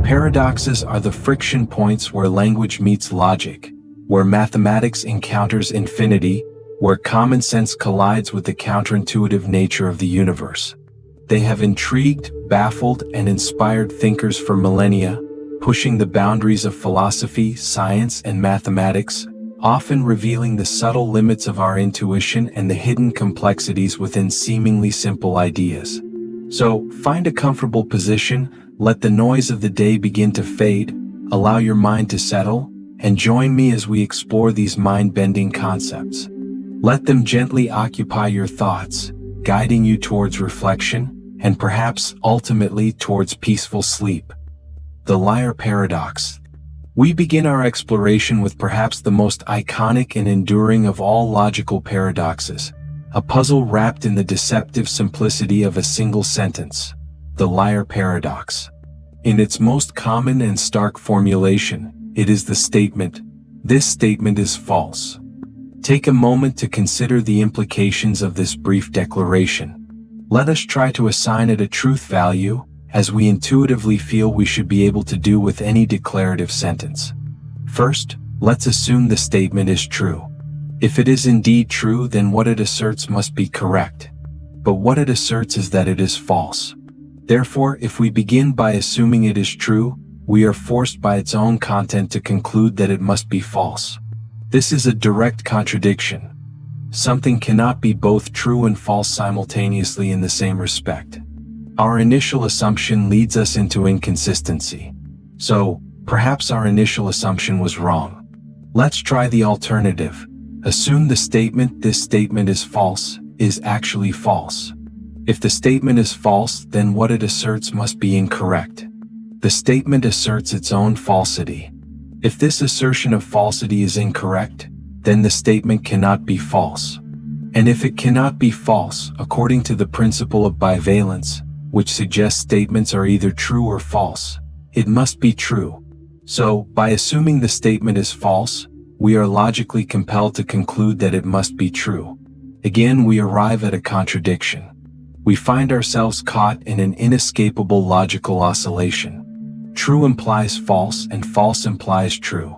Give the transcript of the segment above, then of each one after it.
Paradoxes are the friction points where language meets logic, where mathematics encounters infinity, where common sense collides with the counterintuitive nature of the universe. They have intrigued, baffled, and inspired thinkers for millennia, pushing the boundaries of philosophy, science, and mathematics, often revealing the subtle limits of our intuition and the hidden complexities within seemingly simple ideas. So, find a comfortable position, let the noise of the day begin to fade, allow your mind to settle, and join me as we explore these mind-bending concepts. Let them gently occupy your thoughts, guiding you towards reflection, and perhaps ultimately towards peaceful sleep. The Liar Paradox. We begin our exploration with perhaps the most iconic and enduring of all logical paradoxes, a puzzle wrapped in the deceptive simplicity of a single sentence, the Liar Paradox. In its most common and stark formulation, it is the statement, "This statement is false." Take a moment to consider the implications of this brief declaration. Let us try to assign it a truth value, as we intuitively feel we should be able to do with any declarative sentence. First, let's assume the statement is true. If it is indeed true, then what it asserts must be correct. But what it asserts is that it is false. Therefore, if we begin by assuming it is true, we are forced by its own content to conclude that it must be false. This is a direct contradiction. Something cannot be both true and false simultaneously in the same respect. Our initial assumption leads us into inconsistency. So, perhaps our initial assumption was wrong. Let's try the alternative. Assume the statement, "This statement is false," is actually false. If the statement is false, then what it asserts must be incorrect. The statement asserts its own falsity. If this assertion of falsity is incorrect, then the statement cannot be false. And if it cannot be false, according to the principle of bivalence, which suggests statements are either true or false, it must be true. So, by assuming the statement is false, we are logically compelled to conclude that it must be true. Again, we arrive at a contradiction. We find ourselves caught in an inescapable logical oscillation. True implies false and false implies true.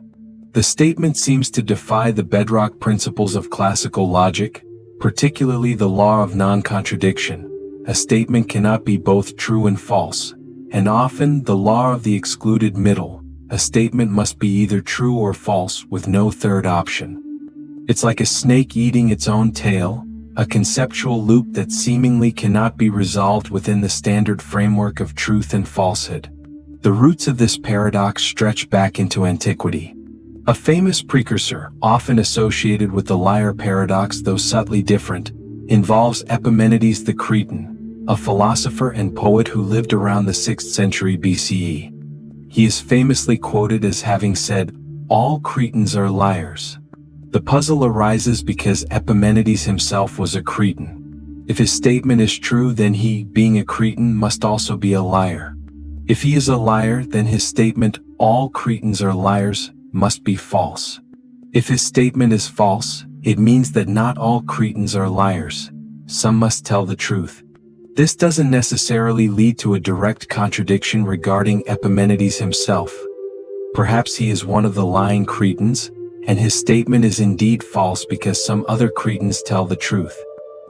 The statement seems to defy the bedrock principles of classical logic, particularly the law of non-contradiction. A statement cannot be both true and false, and often the law of the excluded middle. A statement must be either true or false with no third option. It's like a snake eating its own tail, a conceptual loop that seemingly cannot be resolved within the standard framework of truth and falsehood. The roots of this paradox stretch back into antiquity. A famous precursor, often associated with the Liar Paradox though subtly different, involves Epimenides the Cretan, a philosopher and poet who lived around the 6th century BCE. He is famously quoted as having said, "All Cretans are liars." The puzzle arises because Epimenides himself was a Cretan. If his statement is true, then he, being a Cretan, must also be a liar. If he is a liar, then his statement, "All Cretans are liars," must be false. If his statement is false, it means that not all Cretans are liars. Some must tell the truth. This doesn't necessarily lead to a direct contradiction regarding Epimenides himself. Perhaps he is one of the lying Cretans, and his statement is indeed false because some other Cretans tell the truth.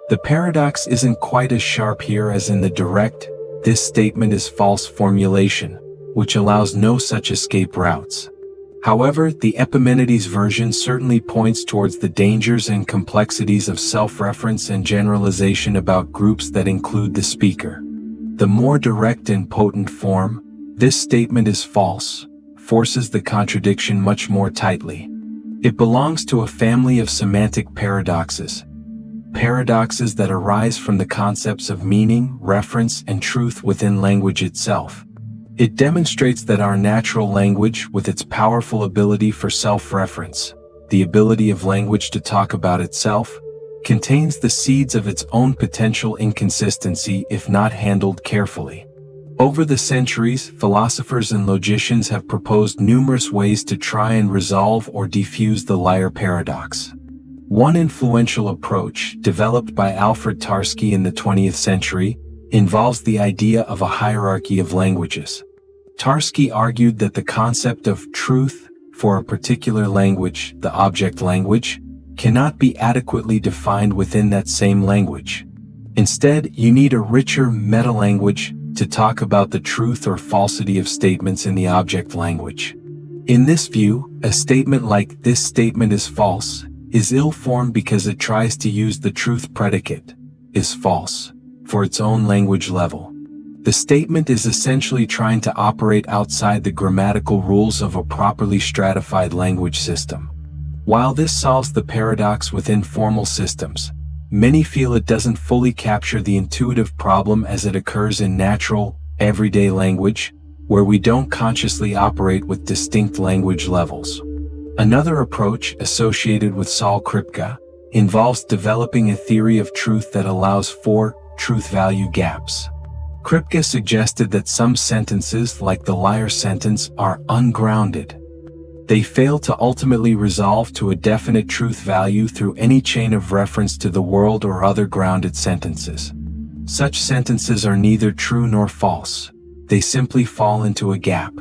The paradox isn't quite as sharp here as in the direct, "This statement is false" formulation, which allows no such escape routes. However, the Epimenides version certainly points towards the dangers and complexities of self-reference and generalization about groups that include the speaker. The more direct and potent form, "This statement is false," forces the contradiction much more tightly. It belongs to a family of semantic paradoxes. Paradoxes that arise from the concepts of meaning, reference, and truth within language itself. It demonstrates that our natural language, with its powerful ability for self-reference, the ability of language to talk about itself, contains the seeds of its own potential inconsistency if not handled carefully. Over the centuries, philosophers and logicians have proposed numerous ways to try and resolve or defuse the Liar Paradox. One influential approach, developed by Alfred Tarski in the 20th century, involves the idea of a hierarchy of languages. Tarski argued that the concept of truth for a particular language, the object language, cannot be adequately defined within that same language. Instead, you need a richer meta-language to talk about the truth or falsity of statements in the object language. In this view, a statement like "this statement is false" is ill-formed because it tries to use the truth predicate, "is false," for its own language level. The statement is essentially trying to operate outside the grammatical rules of a properly stratified language system. While this solves the paradox within formal systems, many feel it doesn't fully capture the intuitive problem as it occurs in natural, everyday language, where we don't consciously operate with distinct language levels. Another approach, associated with Saul Kripke, involves developing a theory of truth that allows for truth-value gaps. Kripke suggested that some sentences, like the liar sentence, are ungrounded. They fail to ultimately resolve to a definite truth value through any chain of reference to the world or other grounded sentences. Such sentences are neither true nor false. They simply fall into a gap.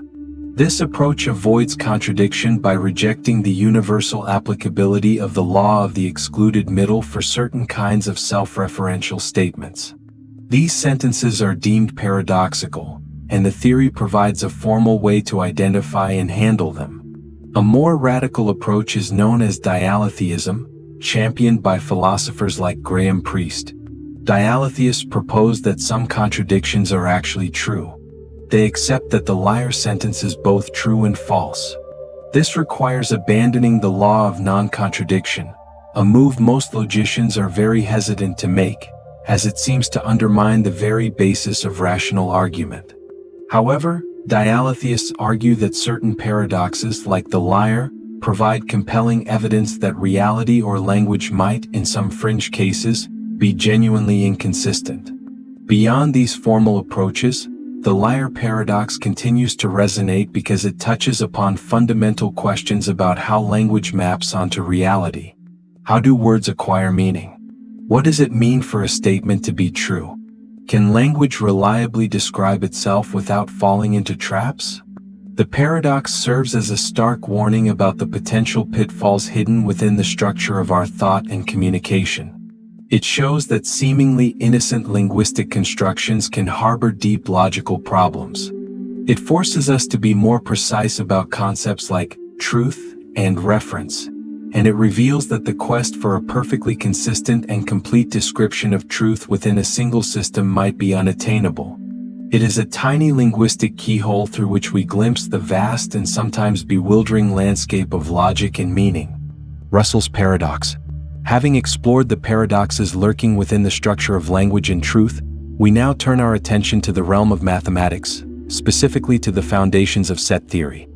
This approach avoids contradiction by rejecting the universal applicability of the law of the excluded middle for certain kinds of self-referential statements. These sentences are deemed paradoxical, and the theory provides a formal way to identify and handle them. A more radical approach is known as dialetheism, championed by philosophers like Graham Priest. Dialetheists propose that some contradictions are actually true. They accept that the liar sentence is both true and false. This requires abandoning the law of non-contradiction, a move most logicians are very hesitant to make, as it seems to undermine the very basis of rational argument. However, dialetheists argue that certain paradoxes, like the liar, provide compelling evidence that reality or language might, in some fringe cases, be genuinely inconsistent. Beyond these formal approaches, the liar paradox continues to resonate because it touches upon fundamental questions about how language maps onto reality. How do words acquire meaning? What does it mean for a statement to be true? Can language reliably describe itself without falling into traps? The paradox serves as a stark warning about the potential pitfalls hidden within the structure of our thought and communication. It shows that seemingly innocent linguistic constructions can harbor deep logical problems. It forces us to be more precise about concepts like truth and reference, and it reveals that the quest for a perfectly consistent and complete description of truth within a single system might be unattainable. It is a tiny linguistic keyhole through which we glimpse the vast and sometimes bewildering landscape of logic and meaning. Russell's Paradox. Having explored the paradoxes lurking within the structure of language and truth, we now turn our attention to the realm of mathematics, specifically to the foundations of set theory.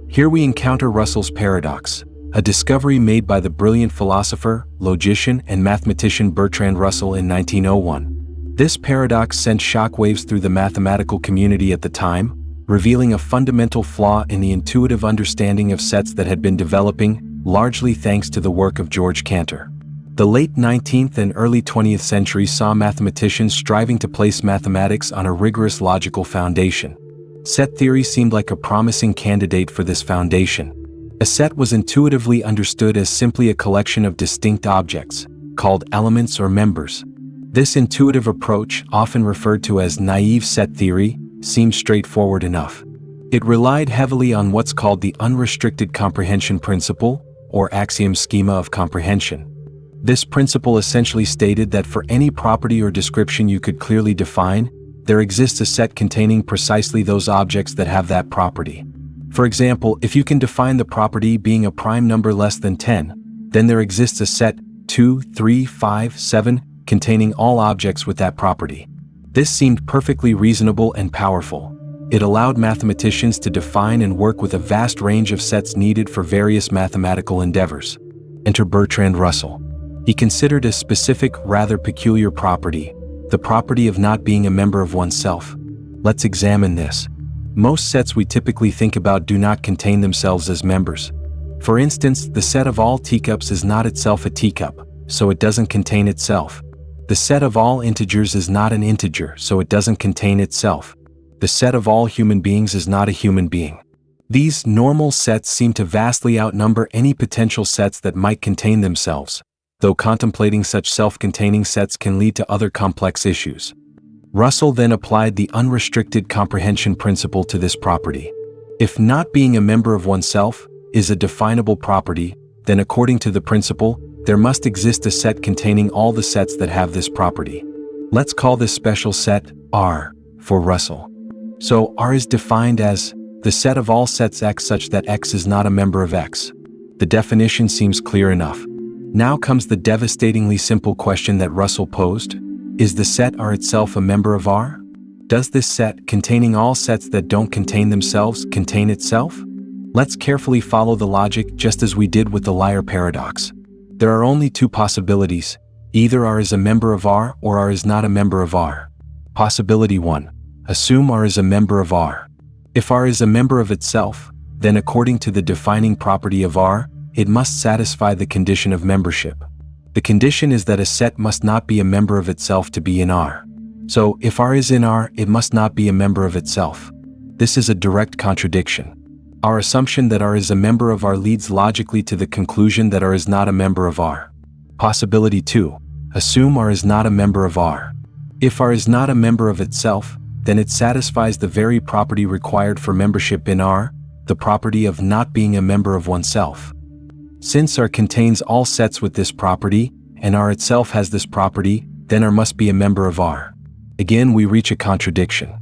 Here we encounter Russell's Paradox, a discovery made by the brilliant philosopher, logician, and mathematician Bertrand Russell in 1901. This paradox sent shockwaves through the mathematical community at the time, revealing a fundamental flaw in the intuitive understanding of sets that had been developing, largely thanks to the work of George Cantor. The late 19th and early 20th centuries saw mathematicians striving to place mathematics on a rigorous logical foundation. Set theory seemed like a promising candidate for this foundation. A set was intuitively understood as simply a collection of distinct objects, called elements or members. This intuitive approach, often referred to as naive set theory, seemed straightforward enough. It relied heavily on what's called the unrestricted comprehension principle, or axiom schema of comprehension. This principle essentially stated that for any property or description you could clearly define, there exists a set containing precisely those objects that have that property. For example, if you can define the property being a prime number less than 10, then there exists a set 2, 3, 5, 7 containing all objects with that property. This seemed perfectly reasonable and powerful. It allowed mathematicians to define and work with a vast range of sets needed for various mathematical endeavors. Enter Bertrand Russell. He considered a specific, rather peculiar property, the property of not being a member of oneself. Let's examine this. Most sets we typically think about do not contain themselves as members. For instance, the set of all teacups is not itself a teacup, so it doesn't contain itself. The set of all integers is not an integer, so it doesn't contain itself. The set of all human beings is not a human being. These normal sets seem to vastly outnumber any potential sets that might contain themselves, though contemplating such self-containing sets can lead to other complex issues. Russell then applied the unrestricted comprehension principle to this property. If not being a member of oneself is a definable property, then according to the principle, there must exist a set containing all the sets that have this property. Let's call this special set R for Russell. So R is defined as the set of all sets X such that X is not a member of X. The definition seems clear enough. Now comes the devastatingly simple question that Russell posed. Is the set R itself a member of R? Does this set, containing all sets that don't contain themselves, contain itself? Let's carefully follow the logic just as we did with the liar paradox. There are only two possibilities. Either R is a member of R or R is not a member of R. Possibility 1. Assume R is a member of R. If R is a member of itself, then according to the defining property of R, it must satisfy the condition of membership. The condition is that a set must not be a member of itself to be in R. So, if R is in R, it must not be a member of itself. This is a direct contradiction. Our assumption that R is a member of R leads logically to the conclusion that R is not a member of R. Possibility 2. Assume R is not a member of R. If R is not a member of itself, then it satisfies the very property required for membership in R, the property of not being a member of oneself. Since R contains all sets with this property, and R itself has this property, then R must be a member of R. Again, we reach a contradiction.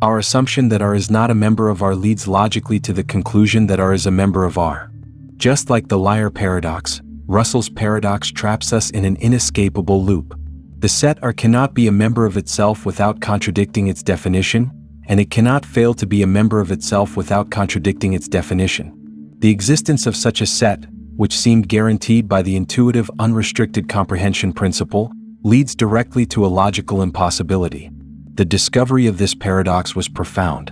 Our assumption that R is not a member of R leads logically to the conclusion that R is a member of R. Just like the liar paradox, Russell's paradox traps us in an inescapable loop. The set R cannot be a member of itself without contradicting its definition, and it cannot fail to be a member of itself without contradicting its definition. The existence of such a set, which seemed guaranteed by the intuitive unrestricted comprehension principle, leads directly to a logical impossibility. The discovery of this paradox was profound.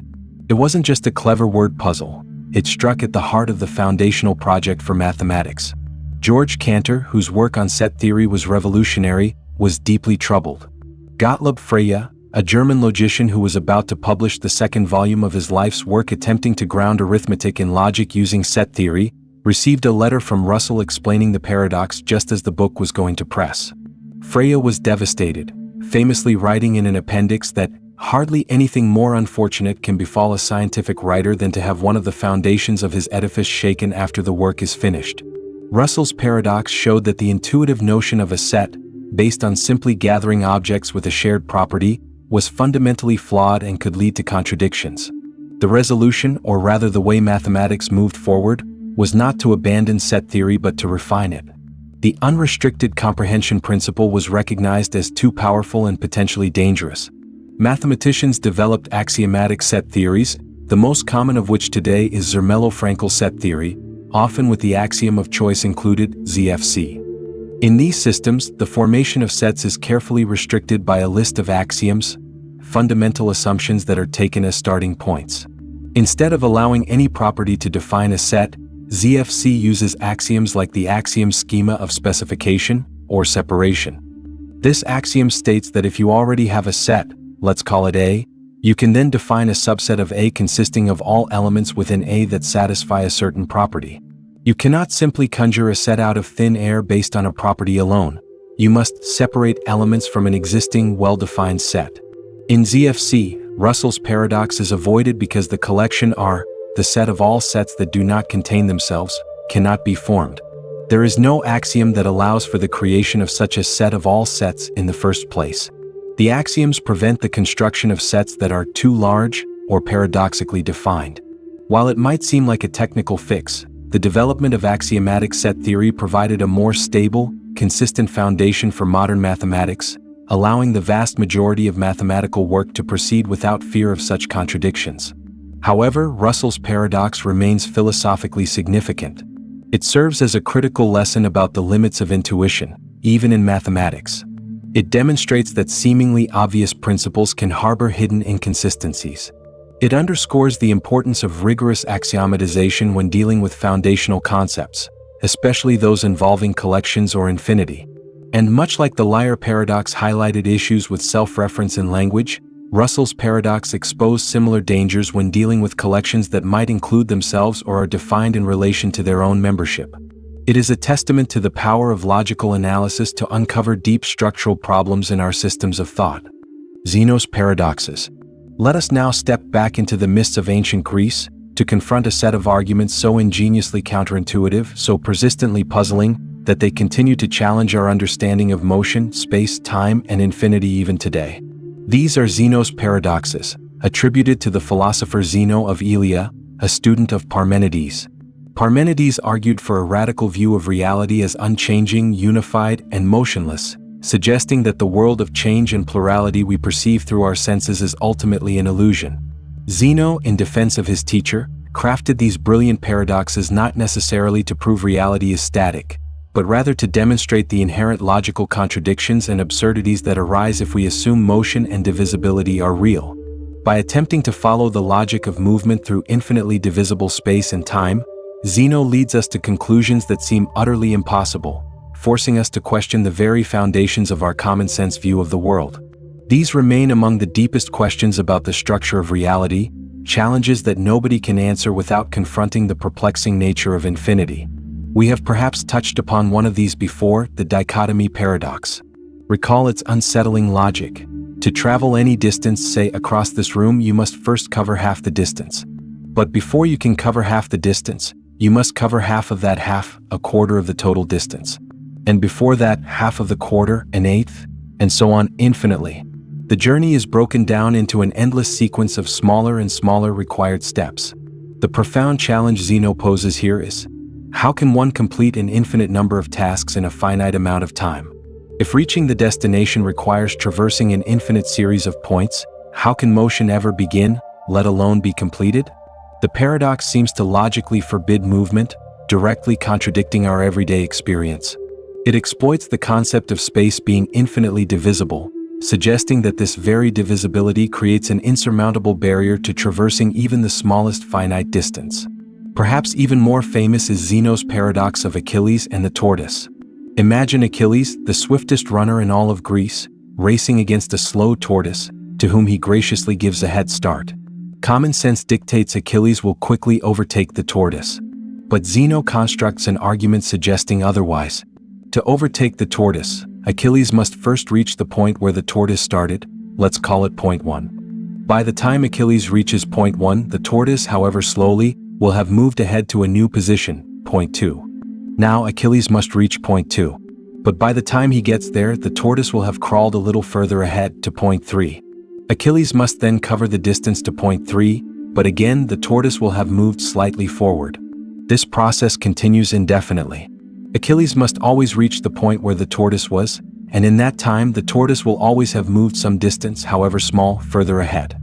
It wasn't just a clever word puzzle, it struck at the heart of the foundational project for mathematics. George Cantor, whose work on set theory was revolutionary, was deeply troubled. Gottlob Frege, a German logician who was about to publish the second volume of his life's work attempting to ground arithmetic in logic using set theory, received a letter from Russell explaining the paradox just as the book was going to press. Frege was devastated, famously writing in an appendix that hardly anything more unfortunate can befall a scientific writer than to have one of the foundations of his edifice shaken after the work is finished. Russell's paradox showed that the intuitive notion of a set, based on simply gathering objects with a shared property, was fundamentally flawed and could lead to contradictions. The resolution, or rather the way mathematics moved forward, was not to abandon set theory but to refine it. The unrestricted comprehension principle was recognized as too powerful and potentially dangerous. Mathematicians developed axiomatic set theories, the most common of which today is Zermelo-Fraenkel set theory, often with the axiom of choice included, ZFC. In these systems, the formation of sets is carefully restricted by a list of axioms, fundamental assumptions that are taken as starting points. Instead of allowing any property to define a set, ZFC uses axioms like the axiom schema of specification, or separation. This axiom states that if you already have a set, let's call it A, you can then define a subset of A consisting of all elements within A that satisfy a certain property. You cannot simply conjure a set out of thin air based on a property alone. You must separate elements from an existing, well-defined set. In ZFC, Russell's paradox is avoided because the collection R, the set of all sets that do not contain themselves, cannot be formed. There is no axiom that allows for the creation of such a set of all sets in the first place. The axioms prevent the construction of sets that are too large or paradoxically defined. While it might seem like a technical fix, the development of axiomatic set theory provided a more stable, consistent foundation for modern mathematics, allowing the vast majority of mathematical work to proceed without fear of such contradictions. However, Russell's paradox remains philosophically significant. It serves as a critical lesson about the limits of intuition, even in mathematics. It demonstrates that seemingly obvious principles can harbor hidden inconsistencies. It underscores the importance of rigorous axiomatization when dealing with foundational concepts, especially those involving collections or infinity. And much like the liar paradox highlighted issues with self-reference in language, Russell's paradox exposed similar dangers when dealing with collections that might include themselves or are defined in relation to their own membership. It is a testament to the power of logical analysis to uncover deep structural problems in our systems of thought. Zeno's paradoxes. Let us now step back into the mists of ancient Greece to confront a set of arguments so ingeniously counterintuitive, so persistently puzzling, that they continue to challenge our understanding of motion, space, time, and infinity even today. These are Zeno's paradoxes, attributed to the philosopher Zeno of Elea, a student of Parmenides. Parmenides argued for a radical view of reality as unchanging, unified, and motionless, suggesting that the world of change and plurality we perceive through our senses is ultimately an illusion. Zeno, in defense of his teacher, crafted these brilliant paradoxes not necessarily to prove reality is static, but rather to demonstrate the inherent logical contradictions and absurdities that arise if we assume motion and divisibility are real. By attempting to follow the logic of movement through infinitely divisible space and time, Zeno leads us to conclusions that seem utterly impossible, forcing us to question the very foundations of our common-sense view of the world. These remain among the deepest questions about the structure of reality, challenges that nobody can answer without confronting the perplexing nature of infinity. We have perhaps touched upon one of these before, the dichotomy paradox. Recall its unsettling logic. To travel any distance, say across this room, you must first cover half the distance. But before you can cover half the distance, you must cover half of that half, a quarter of the total distance. And before that, half of the quarter, an eighth, and so on infinitely. The journey is broken down into an endless sequence of smaller and smaller required steps. The profound challenge Zeno poses here is, how can one complete an infinite number of tasks in a finite amount of time? If reaching the destination requires traversing an infinite series of points, how can motion ever begin, let alone be completed? The paradox seems to logically forbid movement, directly contradicting our everyday experience. It exploits the concept of space being infinitely divisible, suggesting that this very divisibility creates an insurmountable barrier to traversing even the smallest finite distance. Perhaps even more famous is Zeno's paradox of Achilles and the tortoise. Imagine Achilles, the swiftest runner in all of Greece, racing against a slow tortoise, to whom he graciously gives a head start. Common sense dictates Achilles will quickly overtake the tortoise. But Zeno constructs an argument suggesting otherwise. To overtake the tortoise, Achilles must first reach the point where the tortoise started, let's call it point 1. By the time Achilles reaches point 1, the tortoise, however slowly, will have moved ahead to a new position, point 2. Now Achilles must reach point 2. But by the time he gets there, the tortoise will have crawled a little further ahead to point 3. Achilles must then cover the distance to point 3, but again the tortoise will have moved slightly forward. This process continues indefinitely. Achilles must always reach the point where the tortoise was, and in that time the tortoise will always have moved some distance, however small, further ahead.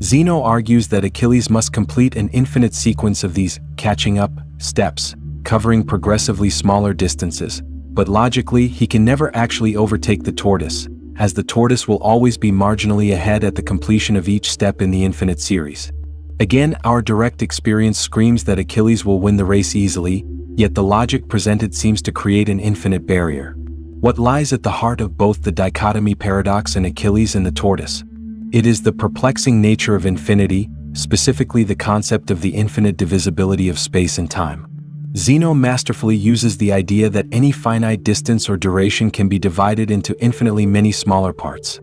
Zeno argues that Achilles must complete an infinite sequence of these catching up steps, covering progressively smaller distances, but logically he can never actually overtake the tortoise, as the tortoise will always be marginally ahead at the completion of each step in the infinite series. Again, our direct experience screams that Achilles will win the race easily, yet the logic presented seems to create an infinite barrier. What lies at the heart of both the dichotomy paradox and Achilles and the tortoise? It is the perplexing nature of infinity, specifically the concept of the infinite divisibility of space and time. Zeno masterfully uses the idea that any finite distance or duration can be divided into infinitely many smaller parts.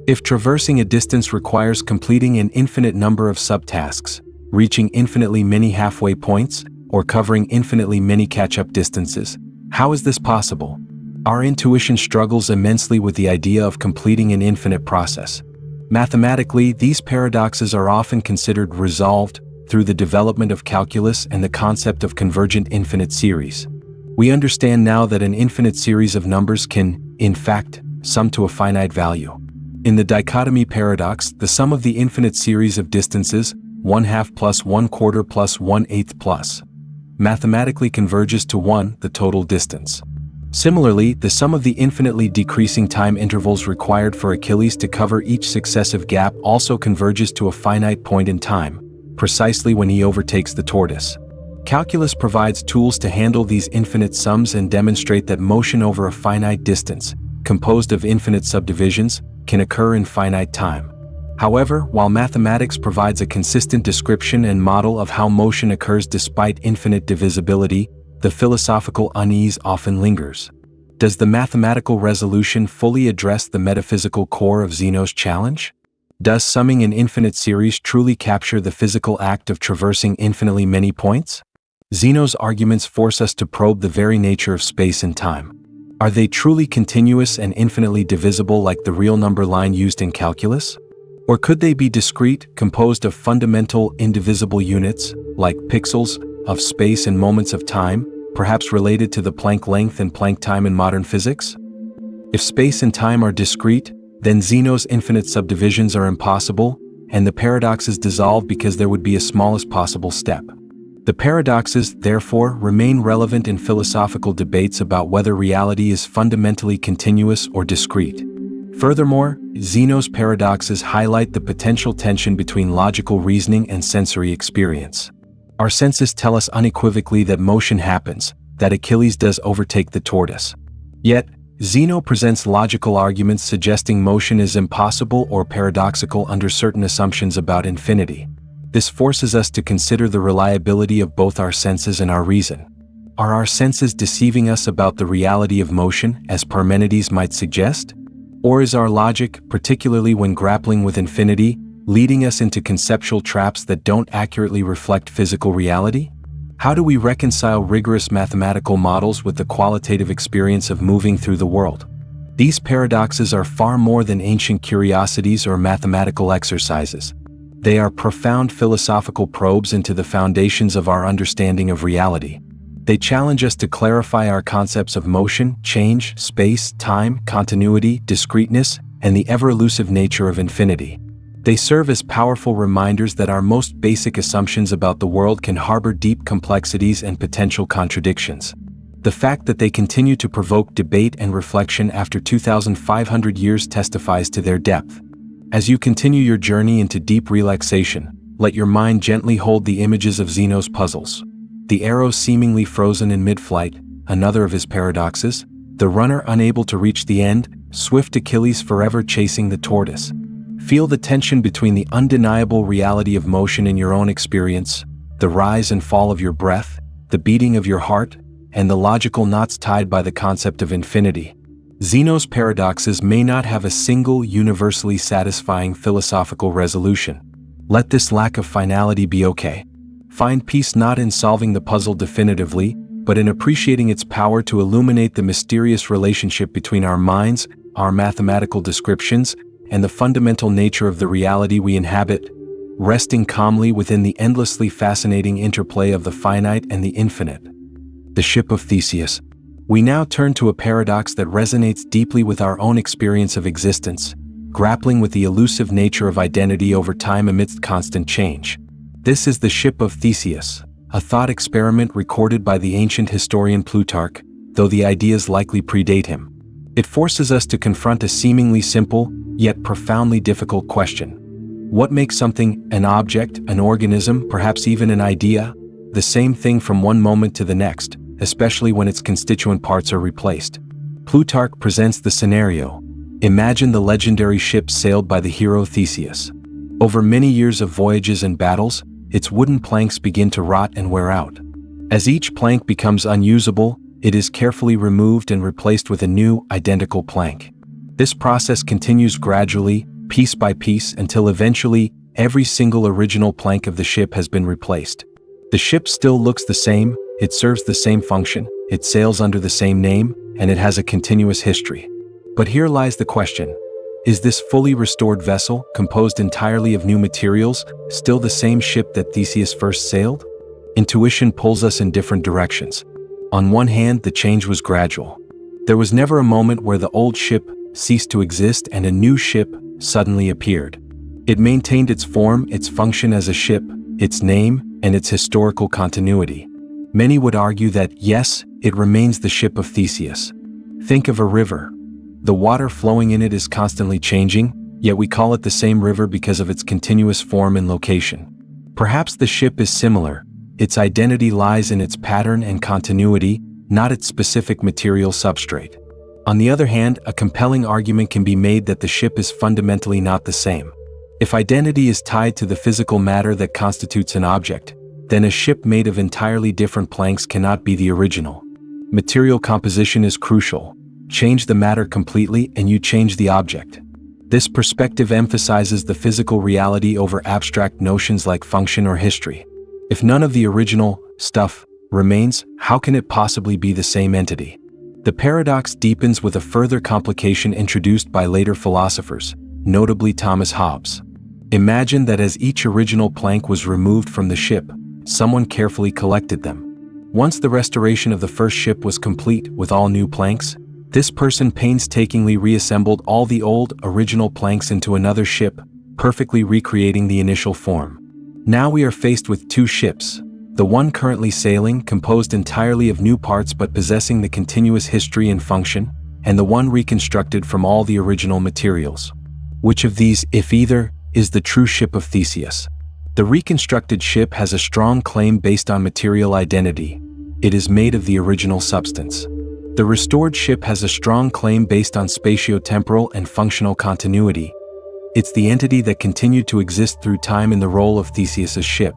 If traversing a distance requires completing an infinite number of subtasks, reaching infinitely many halfway points, or covering infinitely many catch-up distances, how is this possible? Our intuition struggles immensely with the idea of completing an infinite process. Mathematically, these paradoxes are often considered resolved through the development of calculus and the concept of convergent infinite series. We understand now that an infinite series of numbers can, in fact, sum to a finite value. In the dichotomy paradox, the sum of the infinite series of distances, 1/2 plus 1/4 plus 1/8 plus, mathematically converges to 1, the total distance. Similarly, the sum of the infinitely decreasing time intervals required for Achilles to cover each successive gap also converges to a finite point in time, precisely when he overtakes the tortoise. Calculus provides tools to handle these infinite sums and demonstrate that motion over a finite distance, composed of infinite subdivisions, can occur in finite time. However, while mathematics provides a consistent description and model of how motion occurs despite infinite divisibility, the philosophical unease often lingers. Does the mathematical resolution fully address the metaphysical core of Zeno's challenge? Does summing an infinite series truly capture the physical act of traversing infinitely many points? Zeno's arguments force us to probe the very nature of space and time. Are they truly continuous and infinitely divisible like the real number line used in calculus? Or could they be discrete, composed of fundamental, indivisible units, like pixels, of space and moments of time, perhaps related to the Planck length and Planck time in modern physics? If space and time are discrete, then Zeno's infinite subdivisions are impossible, and the paradoxes dissolve because there would be a smallest possible step. The paradoxes, therefore, remain relevant in philosophical debates about whether reality is fundamentally continuous or discrete. Furthermore, Zeno's paradoxes highlight the potential tension between logical reasoning and sensory experience. Our senses tell us unequivocally that motion happens, that Achilles does overtake the tortoise. Yet, Zeno presents logical arguments suggesting motion is impossible or paradoxical under certain assumptions about infinity. This forces us to consider the reliability of both our senses and our reason. Are our senses deceiving us about the reality of motion, as Parmenides might suggest? Or is our logic, particularly when grappling with infinity, leading us into conceptual traps that don't accurately reflect physical reality? How do we reconcile rigorous mathematical models with the qualitative experience of moving through the world? These paradoxes are far more than ancient curiosities or mathematical exercises. They are profound philosophical probes into the foundations of our understanding of reality. They challenge us to clarify our concepts of motion, change, space, time, continuity, discreteness, and the ever-elusive nature of infinity. They serve as powerful reminders that our most basic assumptions about the world can harbor deep complexities and potential contradictions. The fact that they continue to provoke debate and reflection after 2,500 years testifies to their depth. As you continue your journey into deep relaxation, let your mind gently hold the images of Zeno's puzzles. The arrow seemingly frozen in mid-flight, another of his paradoxes, the runner unable to reach the end, swift Achilles forever chasing the tortoise. Feel the tension between the undeniable reality of motion in your own experience, the rise and fall of your breath, the beating of your heart, and the logical knots tied by the concept of infinity. Zeno's paradoxes may not have a single, universally satisfying philosophical resolution. Let this lack of finality be okay. Find peace not in solving the puzzle definitively, but in appreciating its power to illuminate the mysterious relationship between our minds, our mathematical descriptions, and the fundamental nature of the reality we inhabit, resting calmly within the endlessly fascinating interplay of the finite and the infinite. The Ship of Theseus. We now turn to a paradox that resonates deeply with our own experience of existence, grappling with the elusive nature of identity over time amidst constant change. This is the Ship of Theseus, a thought experiment recorded by the ancient historian Plutarch, though the ideas likely predate him. It forces us to confront a seemingly simple, yet profoundly difficult question. What makes something, an object, an organism, perhaps even an idea, the same thing from one moment to the next, especially when its constituent parts are replaced? Plutarch presents the scenario. Imagine the legendary ship sailed by the hero Theseus. Over many years of voyages and battles, its wooden planks begin to rot and wear out. As each plank becomes unusable, it is carefully removed and replaced with a new, identical plank. This process continues gradually, piece by piece, until eventually, every single original plank of the ship has been replaced. The ship still looks the same, it serves the same function, it sails under the same name, and it has a continuous history. But here lies the question. Is this fully restored vessel, composed entirely of new materials, still the same ship that Theseus first sailed? Intuition pulls us in different directions. On one hand, the change was gradual. There was never a moment where the old ship ceased to exist and a new ship suddenly appeared. It maintained its form, its function as a ship, its name, and its historical continuity. Many would argue that, yes, it remains the Ship of Theseus. Think of a river. The water flowing in it is constantly changing, yet we call it the same river because of its continuous form and location. Perhaps the ship is similar. Its identity lies in its pattern and continuity, not its specific material substrate. On the other hand, a compelling argument can be made that the ship is fundamentally not the same. If identity is tied to the physical matter that constitutes an object, then a ship made of entirely different planks cannot be the original. Material composition is crucial. Change the matter completely and you change the object. This perspective emphasizes the physical reality over abstract notions like function or history. If none of the original stuff remains, how can it possibly be the same entity? The paradox deepens with a further complication introduced by later philosophers, notably Thomas Hobbes. Imagine that as each original plank was removed from the ship, someone carefully collected them. Once the restoration of the first ship was complete with all new planks, this person painstakingly reassembled all the old, original planks into another ship, perfectly recreating the initial form. Now we are faced with two ships, the one currently sailing, composed entirely of new parts but possessing the continuous history and function, and the one reconstructed from all the original materials. Which of these, if either, is the true Ship of Theseus? The reconstructed ship has a strong claim based on material identity. It is made of the original substance. The restored ship has a strong claim based on spatio-temporal and functional continuity. It's the entity that continued to exist through time in the role of Theseus's ship.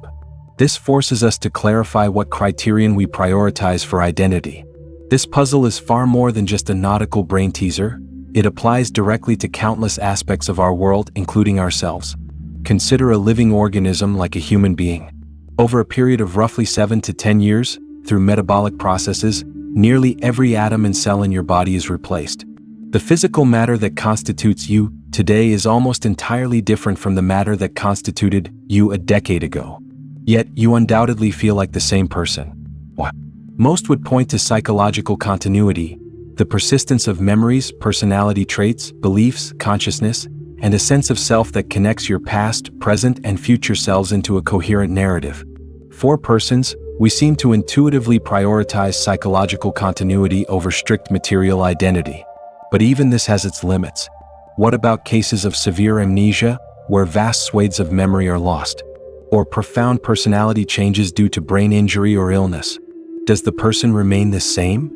This forces us to clarify what criterion we prioritize for identity. This puzzle is far more than just a nautical brain teaser. It applies directly to countless aspects of our world, including ourselves. Consider a living organism like a human being. Over a period of roughly 7 to 10 years, through metabolic processes, nearly every atom and cell in your body is replaced. The physical matter that constitutes you today is almost entirely different from the matter that constituted you a decade ago. Yet, you undoubtedly feel like the same person. What? Most would point to psychological continuity, the persistence of memories, personality traits, beliefs, consciousness, and a sense of self that connects your past, present, and future selves into a coherent narrative. For persons, we seem to intuitively prioritize psychological continuity over strict material identity. But even this has its limits. What about cases of severe amnesia, where vast swathes of memory are lost? Or profound personality changes due to brain injury or illness? Does the person remain the same?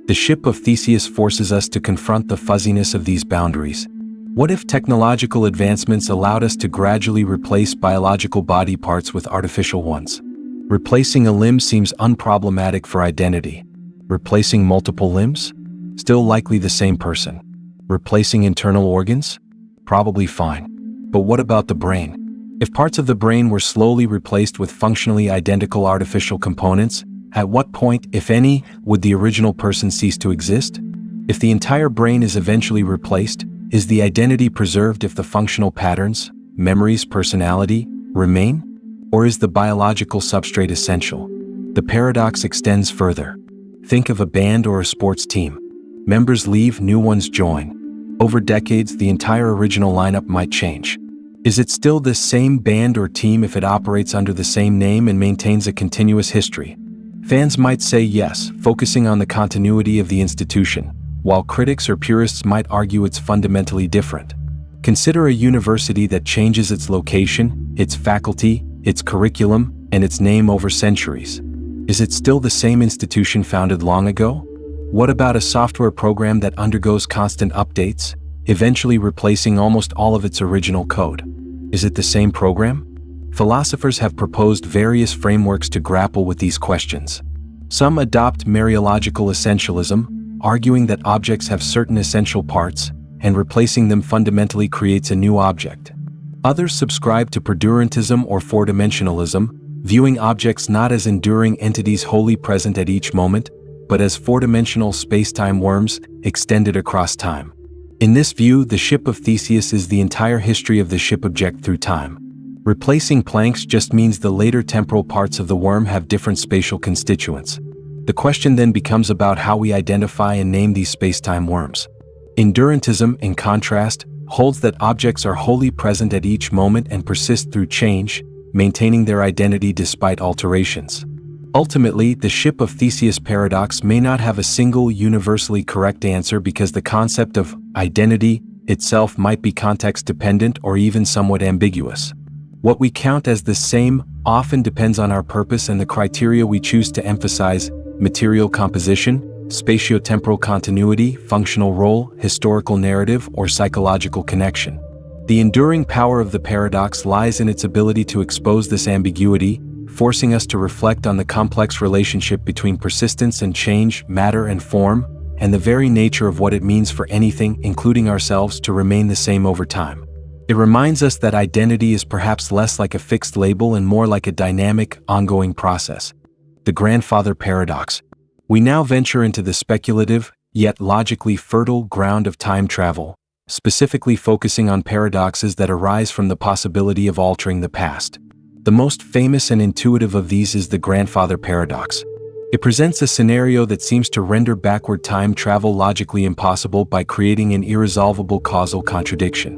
The Ship of Theseus forces us to confront the fuzziness of these boundaries. What if technological advancements allowed us to gradually replace biological body parts with artificial ones? Replacing a limb seems unproblematic for identity. Replacing multiple limbs? Still likely the same person. Replacing internal organs? Probably fine. But what about the brain? If parts of the brain were slowly replaced with functionally identical artificial components, at what point, if any, would the original person cease to exist? If the entire brain is eventually replaced, is the identity preserved if the functional patterns, memories, personality, remain? Or is the biological substrate essential? The paradox extends further. Think of a band or a sports team. Members leave, new ones join. Over decades, the entire original lineup might change. Is it still the same band or team if it operates under the same name and maintains a continuous history? Fans might say yes, focusing on the continuity of the institution, while critics or purists might argue it's fundamentally different. Consider a university that changes its location, its faculty, its curriculum, and its name over centuries. Is it still the same institution founded long ago? What about a software program that undergoes constant updates, eventually replacing almost all of its original code? Is it the same program? Philosophers have proposed various frameworks to grapple with these questions. Some adopt mereological essentialism, arguing that objects have certain essential parts, and replacing them fundamentally creates a new object. Others subscribe to perdurantism or four-dimensionalism, viewing objects not as enduring entities wholly present at each moment, but as four-dimensional space-time worms extended across time. In this view, the Ship of Theseus is the entire history of the ship object through time. Replacing planks just means the later temporal parts of the worm have different spatial constituents. The question then becomes about how we identify and name these space-time worms. Endurantism, in contrast, holds that objects are wholly present at each moment and persist through change, maintaining their identity despite alterations. Ultimately, the Ship of Theseus paradox may not have a single universally correct answer because the concept of identity itself might be context-dependent or even somewhat ambiguous. What we count as the same often depends on our purpose and the criteria we choose to emphasize: material composition, spatio-temporal continuity, functional role, historical narrative, or psychological connection. The enduring power of the paradox lies in its ability to expose this ambiguity, forcing us to reflect on the complex relationship between persistence and change, matter and form, and the very nature of what it means for anything, including ourselves, to remain the same over time. It reminds us that identity is perhaps less like a fixed label and more like a dynamic, ongoing process. The Grandfather Paradox. We now venture into the speculative, yet logically fertile ground of time travel, specifically focusing on paradoxes that arise from the possibility of altering the past. The most famous and intuitive of these is the Grandfather Paradox. It presents a scenario that seems to render backward time travel logically impossible by creating an irresolvable causal contradiction.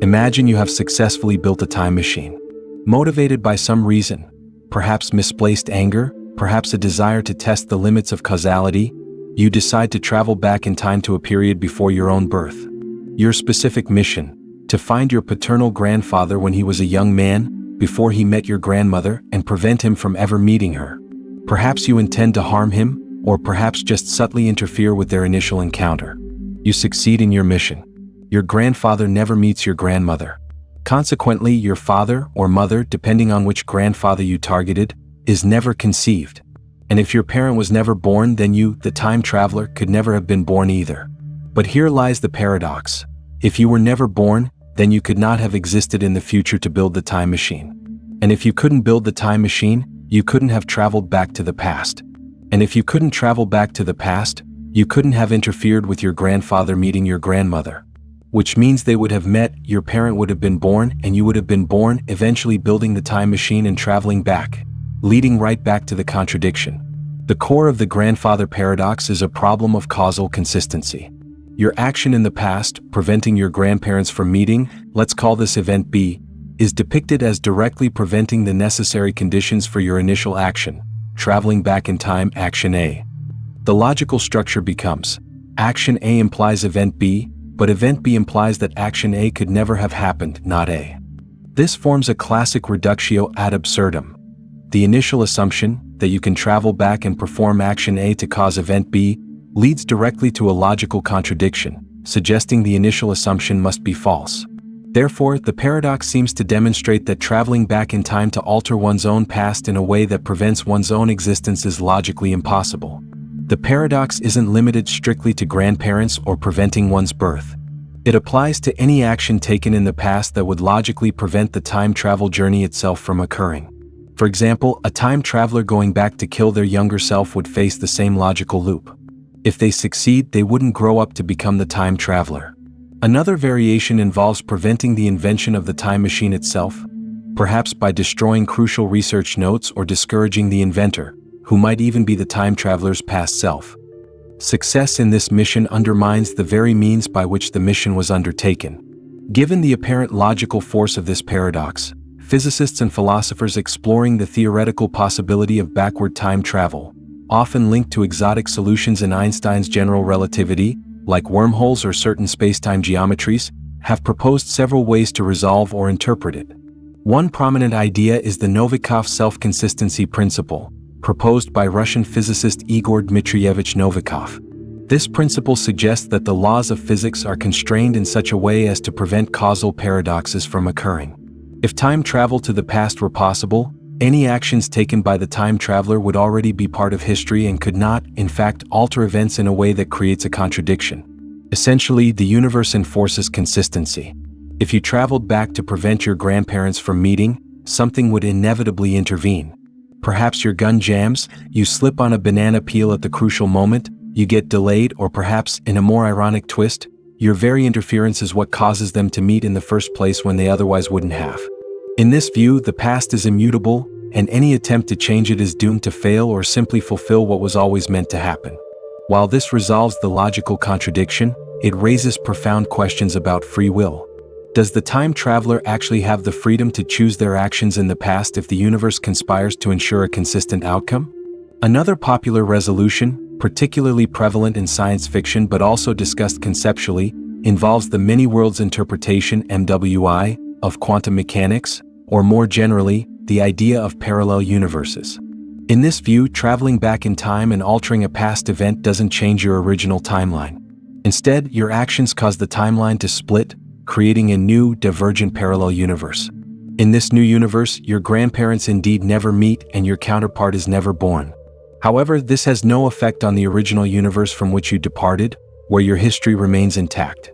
Imagine you have successfully built a time machine. Motivated by some reason, perhaps misplaced anger, perhaps a desire to test the limits of causality, you decide to travel back in time to a period before your own birth. Your specific mission: to find your paternal grandfather when he was a young man, before he met your grandmother, and prevent him from ever meeting her. Perhaps you intend to harm him, or perhaps just subtly interfere with their initial encounter. You succeed in your mission. Your grandfather never meets your grandmother. Consequently, your father or mother, depending on which grandfather you targeted, is never conceived. And if your parent was never born, then you, the time traveler, could never have been born either. But here lies the paradox. If you were never born, then you could not have existed in the future to build the time machine. And if you couldn't build the time machine, you couldn't have traveled back to the past. And if you couldn't travel back to the past, you couldn't have interfered with your grandfather meeting your grandmother. Which means they would have met, your parent would have been born, and you would have been born, eventually building the time machine and traveling back, leading right back to the contradiction. The core of the Grandfather Paradox is a problem of causal consistency. Your action in the past, preventing your grandparents from meeting, let's call this event B, is depicted as directly preventing the necessary conditions for your initial action, traveling back in time, action A. The logical structure becomes: action A implies event B, but event B implies that action A could never have happened, not A. This forms a classic reductio ad absurdum. The initial assumption, that you can travel back and perform action A to cause event B, leads directly to a logical contradiction, suggesting the initial assumption must be false. Therefore, the paradox seems to demonstrate that traveling back in time to alter one's own past in a way that prevents one's own existence is logically impossible. The paradox isn't limited strictly to grandparents or preventing one's birth. It applies to any action taken in the past that would logically prevent the time travel journey itself from occurring. For example, a time traveler going back to kill their younger self would face the same logical loop. If they succeed, they wouldn't grow up to become the time traveler. Another variation involves preventing the invention of the time machine itself, perhaps by destroying crucial research notes or discouraging the inventor, who might even be the time traveler's past self. Success in this mission undermines the very means by which the mission was undertaken. Given the apparent logical force of this paradox, physicists and philosophers exploring the theoretical possibility of backward time travel, often linked to exotic solutions in Einstein's general relativity, like wormholes or certain spacetime geometries, have proposed several ways to resolve or interpret it. One prominent idea is the Novikov self-consistency principle, proposed by Russian physicist Igor Dmitrievich Novikov. This principle suggests that the laws of physics are constrained in such a way as to prevent causal paradoxes from occurring. If time travel to the past were possible, any actions taken by the time traveler would already be part of history and could not, in fact, alter events in a way that creates a contradiction. Essentially, the universe enforces consistency. If you traveled back to prevent your grandparents from meeting, something would inevitably intervene. Perhaps your gun jams, you slip on a banana peel at the crucial moment, you get delayed, or perhaps, in a more ironic twist, your very interference is what causes them to meet in the first place when they otherwise wouldn't have. In this view, the past is immutable, and any attempt to change it is doomed to fail or simply fulfill what was always meant to happen. While this resolves the logical contradiction, it raises profound questions about free will. Does the time traveler actually have the freedom to choose their actions in the past if the universe conspires to ensure a consistent outcome? Another popular resolution, particularly prevalent in science fiction but also discussed conceptually, involves the many worlds interpretation (MWI) of quantum mechanics, or more generally, the idea of parallel universes. In this view, traveling back in time and altering a past event doesn't change your original timeline. Instead, your actions cause the timeline to split, creating a new, divergent parallel universe. In this new universe, your grandparents indeed never meet and your counterpart is never born. However, this has no effect on the original universe from which you departed, where your history remains intact.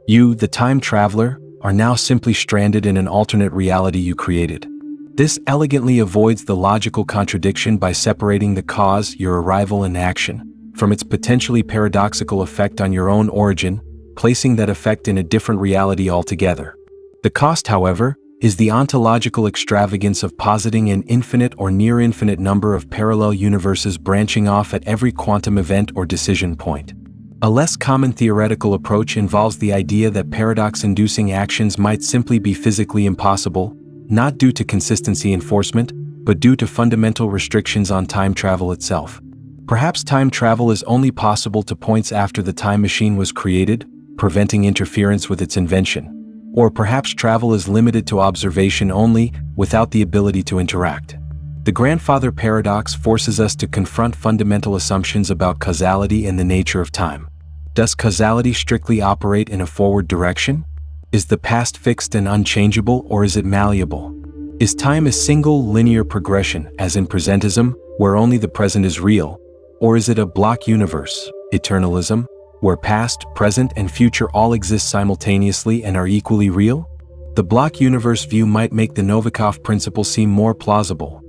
You, the time traveler, are now simply stranded in an alternate reality you created. This elegantly avoids the logical contradiction by separating the cause, your arrival and action, from its potentially paradoxical effect on your own origin, placing that effect in a different reality altogether. The cost, however, is the ontological extravagance of positing an infinite or near-infinite number of parallel universes branching off at every quantum event or decision point. A less common theoretical approach involves the idea that paradox-inducing actions might simply be physically impossible, not due to consistency enforcement, but due to fundamental restrictions on time travel itself. Perhaps time travel is only possible to points after the time machine was created, preventing interference with its invention. Or perhaps travel is limited to observation only, without the ability to interact. The grandfather paradox forces us to confront fundamental assumptions about causality and the nature of time. Does causality strictly operate in a forward direction? Is the past fixed and unchangeable, or is it malleable? Is time a single linear progression, as in presentism, where only the present is real? Or is it a block universe, eternalism, where past, present, and future all exist simultaneously and are equally real? The block universe view might make the Novikov principle seem more plausible.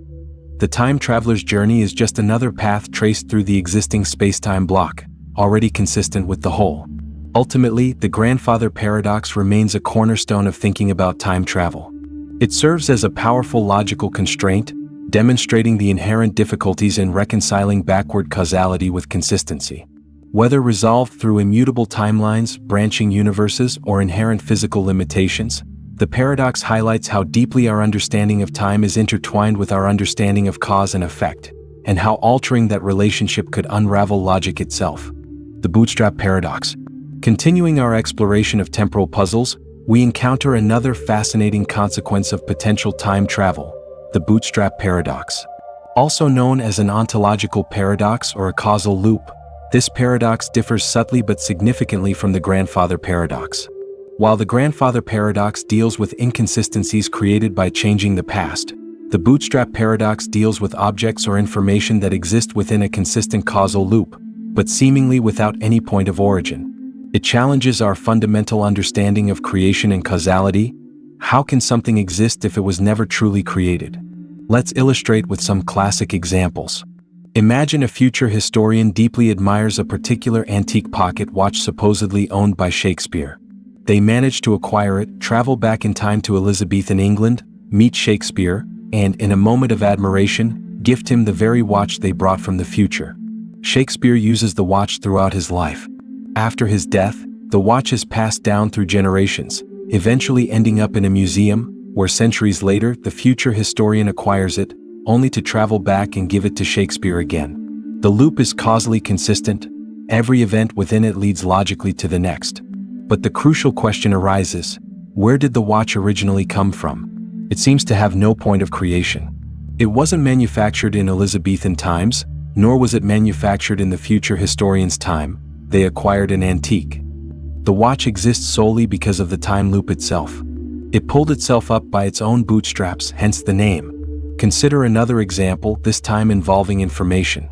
The time traveler's journey is just another path traced through the existing space-time block, already consistent with the whole. Ultimately, the grandfather paradox remains a cornerstone of thinking about time travel. It serves as a powerful logical constraint, demonstrating the inherent difficulties in reconciling backward causality with consistency. Whether resolved through immutable timelines, branching universes, or inherent physical limitations, the paradox highlights how deeply our understanding of time is intertwined with our understanding of cause and effect, and how altering that relationship could unravel logic itself. The Bootstrap Paradox. Continuing our exploration of temporal puzzles, we encounter another fascinating consequence of potential time travel, the Bootstrap Paradox. Also known as an ontological paradox or a causal loop, this paradox differs subtly but significantly from the grandfather paradox. While the grandfather paradox deals with inconsistencies created by changing the past, the Bootstrap Paradox deals with objects or information that exist within a consistent causal loop, but seemingly without any point of origin. It challenges our fundamental understanding of creation and causality. How can something exist if it was never truly created? Let's illustrate with some classic examples. Imagine a future historian deeply admires a particular antique pocket watch supposedly owned by Shakespeare. They manage to acquire it, travel back in time to Elizabethan England, meet Shakespeare, and, in a moment of admiration, gift him the very watch they brought from the future. Shakespeare uses the watch throughout his life. After his death, the watch is passed down through generations, eventually ending up in a museum, where centuries later the future historian acquires it, only to travel back and give it to Shakespeare again. The loop is causally consistent. Every event within it leads logically to the next. But the crucial question arises, where did the watch originally come from? It seems to have no point of creation. It wasn't manufactured in Elizabethan times, nor was it manufactured in the future historian's time. They acquired an antique. The watch exists solely because of the time loop itself. It pulled itself up by its own bootstraps, hence the name. Consider another example, this time involving information.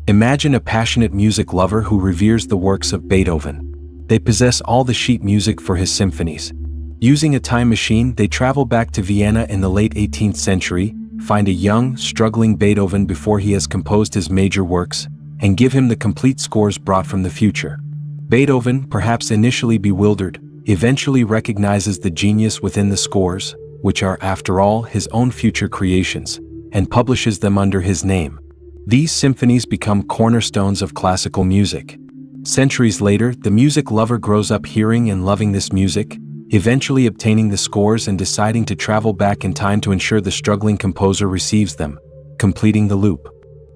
Imagine a passionate music lover who reveres the works of Beethoven. They possess all the sheet music for his symphonies. Using a time machine, they travel back to Vienna in the late 18th century, find a young, struggling Beethoven before he has composed his major works, and give him the complete scores brought from the future. Beethoven, perhaps initially bewildered, eventually recognizes the genius within the scores, which are, after all, his own future creations, and publishes them under his name. These symphonies become cornerstones of classical music. Centuries later, the music lover grows up hearing and loving this music, eventually obtaining the scores and deciding to travel back in time to ensure the struggling composer receives them, completing the loop.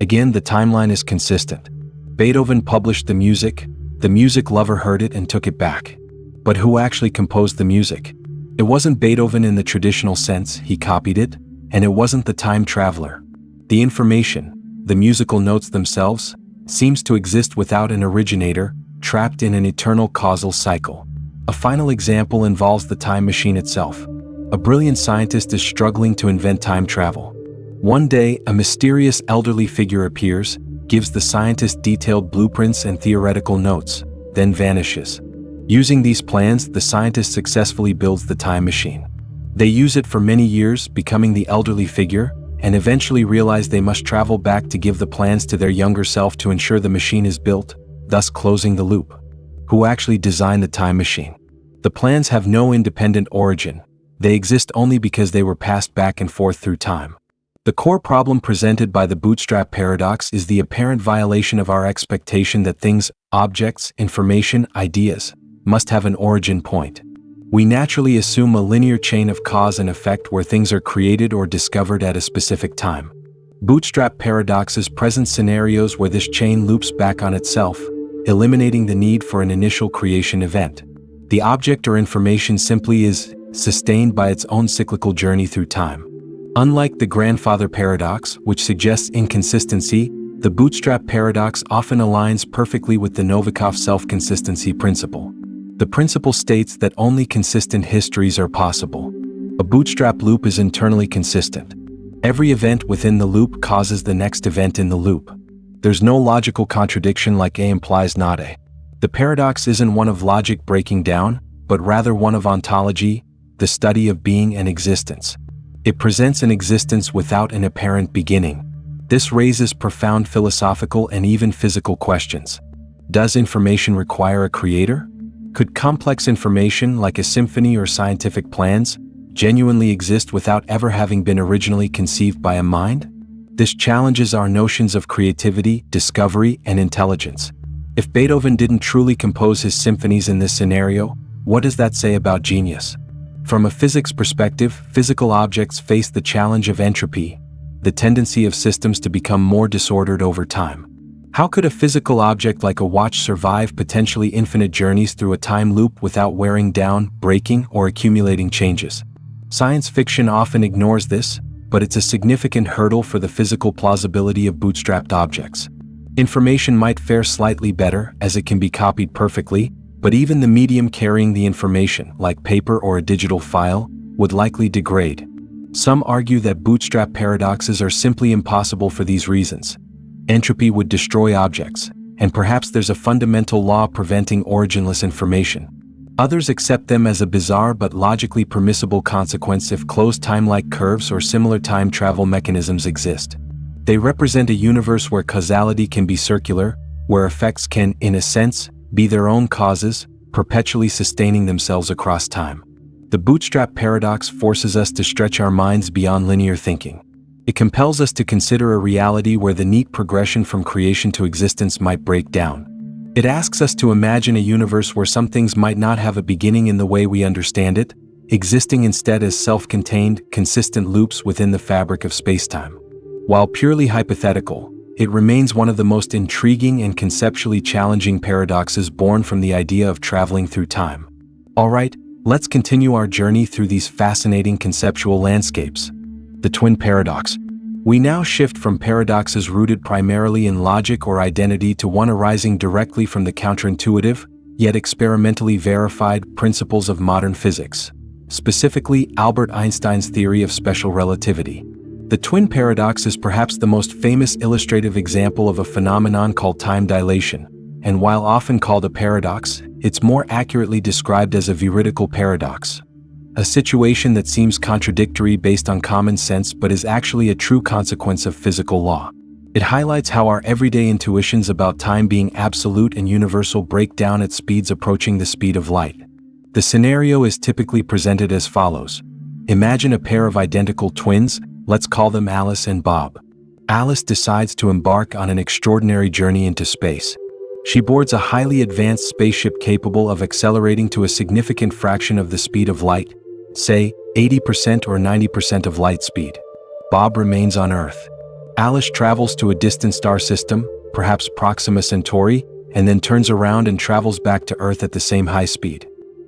Again, the timeline is consistent. Beethoven published the music lover heard it and took it back. But who actually composed the music? It wasn't Beethoven in the traditional sense, he copied it, and it wasn't the time traveler. The information, the musical notes themselves, seems to exist without an originator, trapped in an eternal causal cycle. A final example involves the time machine itself. A brilliant scientist is struggling to invent time travel. One day, a mysterious elderly figure appears, gives the scientist detailed blueprints and theoretical notes, then vanishes. Using these plans, the scientist successfully builds the time machine. They use it for many years, becoming the elderly figure, and eventually realize they must travel back to give the plans to their younger self to ensure the machine is built, thus closing the loop. Who actually designed the time machine? The plans have no independent origin. They exist only because they were passed back and forth through time. The core problem presented by the Bootstrap Paradox is the apparent violation of our expectation that things, objects, information, ideas, must have an origin point. We naturally assume a linear chain of cause and effect where things are created or discovered at a specific time. Bootstrap paradoxes present scenarios where this chain loops back on itself, eliminating the need for an initial creation event. The object or information simply is sustained by its own cyclical journey through time. Unlike the grandfather paradox, which suggests inconsistency, the Bootstrap paradox often aligns perfectly with the Novikov self-consistency principle. The principle states that only consistent histories are possible. A bootstrap loop is internally consistent. Every event within the loop causes the next event in the loop. There's no logical contradiction like A implies not A. The paradox isn't one of logic breaking down, but rather one of ontology, the study of being and existence. It presents an existence without an apparent beginning. This raises profound philosophical and even physical questions. Does information require a creator? Could complex information like a symphony or scientific plans genuinely exist without ever having been originally conceived by a mind? This challenges our notions of creativity, discovery, and intelligence. If Beethoven didn't truly compose his symphonies in this scenario, what does that say about genius? From a physics perspective, physical objects face the challenge of entropy, the tendency of systems to become more disordered over time. How could a physical object like a watch survive potentially infinite journeys through a time loop without wearing down, breaking, or accumulating changes? Science fiction often ignores this, but it's a significant hurdle for the physical plausibility of bootstrapped objects. Information might fare slightly better, as it can be copied perfectly, but even the medium carrying the information, like paper or a digital file, would likely degrade. Some argue that bootstrap paradoxes are simply impossible for these reasons. Entropy would destroy objects, and perhaps there's a fundamental law preventing originless information. Others accept them as a bizarre but logically permissible consequence if closed time-like curves or similar time travel mechanisms exist. They represent a universe where causality can be circular, where effects can, in a sense, be their own causes, perpetually sustaining themselves across time. The Bootstrap Paradox forces us to stretch our minds beyond linear thinking. It compels us to consider a reality where the neat progression from creation to existence might break down. It asks us to imagine a universe where some things might not have a beginning in the way we understand it, existing instead as self-contained, consistent loops within the fabric of spacetime. While purely hypothetical, it remains one of the most intriguing and conceptually challenging paradoxes born from the idea of traveling through time. Alright, let's continue our journey through these fascinating conceptual landscapes. The twin paradox. We now shift from paradoxes rooted primarily in logic or identity to one arising directly from the counterintuitive, yet experimentally verified principles of modern physics, specifically Albert Einstein's theory of special relativity. The twin paradox is perhaps the most famous illustrative example of a phenomenon called time dilation, and while often called a paradox, it's more accurately described as a veridical paradox. A situation that seems contradictory based on common sense but is actually a true consequence of physical law. It highlights how our everyday intuitions about time being absolute and universal break down at speeds approaching the speed of light. The scenario is typically presented as follows. Imagine a pair of identical twins, let's call them Alice and Bob. Alice decides to embark on an extraordinary journey into space. She boards a highly advanced spaceship capable of accelerating to a significant fraction of the speed of light, say 80% or 90% of light speed. Bob remains on Earth. Alice travels to a distant star system, perhaps Proxima Centauri, and then turns around and travels back to Earth at the same high speed.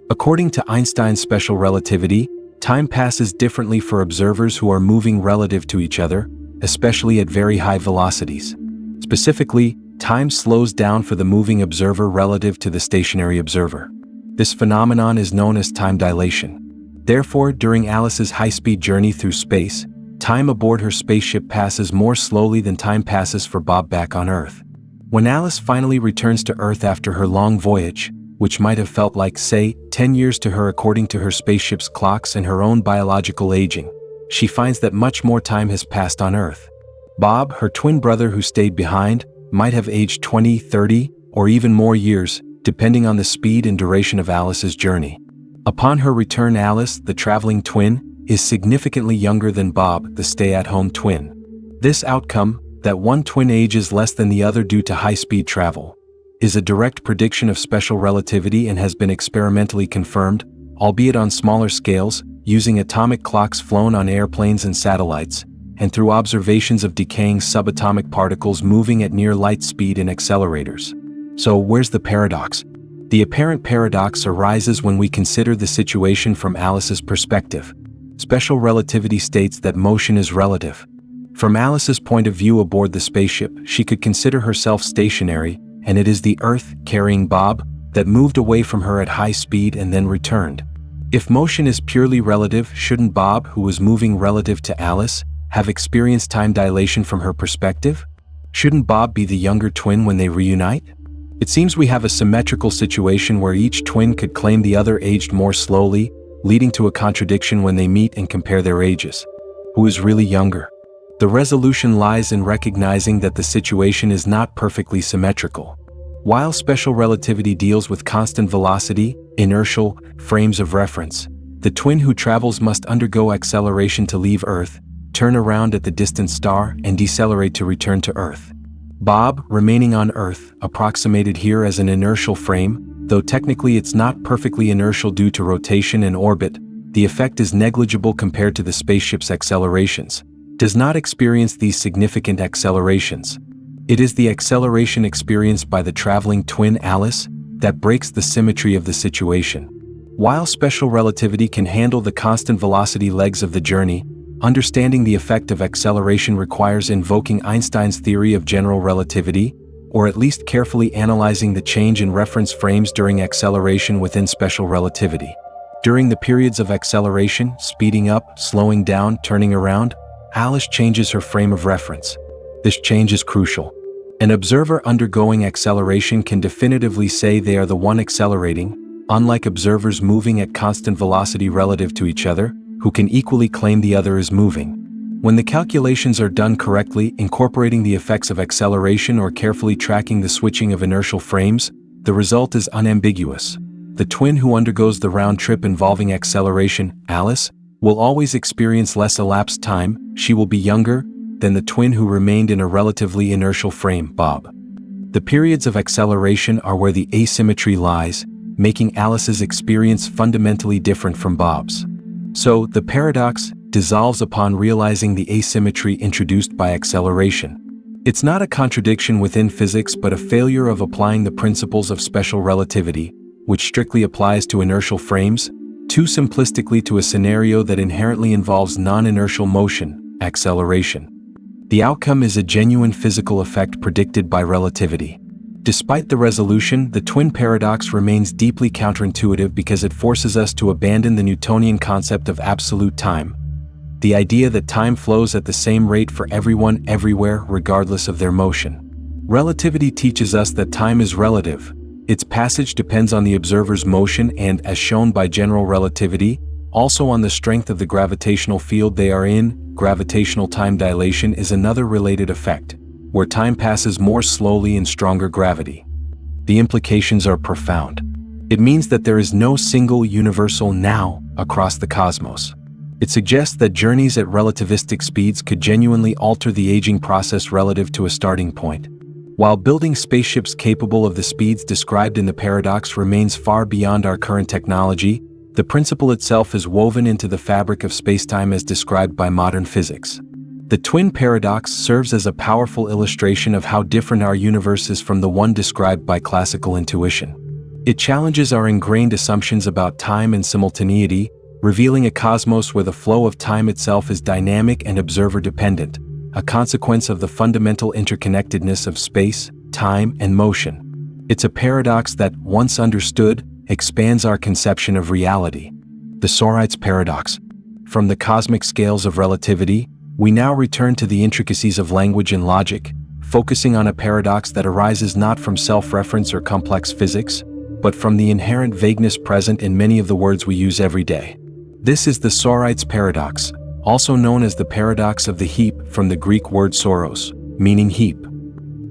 According to Einstein's special relativity, time passes differently for observers who are moving relative to each other, especially at very high velocities. Specifically, time slows down for the moving observer relative to the stationary observer. This phenomenon is known as time dilation. Therefore, during Alice's high-speed journey through space, time aboard her spaceship passes more slowly than time passes for Bob back on Earth. When Alice finally returns to Earth after her long voyage, which might have felt like, say, 10 years to her according to her spaceship's clocks and her own biological aging, she finds that much more time has passed on Earth. Bob, her twin brother who stayed behind, might have aged 20, 30, or even more years, depending on the speed and duration of Alice's journey. Upon her return, Alice, the traveling twin, is significantly younger than Bob, the stay-at-home twin. This outcome, that one twin ages less than the other due to high-speed travel, is a direct prediction of special relativity and has been experimentally confirmed, albeit on smaller scales, using atomic clocks flown on airplanes and satellites, and through observations of decaying subatomic particles moving at near light speed in accelerators. So where's the paradox? The apparent paradox arises when we consider the situation from Alice's perspective. Special relativity states that motion is relative. From Alice's point of view aboard the spaceship, she could consider herself stationary, and it is the Earth, carrying Bob, that moved away from her at high speed and then returned. If motion is purely relative, shouldn't Bob, who was moving relative to Alice, have experienced time dilation from her perspective? Shouldn't Bob be the younger twin when they reunite? It seems we have a symmetrical situation where each twin could claim the other aged more slowly, leading to a contradiction when they meet and compare their ages. Who is really younger? The resolution lies in recognizing that the situation is not perfectly symmetrical. While special relativity deals with constant velocity, inertial frames of reference, the twin who travels must undergo acceleration to leave Earth, turn around at the distant star, and decelerate to return to Earth. Bob, remaining on Earth, approximated here as an inertial frame, though technically it's not perfectly inertial due to rotation and orbit, the effect is negligible compared to the spaceship's accelerations, does not experience these significant accelerations. It is the acceleration experienced by the traveling twin Alice that breaks the symmetry of the situation. While special relativity can handle the constant velocity legs of the journey, understanding the effect of acceleration requires invoking Einstein's theory of general relativity, or at least carefully analyzing the change in reference frames during acceleration within special relativity. During the periods of acceleration, speeding up, slowing down, turning around, Alice changes her frame of reference. This change is crucial. An observer undergoing acceleration can definitively say they are the one accelerating, unlike observers moving at constant velocity relative to each other, who can equally claim the other is moving. When the calculations are done correctly, incorporating the effects of acceleration or carefully tracking the switching of inertial frames, the result is unambiguous. The twin who undergoes the round trip involving acceleration, Alice, will always experience less elapsed time, she will be younger, than the twin who remained in a relatively inertial frame, Bob. The periods of acceleration are where the asymmetry lies, making Alice's experience fundamentally different from Bob's. So, the paradox dissolves upon realizing the asymmetry introduced by acceleration. It's not a contradiction within physics but a failure of applying the principles of special relativity, which strictly applies to inertial frames, too simplistically to a scenario that inherently involves non-inertial motion, acceleration. The outcome is a genuine physical effect predicted by relativity. Despite the resolution, the twin paradox remains deeply counterintuitive because it forces us to abandon the Newtonian concept of absolute time, the idea that time flows at the same rate for everyone everywhere regardless of their motion. Relativity teaches us that time is relative. Its passage depends on the observer's motion and, as shown by general relativity, also on the strength of the gravitational field they are in. Gravitational time dilation is another related effect, where time passes more slowly in stronger gravity. The implications are profound. It means that there is no single universal now across the cosmos. It suggests that journeys at relativistic speeds could genuinely alter the aging process relative to a starting point. While building spaceships capable of the speeds described in the paradox remains far beyond our current technology, the principle itself is woven into the fabric of spacetime as described by modern physics. The twin paradox serves as a powerful illustration of how different our universe is from the one described by classical intuition. It challenges our ingrained assumptions about time and simultaneity, revealing a cosmos where the flow of time itself is dynamic and observer-dependent, a consequence of the fundamental interconnectedness of space, time, and motion. It's a paradox that, once understood, expands our conception of reality. The Sorites Paradox. From the cosmic scales of relativity, we now return to the intricacies of language and logic, focusing on a paradox that arises not from self-reference or complex physics, but from the inherent vagueness present in many of the words we use every day. This is the Sorites Paradox, also known as the Paradox of the Heap from the Greek word soros, meaning heap.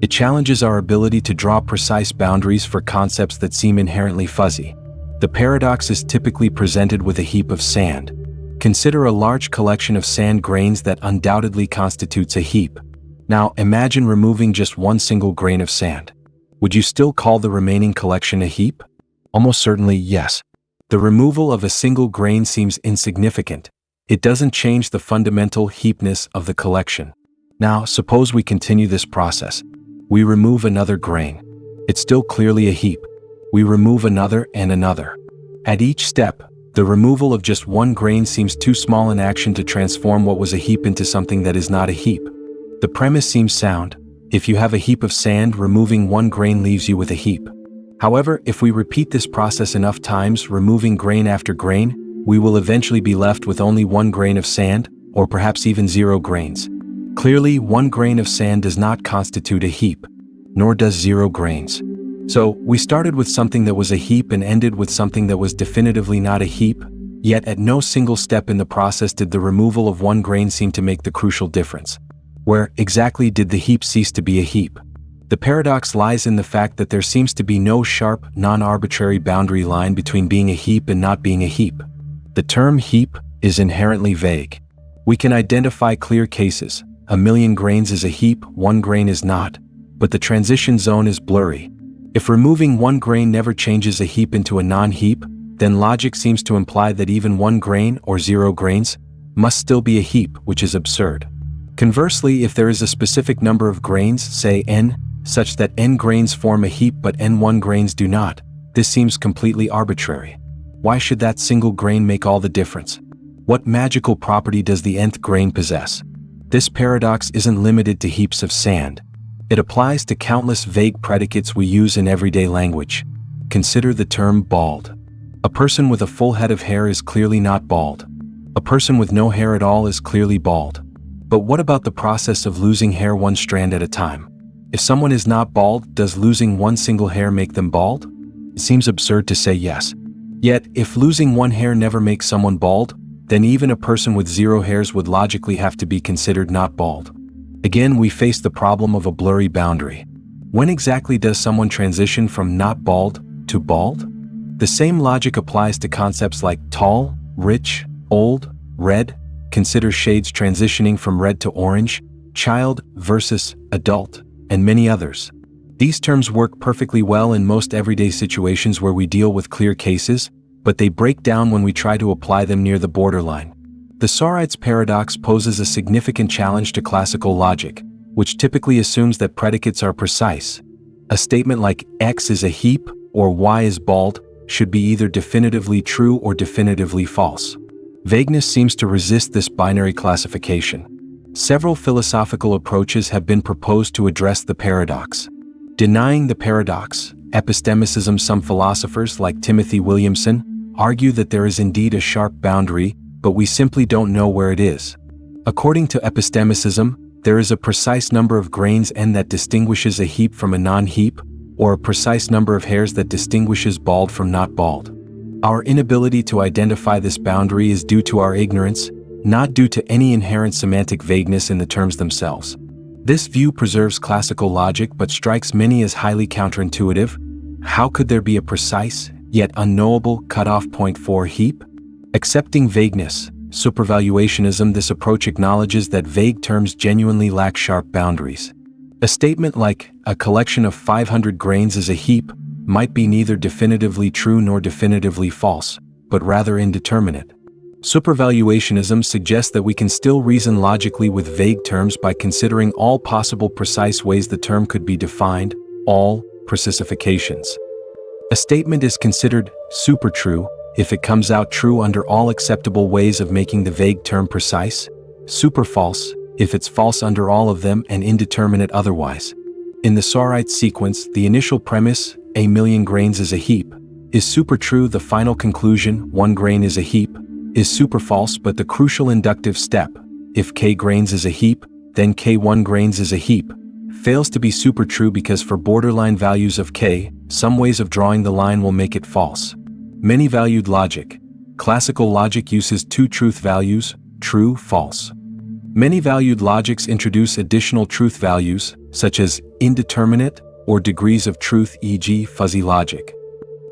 It challenges our ability to draw precise boundaries for concepts that seem inherently fuzzy. The paradox is typically presented with a heap of sand. Consider a large collection of sand grains that undoubtedly constitutes a heap. Now imagine removing just one single grain of sand. Would you still call the remaining collection a heap? Almost certainly yes. The removal of a single grain seems insignificant. It doesn't change the fundamental heapness of the collection. Now suppose we continue this process. We remove another grain. It's still clearly a heap. We remove another and another. At each step, the removal of just one grain seems too small an action to transform what was a heap into something that is not a heap. The premise seems sound. If you have a heap of sand, removing one grain leaves you with a heap. However, if we repeat this process enough times, removing grain after grain, we will eventually be left with only one grain of sand, or perhaps even 0 grains. Clearly, one grain of sand does not constitute a heap, nor does 0 grains. So, we started with something that was a heap and ended with something that was definitively not a heap, yet at no single step in the process did the removal of one grain seem to make the crucial difference. Where exactly did the heap cease to be a heap? The paradox lies in the fact that there seems to be no sharp, non-arbitrary boundary line between being a heap and not being a heap. The term heap is inherently vague. We can identify clear cases. 1,000,000 grains is a heap, 1 grain is not, but the transition zone is blurry. If removing one grain never changes a heap into a non-heap, then logic seems to imply that even 1 grain or 0 grains must still be a heap, which is absurd. Conversely, if there is a specific number of grains, say n, such that n grains form a heap but n1 grains do not, this seems completely arbitrary. Why should that single grain make all the difference? What magical property does the nth grain possess? This paradox isn't limited to heaps of sand. It applies to countless vague predicates we use in everyday language. Consider the term bald. A person with a full head of hair is clearly not bald. A person with no hair at all is clearly bald. But what about the process of losing hair one strand at a time? If someone is not bald, does losing one single hair make them bald? It seems absurd to say yes. Yet, if losing one hair never makes someone bald, then even a person with 0 hairs would logically have to be considered not bald. Again, we face the problem of a blurry boundary. When exactly does someone transition from not bald to bald? The same logic applies to concepts like tall, rich, old, red. Consider shades transitioning from red to orange, child versus adult, and many others. These terms work perfectly well in most everyday situations where we deal with clear cases, but they break down when we try to apply them near the borderline. The Sorites Paradox poses a significant challenge to classical logic, which typically assumes that predicates are precise. A statement like X is a heap or Y is bald should be either definitively true or definitively false. Vagueness seems to resist this binary classification. Several philosophical approaches have been proposed to address the paradox. Denying the paradox, epistemicism. Some philosophers, like Timothy Williamson, argue that there is indeed a sharp boundary, but we simply don't know where it is. According to epistemicism, there is a precise number of grains n that distinguishes a heap from a non-heap, or a precise number of hairs that distinguishes bald from not bald. Our inability to identify this boundary is due to our ignorance, not due to any inherent semantic vagueness in the terms themselves. This view preserves classical logic but strikes many as highly counterintuitive. How could there be a precise, yet unknowable, cutoff point for heap? Accepting vagueness, supervaluationism. This approach acknowledges that vague terms genuinely lack sharp boundaries. A statement like, a collection of 500 grains is a heap, might be neither definitively true nor definitively false, but rather indeterminate. Supervaluationism suggests that we can still reason logically with vague terms by considering all possible precise ways the term could be defined, all precisifications. A statement is considered supertrue if it comes out true under all acceptable ways of making the vague term precise, superfalse if it's false under all of them and indeterminate otherwise. In the Sorites sequence, the initial premise, 1,000,000 grains is a heap, Is super true the final conclusion, 1 grain is a heap? Is super false but the crucial inductive step, if k grains is a heap, then k1 grains is a heap, fails to be super true because for borderline values of k, some ways of drawing the line will make it false. Many-valued logic. Classical logic uses 2 truth values, true, false. Many-valued logics introduce additional truth values, such as indeterminate or degrees of truth, e.g. fuzzy logic.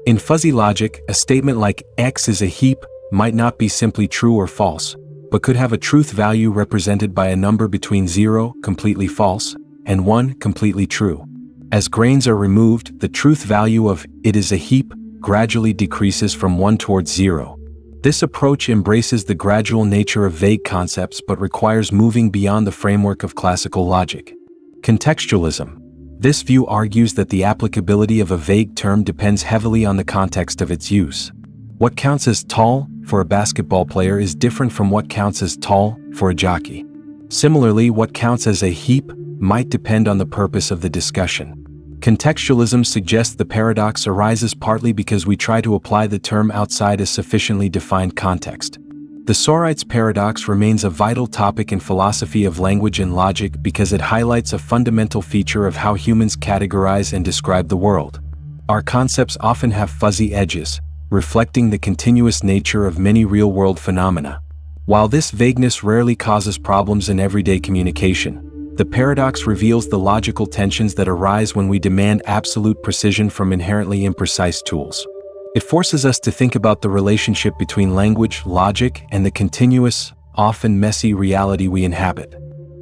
In fuzzy logic, a statement like x is a heap might not be simply true or false, but could have a truth value represented by a number between 0, completely false, and 1, completely true. As grains are removed, the truth value of it is a heap gradually decreases from 1 towards 0. This approach embraces the gradual nature of vague concepts but requires moving beyond the framework of classical logic. Contextualism. This view argues that the applicability of a vague term depends heavily on the context of its use. What counts as tall for a basketball player is different from what counts as tall for a jockey. Similarly, what counts as a heap might depend on the purpose of the discussion. Contextualism suggests the paradox arises partly because we try to apply the term outside a sufficiently defined context. The Sorites Paradox remains a vital topic in philosophy of language and logic because it highlights a fundamental feature of how humans categorize and describe the world. Our concepts often have fuzzy edges, reflecting the continuous nature of many real-world phenomena. While this vagueness rarely causes problems in everyday communication, the paradox reveals the logical tensions that arise when we demand absolute precision from inherently imprecise tools. It forces us to think about the relationship between language, logic, and the continuous, often messy reality we inhabit.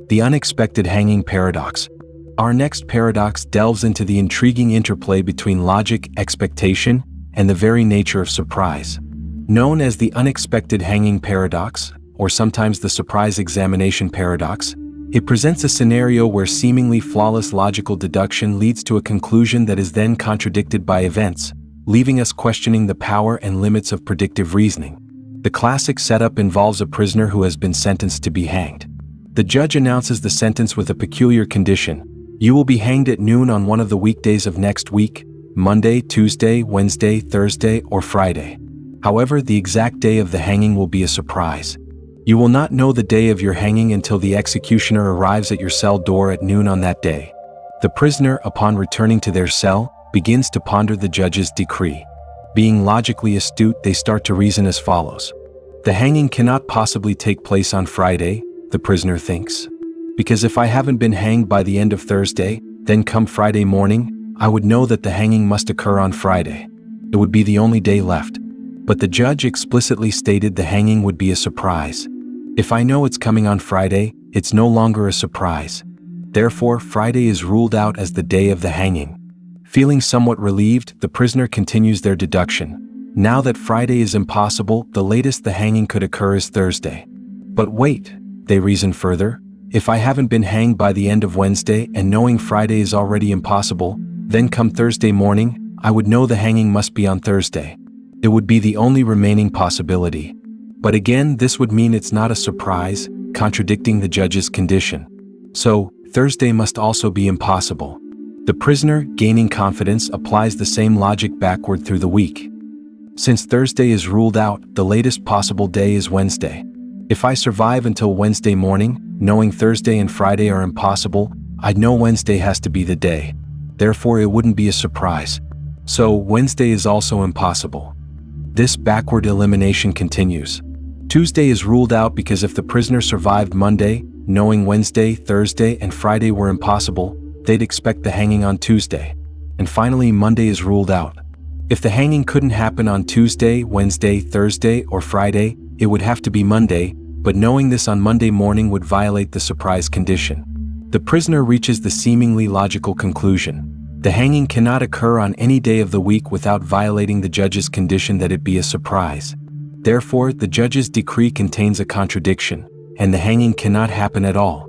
The unexpected hanging paradox. Our next paradox delves into the intriguing interplay between logic, expectation, and the very nature of surprise. Known as the unexpected hanging paradox, or sometimes the surprise examination paradox, it presents a scenario where seemingly flawless logical deduction leads to a conclusion that is then contradicted by events, leaving us questioning the power and limits of predictive reasoning. The classic setup involves a prisoner who has been sentenced to be hanged. The judge announces the sentence with a peculiar condition: you will be hanged at noon on one of the weekdays of next week, Monday, Tuesday, Wednesday, Thursday, or Friday. However, the exact day of the hanging will be a surprise. You will not know the day of your hanging until the executioner arrives at your cell door at noon on that day. The prisoner, upon returning to their cell, begins to ponder the judge's decree. Being logically astute, they start to reason as follows. The hanging cannot possibly take place on Friday, the prisoner thinks. Because if I haven't been hanged by the end of Thursday, then come Friday morning, I would know that the hanging must occur on Friday. It would be the only day left. But the judge explicitly stated the hanging would be a surprise. If I know it's coming on Friday, it's no longer a surprise. Therefore, Friday is ruled out as the day of the hanging. Feeling somewhat relieved, the prisoner continues their deduction. Now that Friday is impossible, the latest the hanging could occur is Thursday. But wait, they reason further, if I haven't been hanged by the end of Wednesday and knowing Friday is already impossible, then come Thursday morning, I would know the hanging must be on Thursday. It would be the only remaining possibility. But again, this would mean it's not a surprise, contradicting the judge's condition. So, Thursday must also be impossible. The prisoner, gaining confidence, applies the same logic backward through the week. Since Thursday is ruled out, the latest possible day is Wednesday. If I survive until Wednesday morning, knowing Thursday and Friday are impossible, I'd know Wednesday has to be the day. Therefore, it wouldn't be a surprise. So, Wednesday is also impossible. This backward elimination continues. Tuesday is ruled out because if the prisoner survived Monday, knowing Wednesday, Thursday, and Friday were impossible, they'd expect the hanging on Tuesday. And finally, Monday is ruled out. If the hanging couldn't happen on Tuesday, Wednesday, Thursday, or Friday, it would have to be Monday, but knowing this on Monday morning would violate the surprise condition. The prisoner reaches the seemingly logical conclusion. The hanging cannot occur on any day of the week without violating the judge's condition that it be a surprise. Therefore, the judge's decree contains a contradiction, and the hanging cannot happen at all.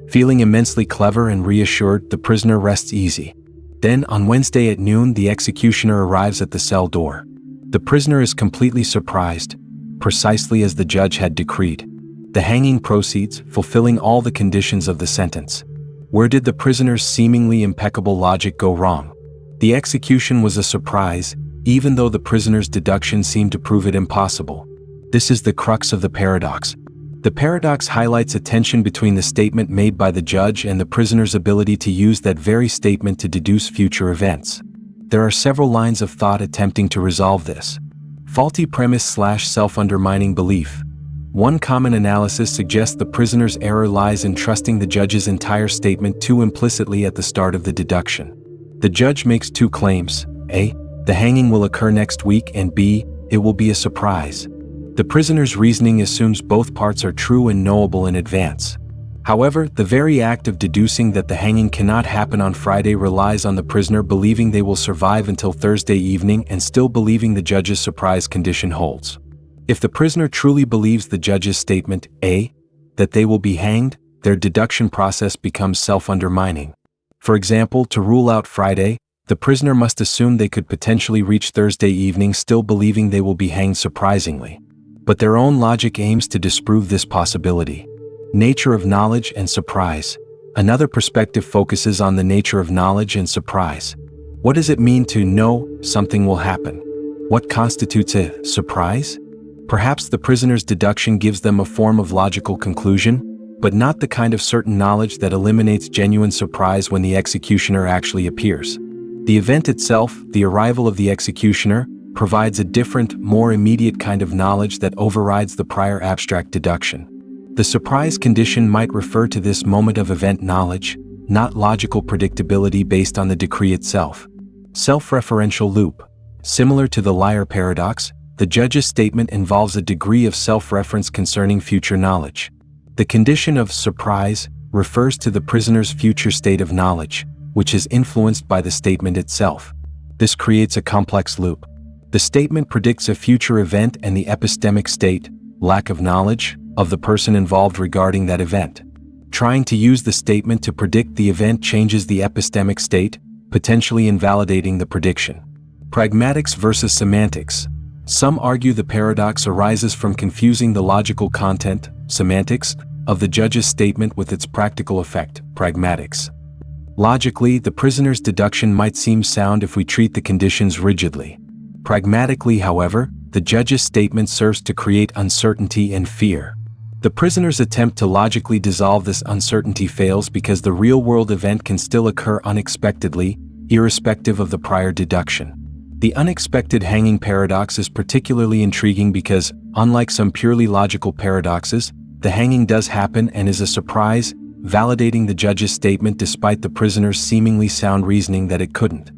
Feeling immensely clever and reassured, the prisoner rests easy. Then, on Wednesday at noon, the executioner arrives at the cell door. The prisoner is completely surprised, precisely as the judge had decreed. The hanging proceeds, fulfilling all the conditions of the sentence. Where did the prisoner's seemingly impeccable logic go wrong? The execution was a surprise, even though the prisoner's deduction seemed to prove it impossible. This is the crux of the paradox. The paradox highlights a tension between the statement made by the judge and the prisoner's ability to use that very statement to deduce future events. There are several lines of thought attempting to resolve this. Faulty premise/self-undermining belief. One common analysis suggests the prisoner's error lies in trusting the judge's entire statement too implicitly at the start of the deduction. The judge makes two claims: A, the hanging will occur next week, and B, it will be a surprise. The prisoner's reasoning assumes both parts are true and knowable in advance. However, the very act of deducing that the hanging cannot happen on Friday relies on the prisoner believing they will survive until Thursday evening and still believing the judge's surprise condition holds. If the prisoner truly believes the judge's statement, A, that they will be hanged, their deduction process becomes self-undermining. For example, to rule out Friday, the prisoner must assume they could potentially reach Thursday evening still believing they will be hanged surprisingly. But their own logic aims to disprove this possibility. Nature of knowledge and surprise. Another perspective focuses on the nature of knowledge and surprise. What does it mean to know something will happen? What constitutes a surprise? Perhaps the prisoner's deduction gives them a form of logical conclusion, but not the kind of certain knowledge that eliminates genuine surprise when the executioner actually appears. The event itself, the arrival of the executioner, provides a different, more immediate kind of knowledge that overrides the prior abstract deduction. The surprise condition might refer to this moment of event knowledge, not logical predictability based on the decree itself. Self-referential loop. Similar to the liar paradox, the judge's statement involves a degree of self-reference concerning future knowledge. The condition of surprise refers to the prisoner's future state of knowledge, which is influenced by the statement itself. This creates a complex loop. The statement predicts a future event and the epistemic state, lack of knowledge, of the person involved regarding that event. Trying to use the statement to predict the event changes the epistemic state, potentially invalidating the prediction. Pragmatics versus semantics. Some argue the paradox arises from confusing the logical content, semantics, of the judge's statement with its practical effect, pragmatics. Logically, the prisoner's deduction might seem sound if we treat the conditions rigidly. Pragmatically, however, the judge's statement serves to create uncertainty and fear. The prisoner's attempt to logically dissolve this uncertainty fails because the real-world event can still occur unexpectedly, irrespective of the prior deduction. The unexpected hanging paradox is particularly intriguing because, unlike some purely logical paradoxes, the hanging does happen and is a surprise, validating the judge's statement despite the prisoner's seemingly sound reasoning that it couldn't.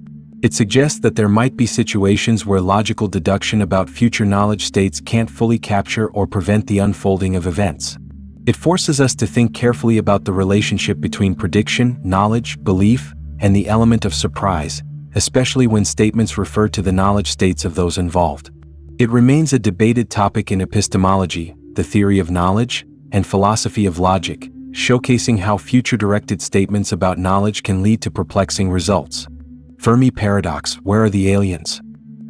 It suggests that there might be situations where logical deduction about future knowledge states can't fully capture or prevent the unfolding of events. It forces us to think carefully about the relationship between prediction, knowledge, belief, and the element of surprise, especially when statements refer to the knowledge states of those involved. It remains a debated topic in epistemology, the theory of knowledge, and philosophy of logic, showcasing how future-directed statements about knowledge can lead to perplexing results. Fermi Paradox, where are the aliens?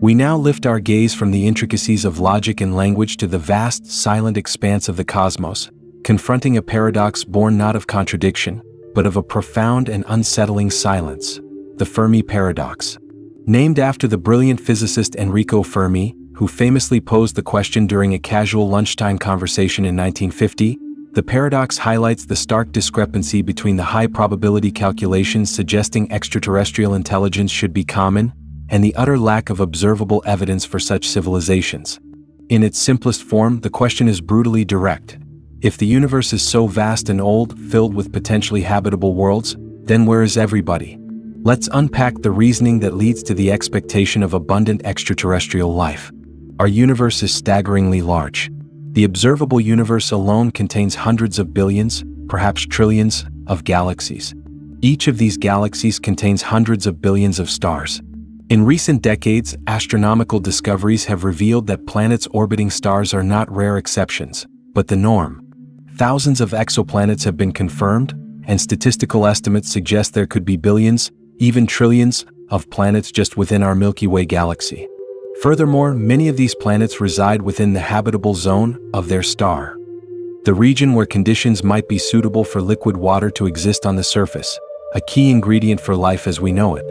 We now lift our gaze from the intricacies of logic and language to the vast, silent expanse of the cosmos, confronting a paradox born not of contradiction, but of a profound and unsettling silence. The Fermi Paradox. Named after the brilliant physicist Enrico Fermi, who famously posed the question during a casual lunchtime conversation in 1950, the paradox highlights the stark discrepancy between the high-probability calculations suggesting extraterrestrial intelligence should be common, and the utter lack of observable evidence for such civilizations. In its simplest form, the question is brutally direct. If the universe is so vast and old, filled with potentially habitable worlds, then where is everybody? Let's unpack the reasoning that leads to the expectation of abundant extraterrestrial life. Our universe is staggeringly large. The observable universe alone contains hundreds of billions, perhaps trillions, of galaxies. Each of these galaxies contains hundreds of billions of stars. In recent decades, astronomical discoveries have revealed that planets orbiting stars are not rare exceptions, but the norm. Thousands of exoplanets have been confirmed, and statistical estimates suggest there could be billions, even trillions, of planets just within our Milky Way galaxy. Furthermore, many of these planets reside within the habitable zone of their star, the region where conditions might be suitable for liquid water to exist on the surface, a key ingredient for life as we know it.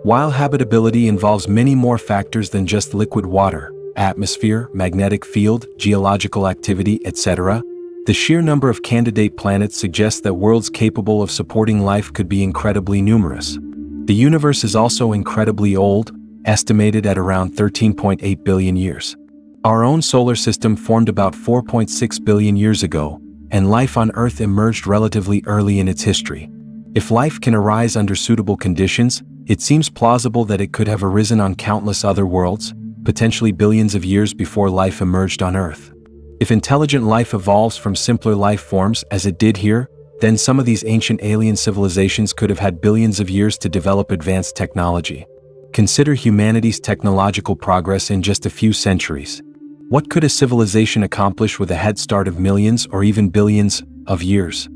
While habitability involves many more factors than just liquid water, atmosphere, magnetic field, geological activity, etc., the sheer number of candidate planets suggests that worlds capable of supporting life could be incredibly numerous. The universe is also incredibly old, estimated at around 13.8 billion years. Our own solar system formed about 4.6 billion years ago, and life on Earth emerged relatively early in its history. If life can arise under suitable conditions, it seems plausible that it could have arisen on countless other worlds, potentially billions of years before life emerged on Earth. If intelligent life evolves from simpler life forms as it did here, then some of these ancient alien civilizations could have had billions of years to develop advanced technology. Consider humanity's technological progress in just a few centuries. What could a civilization accomplish with a head start of millions or even billions of years?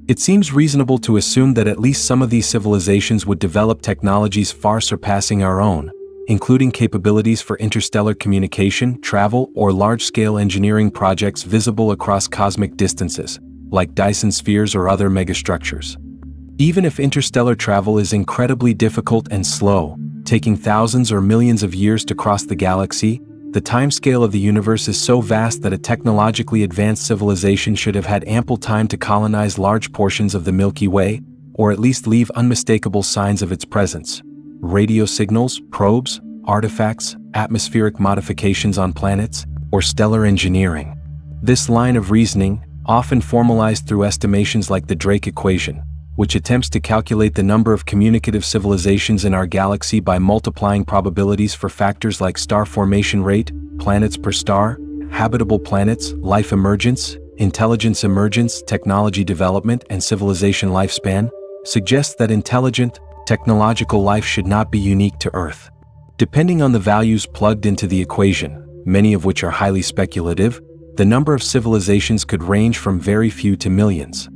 It seems reasonable to assume that at least some of these civilizations would develop technologies far surpassing our own, including capabilities for interstellar communication, travel, or large-scale engineering projects visible across cosmic distances, like Dyson spheres or other megastructures. Even if interstellar travel is incredibly difficult and slow, taking thousands or millions of years to cross the galaxy, the timescale of the universe is so vast that a technologically advanced civilization should have had ample time to colonize large portions of the Milky Way, or at least leave unmistakable signs of its presence. Radio signals, probes, artifacts, atmospheric modifications on planets, or stellar engineering. This line of reasoning, often formalized through estimations like the Drake equation, which attempts to calculate the number of communicative civilizations in our galaxy by multiplying probabilities for factors like star formation rate, planets per star, habitable planets, life emergence, intelligence emergence, technology development, and civilization lifespan, suggests that intelligent, technological life should not be unique to Earth. Depending on the values plugged into the equation, many of which are highly speculative, the number of civilizations could range from very few to millions.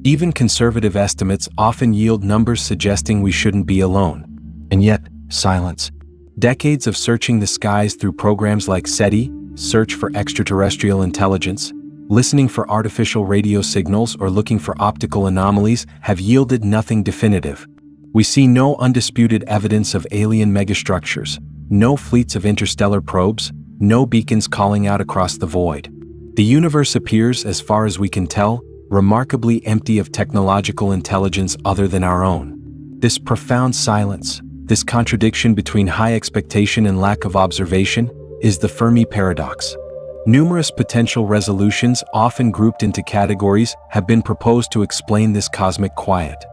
Even conservative estimates often yield numbers suggesting we shouldn't be alone. And yet, silence. Decades of searching the skies through programs like SETI, search for extraterrestrial intelligence, listening for artificial radio signals, or looking for optical anomalies have yielded nothing definitive. We see no undisputed evidence of alien megastructures, no fleets of interstellar probes, no beacons calling out across the void. The universe appears, as far as we can tell, remarkably empty of technological intelligence other than our own. This profound silence, this contradiction between high expectation and lack of observation, is the Fermi Paradox. Numerous potential resolutions, often grouped into categories, have been proposed to explain this cosmic quiet.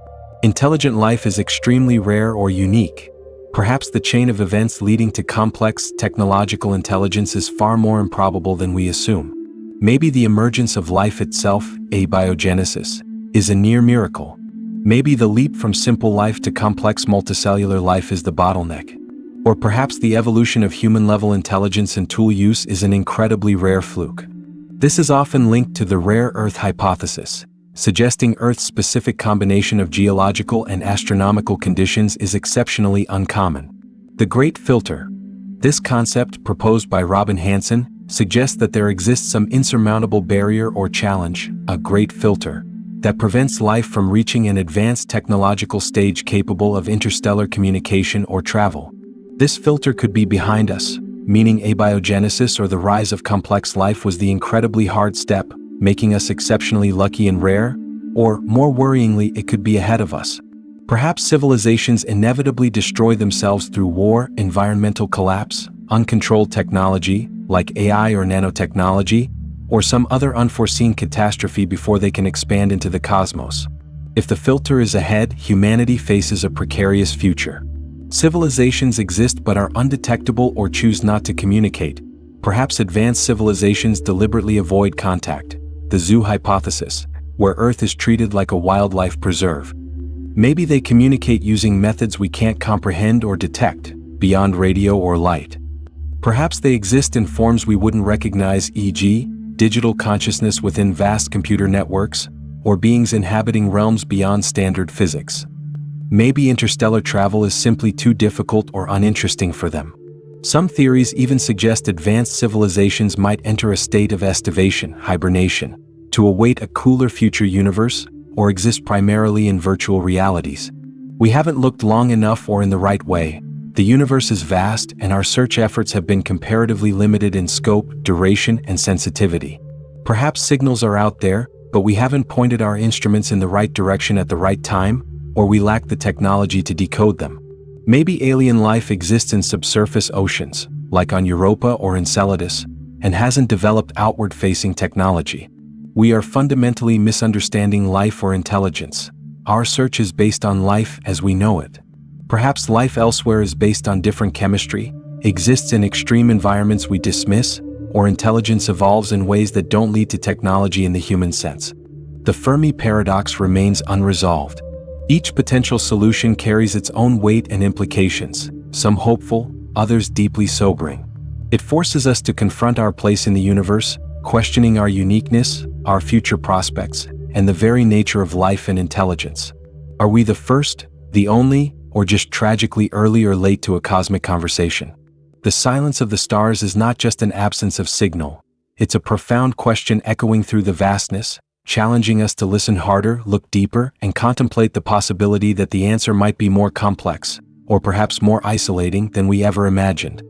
Intelligent life is extremely rare or unique. Perhaps the chain of events leading to complex technological intelligence is far more improbable than we assume. Maybe the emergence of life itself, abiogenesis, is a near miracle. Maybe the leap from simple life to complex multicellular life is the bottleneck. Or perhaps the evolution of human-level intelligence and tool use is an incredibly rare fluke. This is often linked to the rare Earth hypothesis, suggesting Earth's specific combination of geological and astronomical conditions is exceptionally uncommon. The Great Filter. This concept, proposed by Robin Hanson, suggests that there exists some insurmountable barrier or challenge, a great filter, that prevents life from reaching an advanced technological stage capable of interstellar communication or travel. This filter could be behind us, meaning abiogenesis or the rise of complex life was the incredibly hard step, making us exceptionally lucky and rare, or, more worryingly, it could be ahead of us. Perhaps civilizations inevitably destroy themselves through war, environmental collapse, uncontrolled technology, like AI or nanotechnology, or some other unforeseen catastrophe before they can expand into the cosmos. If the filter is ahead, humanity faces a precarious future. Civilizations exist but are undetectable or choose not to communicate. Perhaps advanced civilizations deliberately avoid contact. The zoo hypothesis, where Earth is treated like a wildlife preserve. Maybe they communicate using methods we can't comprehend or detect, beyond radio or light. Perhaps they exist in forms we wouldn't recognize, e.g., digital consciousness within vast computer networks, or beings inhabiting realms beyond standard physics. Maybe interstellar travel is simply too difficult or uninteresting for them. Some theories even suggest advanced civilizations might enter a state of estivation, hibernation, to await a cooler future universe, or exist primarily in virtual realities. We haven't looked long enough or in the right way, The universe is vast, and our search efforts have been comparatively limited in scope, duration, and sensitivity. Perhaps signals are out there, but we haven't pointed our instruments in the right direction at the right time, or we lack the technology to decode them. Maybe alien life exists in subsurface oceans, like on Europa or Enceladus, and hasn't developed outward-facing technology. We are fundamentally misunderstanding life or intelligence. Our search is based on life as we know it. Perhaps life elsewhere is based on different chemistry, exists in extreme environments we dismiss, or intelligence evolves in ways that don't lead to technology in the human sense. The Fermi Paradox remains unresolved. Each potential solution carries its own weight and implications, some hopeful, others deeply sobering. It forces us to confront our place in the universe, questioning our uniqueness, our future prospects, and the very nature of life and intelligence. Are we the first, the only, or just tragically early or late to a cosmic conversation? The silence of the stars is not just an absence of signal. It's a profound question echoing through the vastness, challenging us to listen harder, look deeper, and contemplate the possibility that the answer might be more complex, or perhaps more isolating than we ever imagined.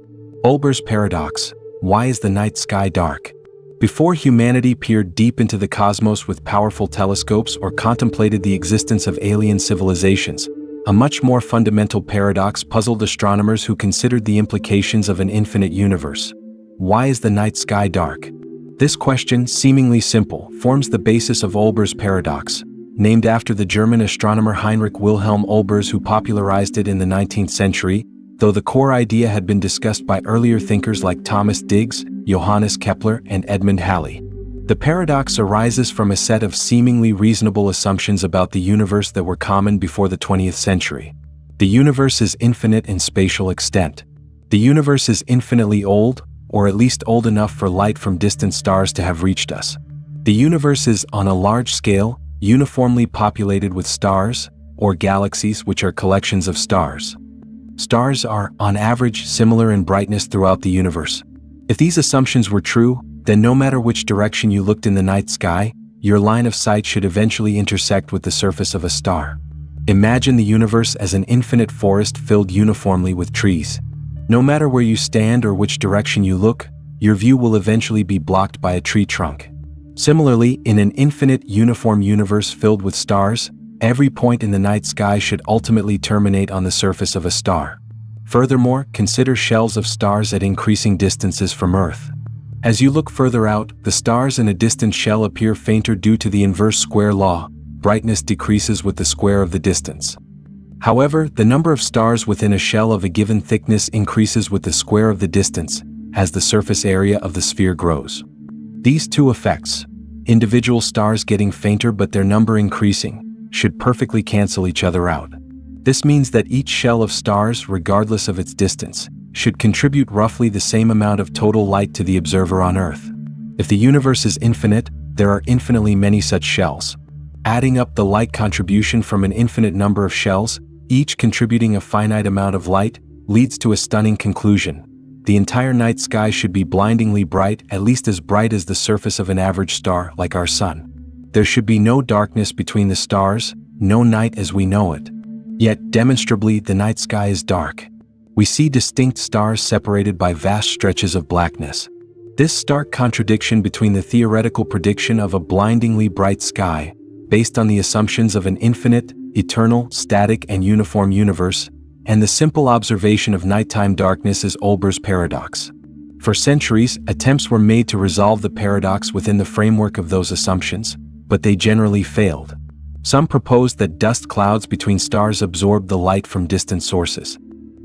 Olbers Paradox: why is the night sky dark? Before humanity peered deep into the cosmos with powerful telescopes or contemplated the existence of alien civilizations, a much more fundamental paradox puzzled astronomers who considered the implications of an infinite universe. Why is the night sky dark? This question, seemingly simple, forms the basis of Olbers Paradox, named after the German astronomer Heinrich Wilhelm Olbers, who popularized it in the 19th century, though the core idea had been discussed by earlier thinkers like Thomas Digges, Johannes Kepler, and Edmund Halley. The paradox arises from a set of seemingly reasonable assumptions about the universe that were common before the 20th century. The universe is infinite in spatial extent. The universe is infinitely old, or at least old enough for light from distant stars to have reached us. The universe is, on a large scale, uniformly populated with stars, or galaxies, which are collections of stars. Stars are, on average, similar in brightness throughout the universe. If these assumptions were true, then no matter which direction you looked in the night sky, your line of sight should eventually intersect with the surface of a star. Imagine the universe as an infinite forest filled uniformly with trees. No matter where you stand or which direction you look, your view will eventually be blocked by a tree trunk. Similarly, in an infinite, uniform universe filled with stars, every point in the night sky should ultimately terminate on the surface of a star. Furthermore, consider shells of stars at increasing distances from Earth. As you look further out, the stars in a distant shell appear fainter due to the inverse square law: brightness decreases with the square of the distance. However, the number of stars within a shell of a given thickness increases with the square of the distance, as the surface area of the sphere grows. These two effects, individual stars getting fainter but their number increasing, should perfectly cancel each other out. This means that each shell of stars, regardless of its distance, should contribute roughly the same amount of total light to the observer on Earth. If the universe is infinite, there are infinitely many such shells. Adding up the light contribution from an infinite number of shells, each contributing a finite amount of light, leads to a stunning conclusion. The entire night sky should be blindingly bright, at least as bright as the surface of an average star, like our sun. There should be no darkness between the stars, no night as we know it. Yet, demonstrably, the night sky is dark. We see distinct stars separated by vast stretches of blackness. This stark contradiction between the theoretical prediction of a blindingly bright sky, based on the assumptions of an infinite, eternal, static, and uniform universe, and the simple observation of nighttime darkness is Olbers Paradox. For centuries, attempts were made to resolve the paradox within the framework of those assumptions, but they generally failed. Some proposed that dust clouds between stars absorbed the light from distant sources.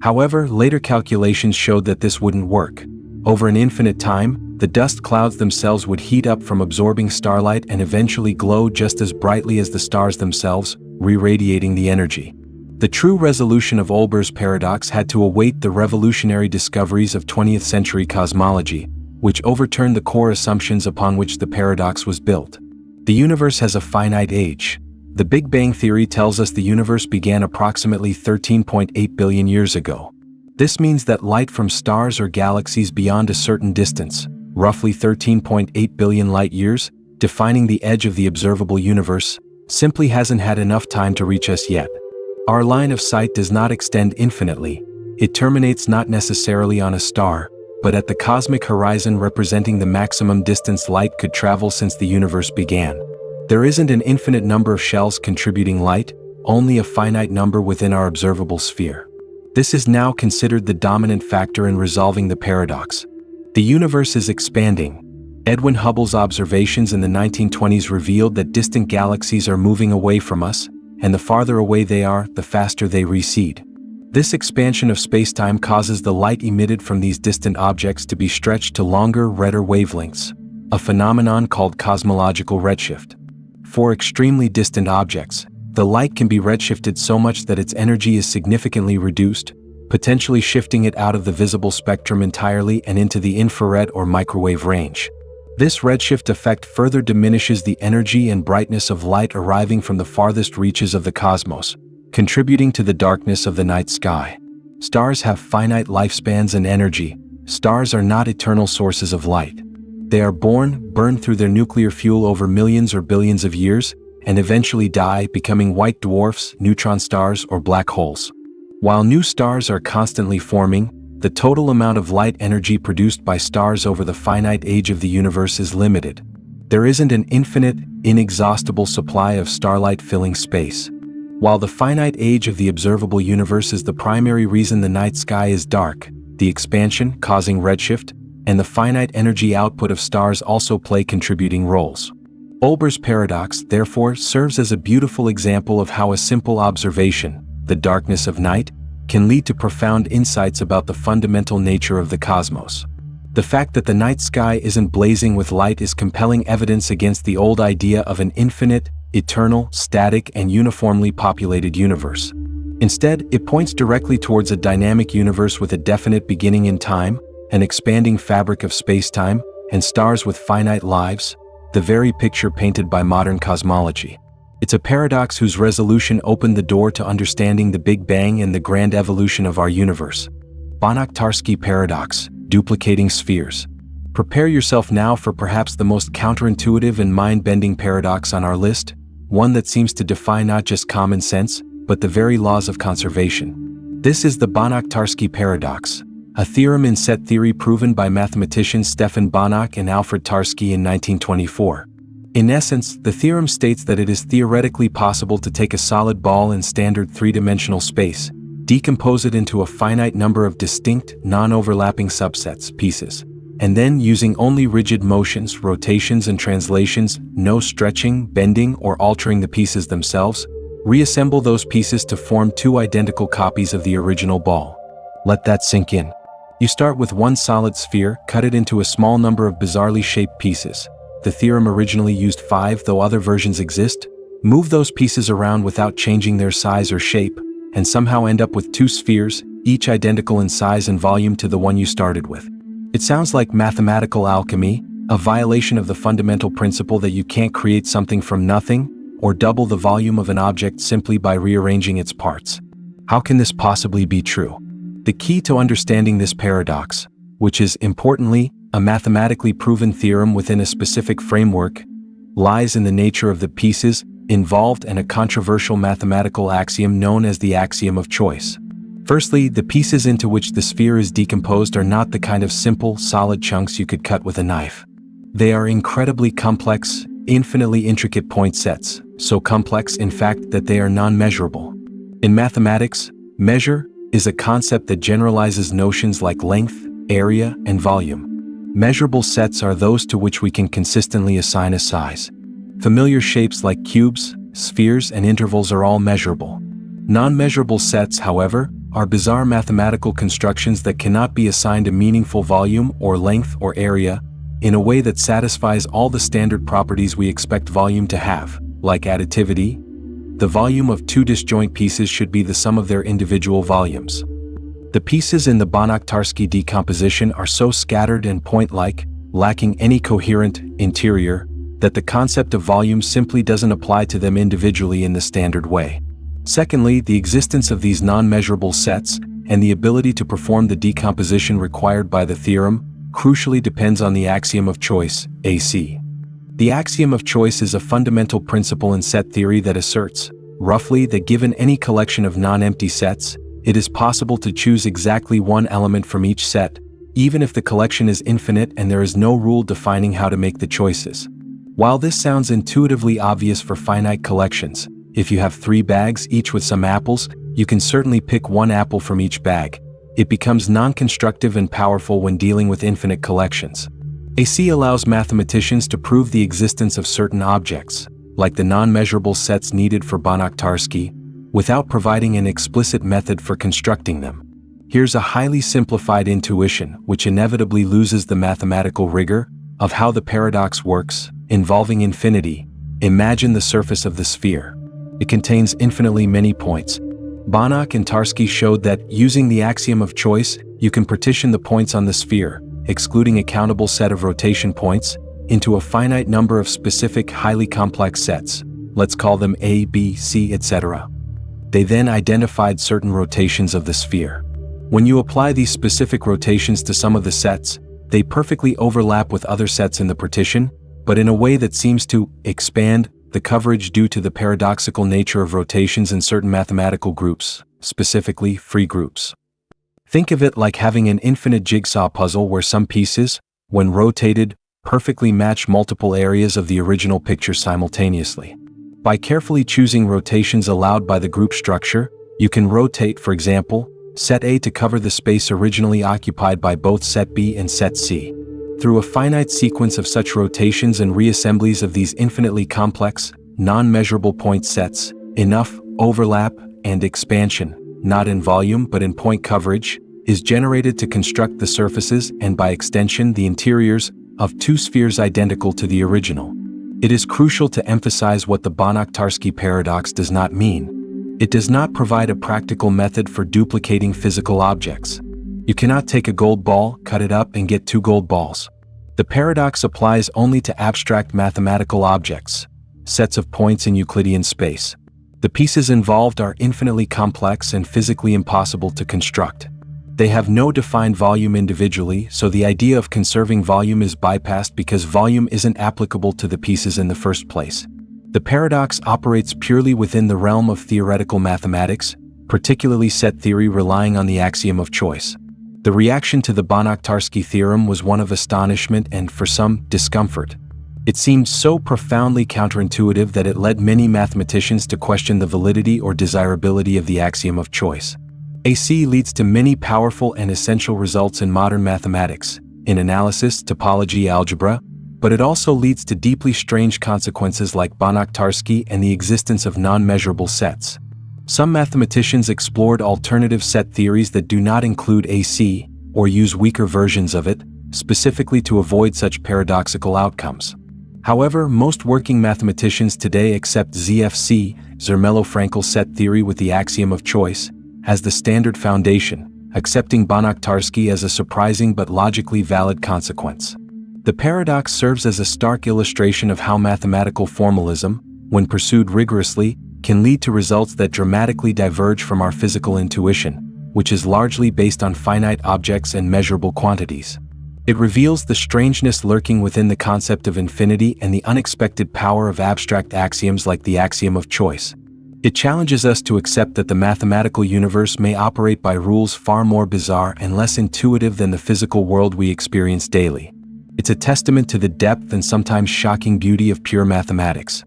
However, later calculations showed that this wouldn't work. Over an infinite time, the dust clouds themselves would heat up from absorbing starlight and eventually glow just as brightly as the stars themselves, re-radiating the energy. The true resolution of Olbers' paradox had to await the revolutionary discoveries of 20th century cosmology, which overturned the core assumptions upon which the paradox was built. The universe has a finite age. The Big Bang theory tells us the universe began approximately 13.8 billion years ago. This means that light from stars or galaxies beyond a certain distance, roughly 13.8 billion light-years, defining the edge of the observable universe, simply hasn't had enough time to reach us yet. Our line of sight does not extend infinitely. it terminates not necessarily on a star, but at the cosmic horizon representing the maximum distance light could travel since the universe began. There isn't an infinite number of shells contributing light, only a finite number within our observable sphere. This is now considered the dominant factor in resolving the paradox. The universe is expanding. Edwin Hubble's observations in the 1920s revealed that distant galaxies are moving away from us, and the farther away they are, the faster they recede. This expansion of spacetime causes the light emitted from these distant objects to be stretched to longer, redder wavelengths, a phenomenon called cosmological redshift. For extremely distant objects, the light can be redshifted so much that its energy is significantly reduced, potentially shifting it out of the visible spectrum entirely and into the infrared or microwave range. This redshift effect further diminishes the energy and brightness of light arriving from the farthest reaches of the cosmos, contributing to the darkness of the night sky. Stars have finite lifespans and energy. Stars are not eternal sources of light. They are born, burn through their nuclear fuel over millions or billions of years, and eventually die, becoming white dwarfs, neutron stars, or black holes. While new stars are constantly forming, the total amount of light energy produced by stars over the finite age of the universe is limited. There isn't an infinite, inexhaustible supply of starlight filling space. While the finite age of the observable universe is the primary reason the night sky is dark, the expansion, causing redshift, and the finite energy output of stars also play contributing roles. Olbers Paradox, therefore, serves as a beautiful example of how a simple observation, the darkness of night, can lead to profound insights about the fundamental nature of the cosmos. The fact that the night sky isn't blazing with light is compelling evidence against the old idea of an infinite, eternal, static, and uniformly populated universe. Instead, it points directly towards a dynamic universe with a definite beginning in time, an expanding fabric of space-time, and stars with finite lives, the very picture painted by modern cosmology. It's a paradox whose resolution opened the door to understanding the Big Bang and the grand evolution of our universe. Banach-Tarski Paradox, duplicating spheres. Prepare yourself now for perhaps the most counterintuitive and mind-bending paradox on our list, one that seems to defy not just common sense, but the very laws of conservation. This is the Banach-Tarski Paradox, a theorem in set theory proven by mathematicians Stefan Banach and Alfred Tarski in 1924. In essence, the theorem states that it is theoretically possible to take a solid ball in standard three-dimensional space, decompose it into a finite number of distinct, non-overlapping subsets, pieces, and then, using only rigid motions, rotations, and translations, no stretching, bending, or altering the pieces themselves, reassemble those pieces to form two identical copies of the original ball. Let that sink in. You start with one solid sphere, cut it into a small number of bizarrely shaped pieces. The theorem originally used 5, though other versions exist. Move those pieces around without changing their size or shape, and somehow end up with 2 spheres, each identical in size and volume to the one you started with. It sounds like mathematical alchemy, a violation of the fundamental principle that you can't create something from nothing, or double the volume of an object simply by rearranging its parts. How can this possibly be true? The key to understanding this paradox, which is, importantly, a mathematically proven theorem within a specific framework, lies in the nature of the pieces involved and a controversial mathematical axiom known as the axiom of choice. Firstly, the pieces into which the sphere is decomposed are not the kind of simple, solid chunks you could cut with a knife. They are incredibly complex, infinitely intricate point sets, so complex, in fact, that they are non-measurable. In mathematics, measure is a concept that generalizes notions like length, area, and volume. Measurable sets are those to which we can consistently assign a size. Familiar shapes like cubes, spheres, and intervals are all measurable. Non-measurable sets, however, are bizarre mathematical constructions that cannot be assigned a meaningful volume or length or area in a way that satisfies all the standard properties we expect volume to have, like additivity. The volume of 2 disjoint pieces should be the sum of their individual volumes. The pieces in the Banach-Tarski decomposition are so scattered and point-like, lacking any coherent interior, that the concept of volume simply doesn't apply to them individually in the standard way. Secondly, the existence of these non-measurable sets, and the ability to perform the decomposition required by the theorem, crucially depends on the axiom of choice, AC. The axiom of choice is a fundamental principle in set theory that asserts, roughly, that given any collection of non-empty sets, it is possible to choose exactly one element from each set, even if the collection is infinite and there is no rule defining how to make the choices. While this sounds intuitively obvious for finite collections, if you have 3 bags each with some apples, you can certainly pick one apple from each bag. It becomes non-constructive and powerful when dealing with infinite collections. AC allows mathematicians to prove the existence of certain objects, like the non-measurable sets needed for Banach-Tarski, without providing an explicit method for constructing them. Here's a highly simplified intuition, which inevitably loses the mathematical rigor of how the paradox works. Involving infinity, imagine the surface of the sphere. It contains infinitely many points. Banach and Tarski showed that, using the axiom of choice, you can partition the points on the sphere, excluding a countable set of rotation points, into a finite number of specific highly complex sets. Let's call them A, B, C, etc. They then identified certain rotations of the sphere. When you apply these specific rotations to some of the sets, they perfectly overlap with other sets in the partition, but in a way that seems to expand the coverage due to the paradoxical nature of rotations in certain mathematical groups, specifically free groups. Think of it like having an infinite jigsaw puzzle where some pieces, when rotated, perfectly match multiple areas of the original picture simultaneously. By carefully choosing rotations allowed by the group structure, you can rotate, for example, set A to cover the space originally occupied by both set B and set C. Through a finite sequence of such rotations and reassemblies of these infinitely complex, non-measurable point sets, enough overlap and expansion, not in volume but in point coverage, is generated to construct the surfaces and by extension the interiors of 2 spheres identical to the original. It is crucial to emphasize what the Banach-Tarski paradox does not mean. It does not provide a practical method for duplicating physical objects. You cannot take a gold ball, cut it up, and get 2 gold balls. The paradox applies only to abstract mathematical objects, sets of points in Euclidean space. The pieces involved are infinitely complex and physically impossible to construct. They have no defined volume individually, so the idea of conserving volume is bypassed because volume isn't applicable to the pieces in the first place. The paradox operates purely within the realm of theoretical mathematics, particularly set theory relying on the axiom of choice. The reaction to the Banach-Tarski theorem was one of astonishment and, for some, discomfort. It seemed so profoundly counterintuitive that it led many mathematicians to question the validity or desirability of the axiom of choice. AC leads to many powerful and essential results in modern mathematics, in analysis, topology, algebra, but it also leads to deeply strange consequences like Banach-Tarski and the existence of non-measurable sets. Some mathematicians explored alternative set theories that do not include AC, or use weaker versions of it, specifically to avoid such paradoxical outcomes. However, most working mathematicians today accept ZFC, Zermelo-Fraenkel set theory with the axiom of choice, as the standard foundation, accepting Banach-Tarski as a surprising but logically valid consequence. The paradox serves as a stark illustration of how mathematical formalism, when pursued rigorously, can lead to results that dramatically diverge from our physical intuition, which is largely based on finite objects and measurable quantities. It reveals the strangeness lurking within the concept of infinity and the unexpected power of abstract axioms like the axiom of choice. It challenges us to accept that the mathematical universe may operate by rules far more bizarre and less intuitive than the physical world we experience daily. It's a testament to the depth and sometimes shocking beauty of pure mathematics.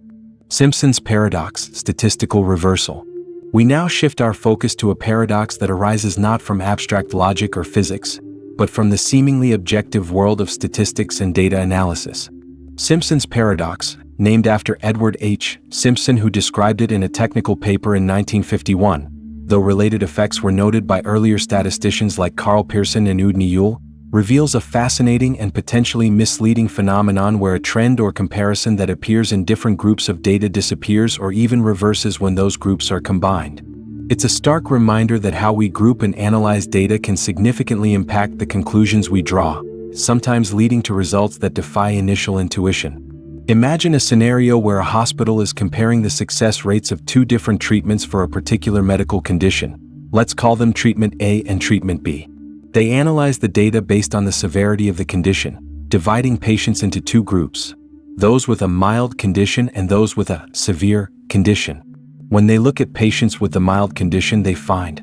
Simpson's paradox, statistical reversal. We now shift our focus to a paradox that arises not from abstract logic or physics, but from the seemingly objective world of statistics and data analysis. Simpson's paradox, named after Edward H. Simpson, who described it in a technical paper in 1951, though related effects were noted by earlier statisticians like Carl Pearson and Udny Yule, reveals a fascinating and potentially misleading phenomenon where a trend or comparison that appears in different groups of data disappears or even reverses when those groups are combined. It's a stark reminder that how we group and analyze data can significantly impact the conclusions we draw, sometimes leading to results that defy initial intuition. Imagine a scenario where a hospital is comparing the success rates of 2 different treatments for a particular medical condition. Let's call them treatment A and treatment B. They analyze the data based on the severity of the condition, dividing patients into 2 groups, those with a mild condition and those with a severe condition. When they look at patients with the mild condition, they find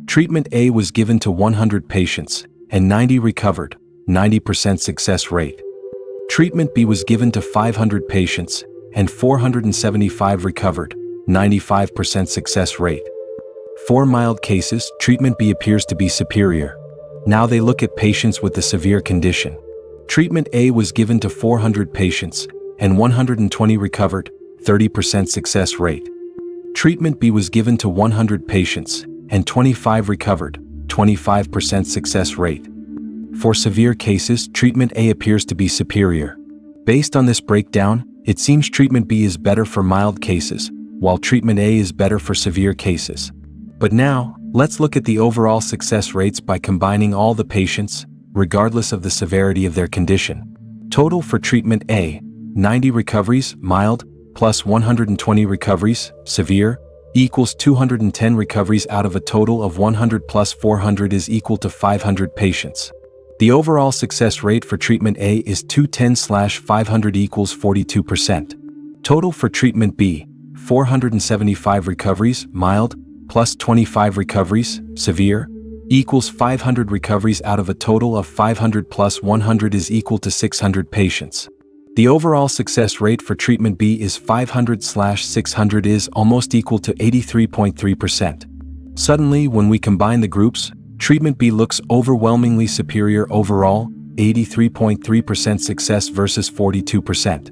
Treatment A was given to 100 patients, and 90 recovered, 90% success rate. Treatment B was given to 500 patients, and 475 recovered, 95% success rate. For mild cases, treatment B appears to be superior. Now they look at patients with the severe condition. Treatment A was given to 400 patients, and 120 recovered, 30% success rate. Treatment B was given to 100 patients, and 25 recovered, 25% success rate. For severe cases, treatment A appears to be superior. Based on this breakdown, it seems treatment B is better for mild cases, while treatment A is better for severe cases. But now, let's look at the overall success rates by combining all the patients, regardless of the severity of their condition. Total for treatment A, 90 recoveries, mild, plus 120 recoveries, severe, equals 210 recoveries out of a total of 100 plus 400 is equal to 500 patients. The overall success rate for treatment A is 210/500 equals 42%. Total for treatment B, 475 recoveries, mild, plus 25 recoveries, severe, equals 500 recoveries out of a total of 500 plus 100 is equal to 600 patients. The overall success rate for treatment B is 500/600 is almost equal to 83.3%. Suddenly, when we combine the groups, treatment B looks overwhelmingly superior overall, 83.3% success versus 42%.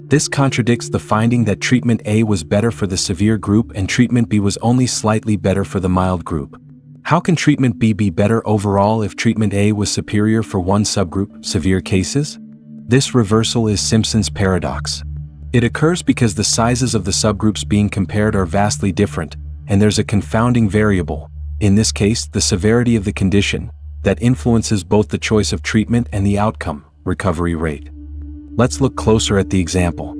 This contradicts the finding that treatment A was better for the severe group and treatment B was only slightly better for the mild group. How can treatment B be better overall if treatment A was superior for one subgroup, severe cases? This reversal is Simpson's paradox. It occurs because the sizes of the subgroups being compared are vastly different, and there's a confounding variable, in this case the severity of the condition, that influences both the choice of treatment and the outcome, recovery rate. Let's look closer at the example.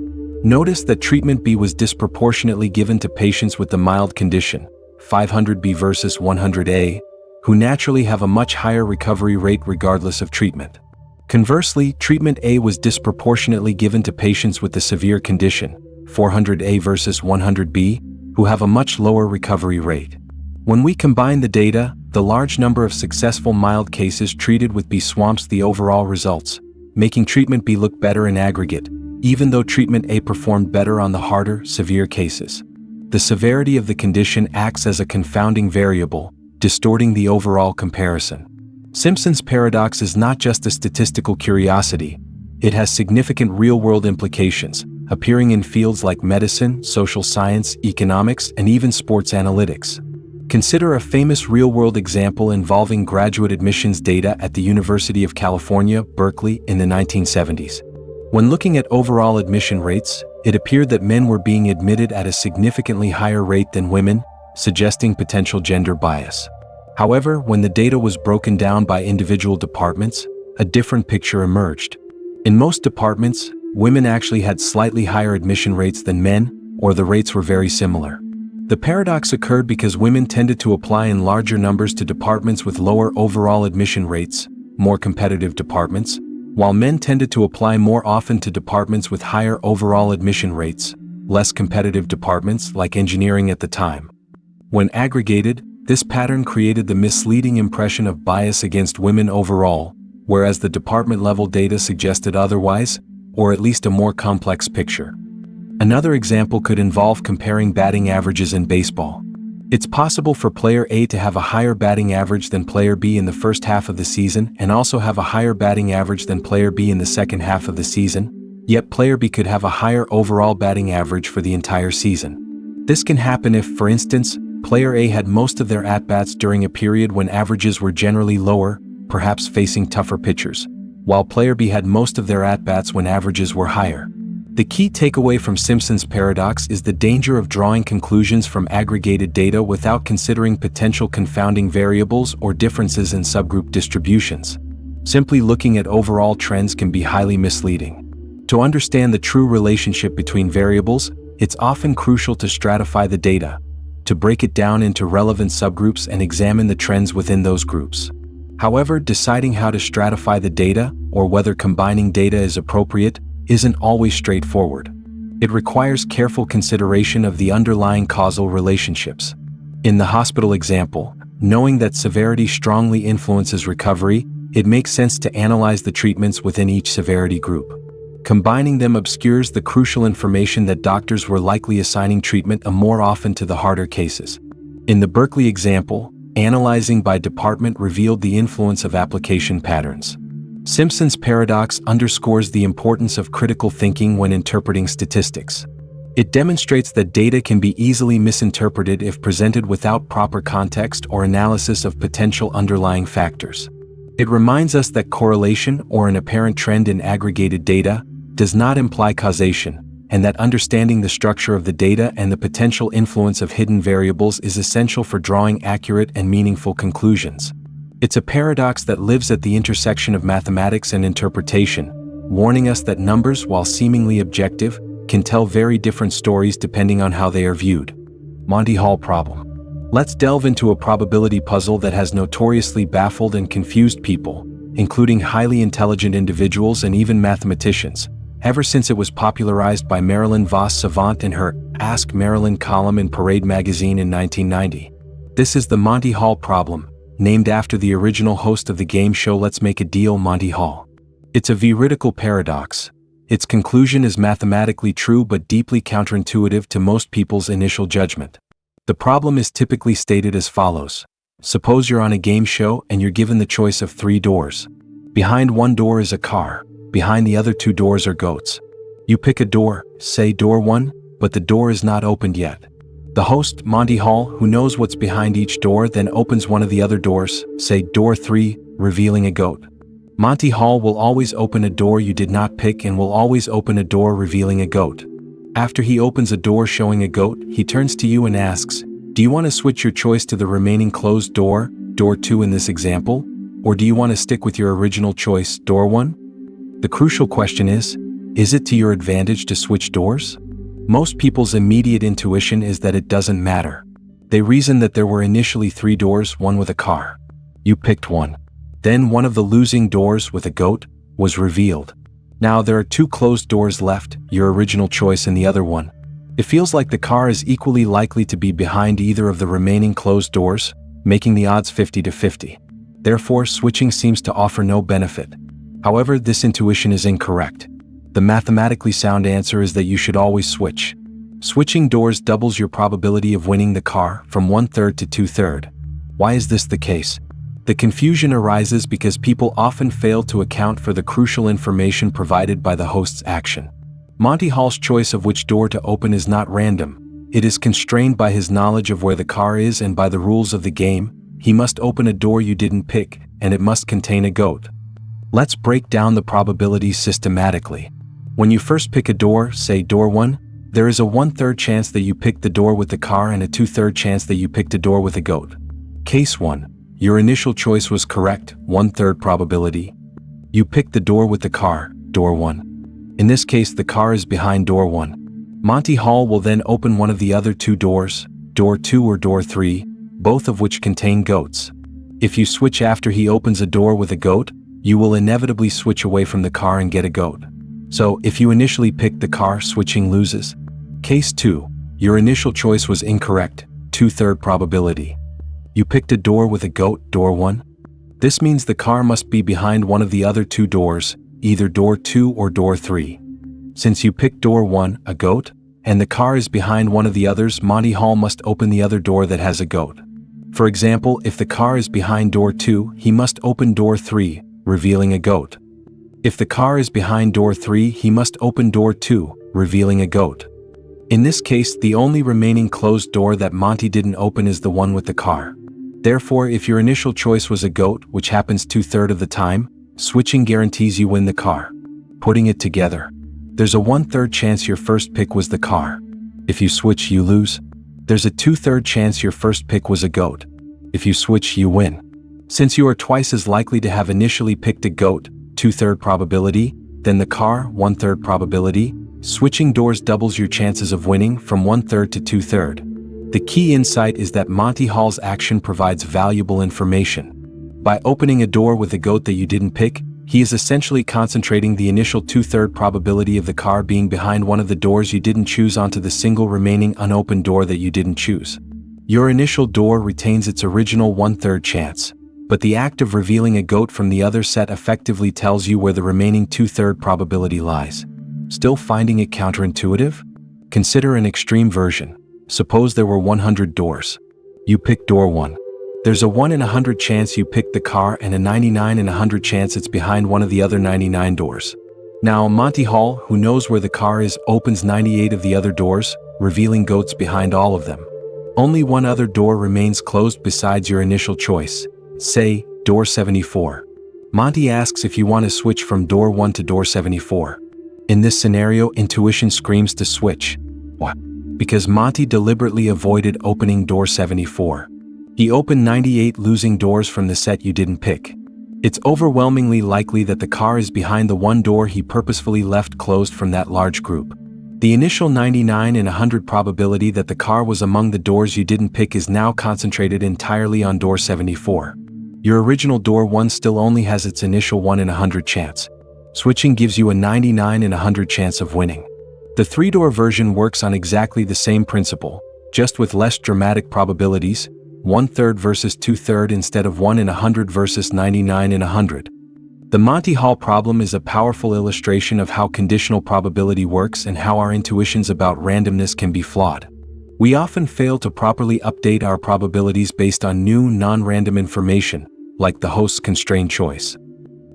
Notice that treatment B was disproportionately given to patients with the mild condition, 500B versus 100A, who naturally have a much higher recovery rate regardless of treatment. Conversely, treatment A was disproportionately given to patients with the severe condition, 400A versus 100B, who have a much lower recovery rate. When we combine the data, the large number of successful mild cases treated with B swamps the overall results, making treatment B look better in aggregate, even though treatment A performed better on the harder, severe cases. The severity of the condition acts as a confounding variable, distorting the overall comparison. Simpson's paradox is not just a statistical curiosity, it has significant real-world implications, appearing in fields like medicine, social science, economics, and even sports analytics. Consider a famous real-world example involving graduate admissions data at the University of California, Berkeley, in the 1970s. When looking at overall admission rates, it appeared that men were being admitted at a significantly higher rate than women, suggesting potential gender bias. However, when the data was broken down by individual departments, a different picture emerged. In most departments, women actually had slightly higher admission rates than men, or the rates were very similar. The paradox occurred because women tended to apply in larger numbers to departments with lower overall admission rates, more competitive departments, while men tended to apply more often to departments with higher overall admission rates, less competitive departments like engineering at the time. When aggregated, this pattern created the misleading impression of bias against women overall, whereas the department-level data suggested otherwise, or at least a more complex picture. Another example could involve comparing batting averages in baseball. It's possible for player A to have a higher batting average than player B in the first half of the season and also have a higher batting average than player B in the second half of the season, yet player B could have a higher overall batting average for the entire season. This can happen if, for instance, player A had most of their at-bats during a period when averages were generally lower, perhaps facing tougher pitchers, while player B had most of their at-bats when averages were higher. The key takeaway from Simpson's paradox is the danger of drawing conclusions from aggregated data without considering potential confounding variables or differences in subgroup distributions. Simply looking at overall trends can be highly misleading. To understand the true relationship between variables, it's often crucial to stratify the data, to break it down into relevant subgroups and examine the trends within those groups. However, deciding how to stratify the data, or whether combining data is appropriate, isn't always straightforward. It requires careful consideration of the underlying causal relationships. In the hospital example, Knowing that severity strongly influences recovery, it makes sense to analyze the treatments within each severity group. Combining them obscures the crucial information that doctors were likely assigning treatment more often to the harder cases. In the Berkeley example, analyzing by department revealed the influence of application patterns. Simpson's paradox underscores the importance of critical thinking when interpreting statistics. It demonstrates that data can be easily misinterpreted if presented without proper context or analysis of potential underlying factors. It reminds us that correlation or an apparent trend in aggregated data does not imply causation, and that understanding the structure of the data and the potential influence of hidden variables is essential for drawing accurate and meaningful conclusions. It's a paradox that lives at the intersection of mathematics and interpretation, warning us that numbers, while seemingly objective, can tell very different stories depending on how they are viewed. Monty Hall problem. Let's delve into a probability puzzle that has notoriously baffled and confused people, including highly intelligent individuals and even mathematicians, ever since it was popularized by Marilyn Vos Savant in her Ask Marilyn column in Parade magazine in 1990. This is the Monty Hall problem, named after the original host of the game show Let's Make a Deal, Monty Hall. It's a veridical paradox. Its conclusion is mathematically true but deeply counterintuitive to most people's initial judgment. The problem is typically stated as follows. Suppose you're on a game show and you're given the choice of 3 doors. Behind one door is a car, behind the other 2 doors are goats. You pick a door, say door 1, but the door is not opened yet. The host, Monty Hall, who knows what's behind each door, then opens one of the other doors, say door 3, revealing a goat. Monty Hall will always open a door you did not pick and will always open a door revealing a goat. After he opens a door showing a goat, he turns to you and asks, do you want to switch your choice to the remaining closed door, door 2 in this example, or do you want to stick with your original choice, door 1? The crucial question is it to your advantage to switch doors? Most people's immediate intuition is that it doesn't matter. They reason that there were initially 3 doors, one with a car. You picked one. Then one of the losing doors with a goat was revealed. Now there are 2 closed doors left, your original choice and the other one. It feels like the car is equally likely to be behind either of the remaining closed doors, making the odds 50-50. Therefore, switching seems to offer no benefit. However, this intuition is incorrect. The mathematically sound answer is that you should always switch. Switching doors doubles your probability of winning the car from 1/3 to 2/3. Why is this the case? The confusion arises because people often fail to account for the crucial information provided by the host's action. Monty Hall's choice of which door to open is not random. It is constrained by his knowledge of where the car is and by the rules of the game. He must open a door you didn't pick, and it must contain a goat. Let's break down the probabilities systematically. When you first pick a door, say door 1, there is a 1/3 chance that you picked the door with the car and a 2/3 chance that you picked a door with a goat. Case 1. Your initial choice was correct, 1/3 probability. You picked the door with the car, door 1. In this case, the car is behind door 1. Monty Hall will then open one of the other 2 doors, door 2 or door 3, both of which contain goats. If you switch after he opens a door with a goat, you will inevitably switch away from the car and get a goat. So, if you initially picked the car, switching loses. Case 2. Your initial choice was incorrect, 2/3 probability. You picked a door with a goat, door 1. This means the car must be behind one of the other 2 doors, either door 2 or door 3. Since you picked door 1, a goat, and the car is behind one of the others, Monty Hall must open the other door that has a goat. For example, if the car is behind door 2, he must open door 3, revealing a goat. If the car is behind door 3, he must open door 2, revealing a goat. In this case, the only remaining closed door that Monty didn't open is the one with the car. Therefore, if your initial choice was a goat, which happens 2/3 of the time, switching guarantees you win the car. Putting it together, there's a 1/3 chance your first pick was the car. If you switch, you lose. There's a 2/3 chance your first pick was a goat. If you switch, you win. Since you are twice as likely to have initially picked a goat, 2/3 probability, than the car, 1/3 probability, switching doors doubles your chances of winning from 1/3 to 2/3. The key insight is that Monty Hall's action provides valuable information. By opening a door with a goat that you didn't pick, he is essentially concentrating the initial 2/3 probability of the car being behind one of the doors you didn't choose onto the single remaining unopened door that you didn't choose. Your initial door retains its original 1/3 chance, but the act of revealing a goat from the other set effectively tells you where the remaining 2/3 probability lies. Still finding it counterintuitive? Consider an extreme version. Suppose there were 100 doors. You pick door 1. There's a 1 in 100 chance you picked the car and a 99 in 100 chance it's behind one of the other 99 doors. Now, Monty Hall, who knows where the car is, opens 98 of the other doors, revealing goats behind all of them. Only one other door remains closed besides your initial choice. Say, door 74. Monty asks if you want to switch from door 1 to door 74. In this scenario, intuition screams to switch. Why? Because Monty deliberately avoided opening door 74. He opened 98 losing doors from the set you didn't pick. It's overwhelmingly likely that the car is behind the one door he purposefully left closed from that large group. The initial 99 in 100 probability that the car was among the doors you didn't pick is now concentrated entirely on door 74. Your original door 1 still only has its initial 1 in 100 chance. Switching gives you a 99 in 100 chance of winning. The 3-door version works on exactly the same principle, just with less dramatic probabilities, 1/3 versus 2/3 instead of 1 in 100 versus 99 in 100. The Monty Hall problem is a powerful illustration of how conditional probability works and how our intuitions about randomness can be flawed. We often fail to properly update our probabilities based on new non-random information, like the host's constrained choice.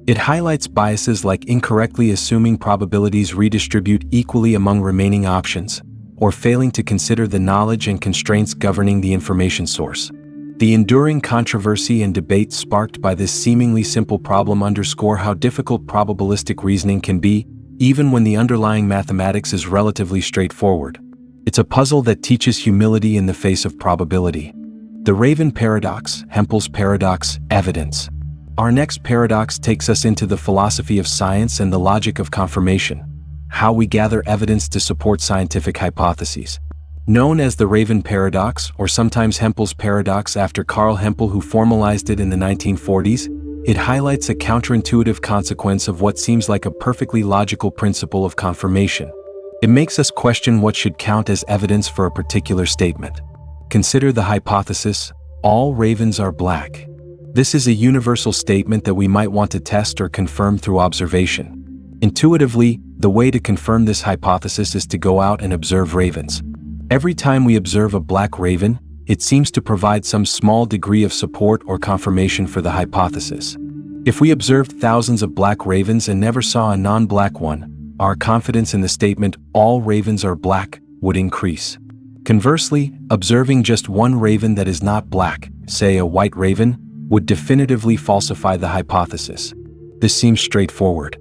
It highlights biases like incorrectly assuming probabilities redistribute equally among remaining options, or failing to consider the knowledge and constraints governing the information source. The enduring controversy and debate sparked by this seemingly simple problem underscore how difficult probabilistic reasoning can be, even when the underlying mathematics is relatively straightforward. It's a puzzle that teaches humility in the face of probability. The Raven Paradox, Hempel's Paradox, Evidence. Our next paradox takes us into the philosophy of science and the logic of confirmation, how we gather evidence to support scientific hypotheses. Known as the Raven Paradox, or sometimes Hempel's Paradox after Carl Hempel, who formalized it in the 1940s, it highlights a counterintuitive consequence of what seems like a perfectly logical principle of confirmation. It makes us question what should count as evidence for a particular statement. Consider the hypothesis, all ravens are black. This is a universal statement that we might want to test or confirm through observation. Intuitively, the way to confirm this hypothesis is to go out and observe ravens. Every time we observe a black raven, it seems to provide some small degree of support or confirmation for the hypothesis. If we observed thousands of black ravens and never saw a non-black one, our confidence in the statement, all ravens are black, would increase. Conversely, observing just one raven that is not black, say a white raven, would definitively falsify the hypothesis. This seems straightforward.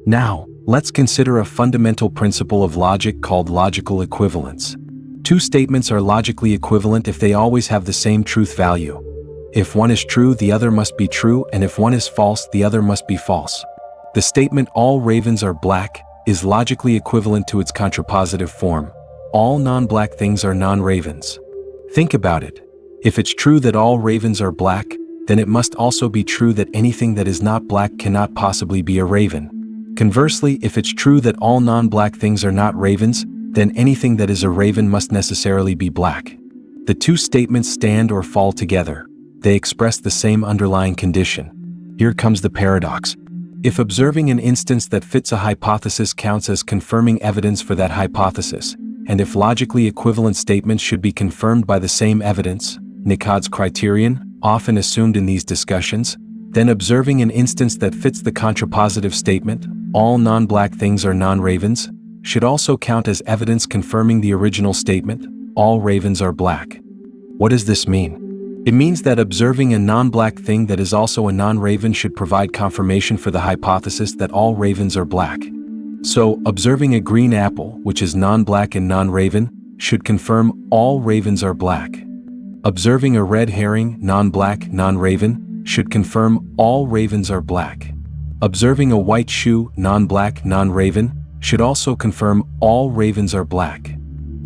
Now, let's consider a fundamental principle of logic called logical equivalence. Two statements are logically equivalent if they always have the same truth value. If one is true, the other must be true, and if one is false, the other must be false. The statement all ravens are black is logically equivalent to its contrapositive form. All non-black things are non-ravens. Think about it. If it's true that all ravens are black, then it must also be true that anything that is not black cannot possibly be a raven. Conversely, if it's true that all non-black things are not ravens, then anything that is a raven must necessarily be black. The two statements stand or fall together. They express the same underlying condition. Here comes the paradox. If observing an instance that fits a hypothesis counts as confirming evidence for that hypothesis, and if logically equivalent statements should be confirmed by the same evidence, Nicod's criterion, often assumed in these discussions, then observing an instance that fits the contrapositive statement, all non-black things are non-ravens, should also count as evidence confirming the original statement, all ravens are black. What does this mean? It means that observing a non-black thing that is also a non-raven should provide confirmation for the hypothesis that all ravens are black. So, observing a green apple, which is non-black and non-raven, should confirm all ravens are black. Observing a red herring, non-black, non-raven, should confirm all ravens are black. Observing a white shoe, non-black, non-raven, should also confirm all ravens are black.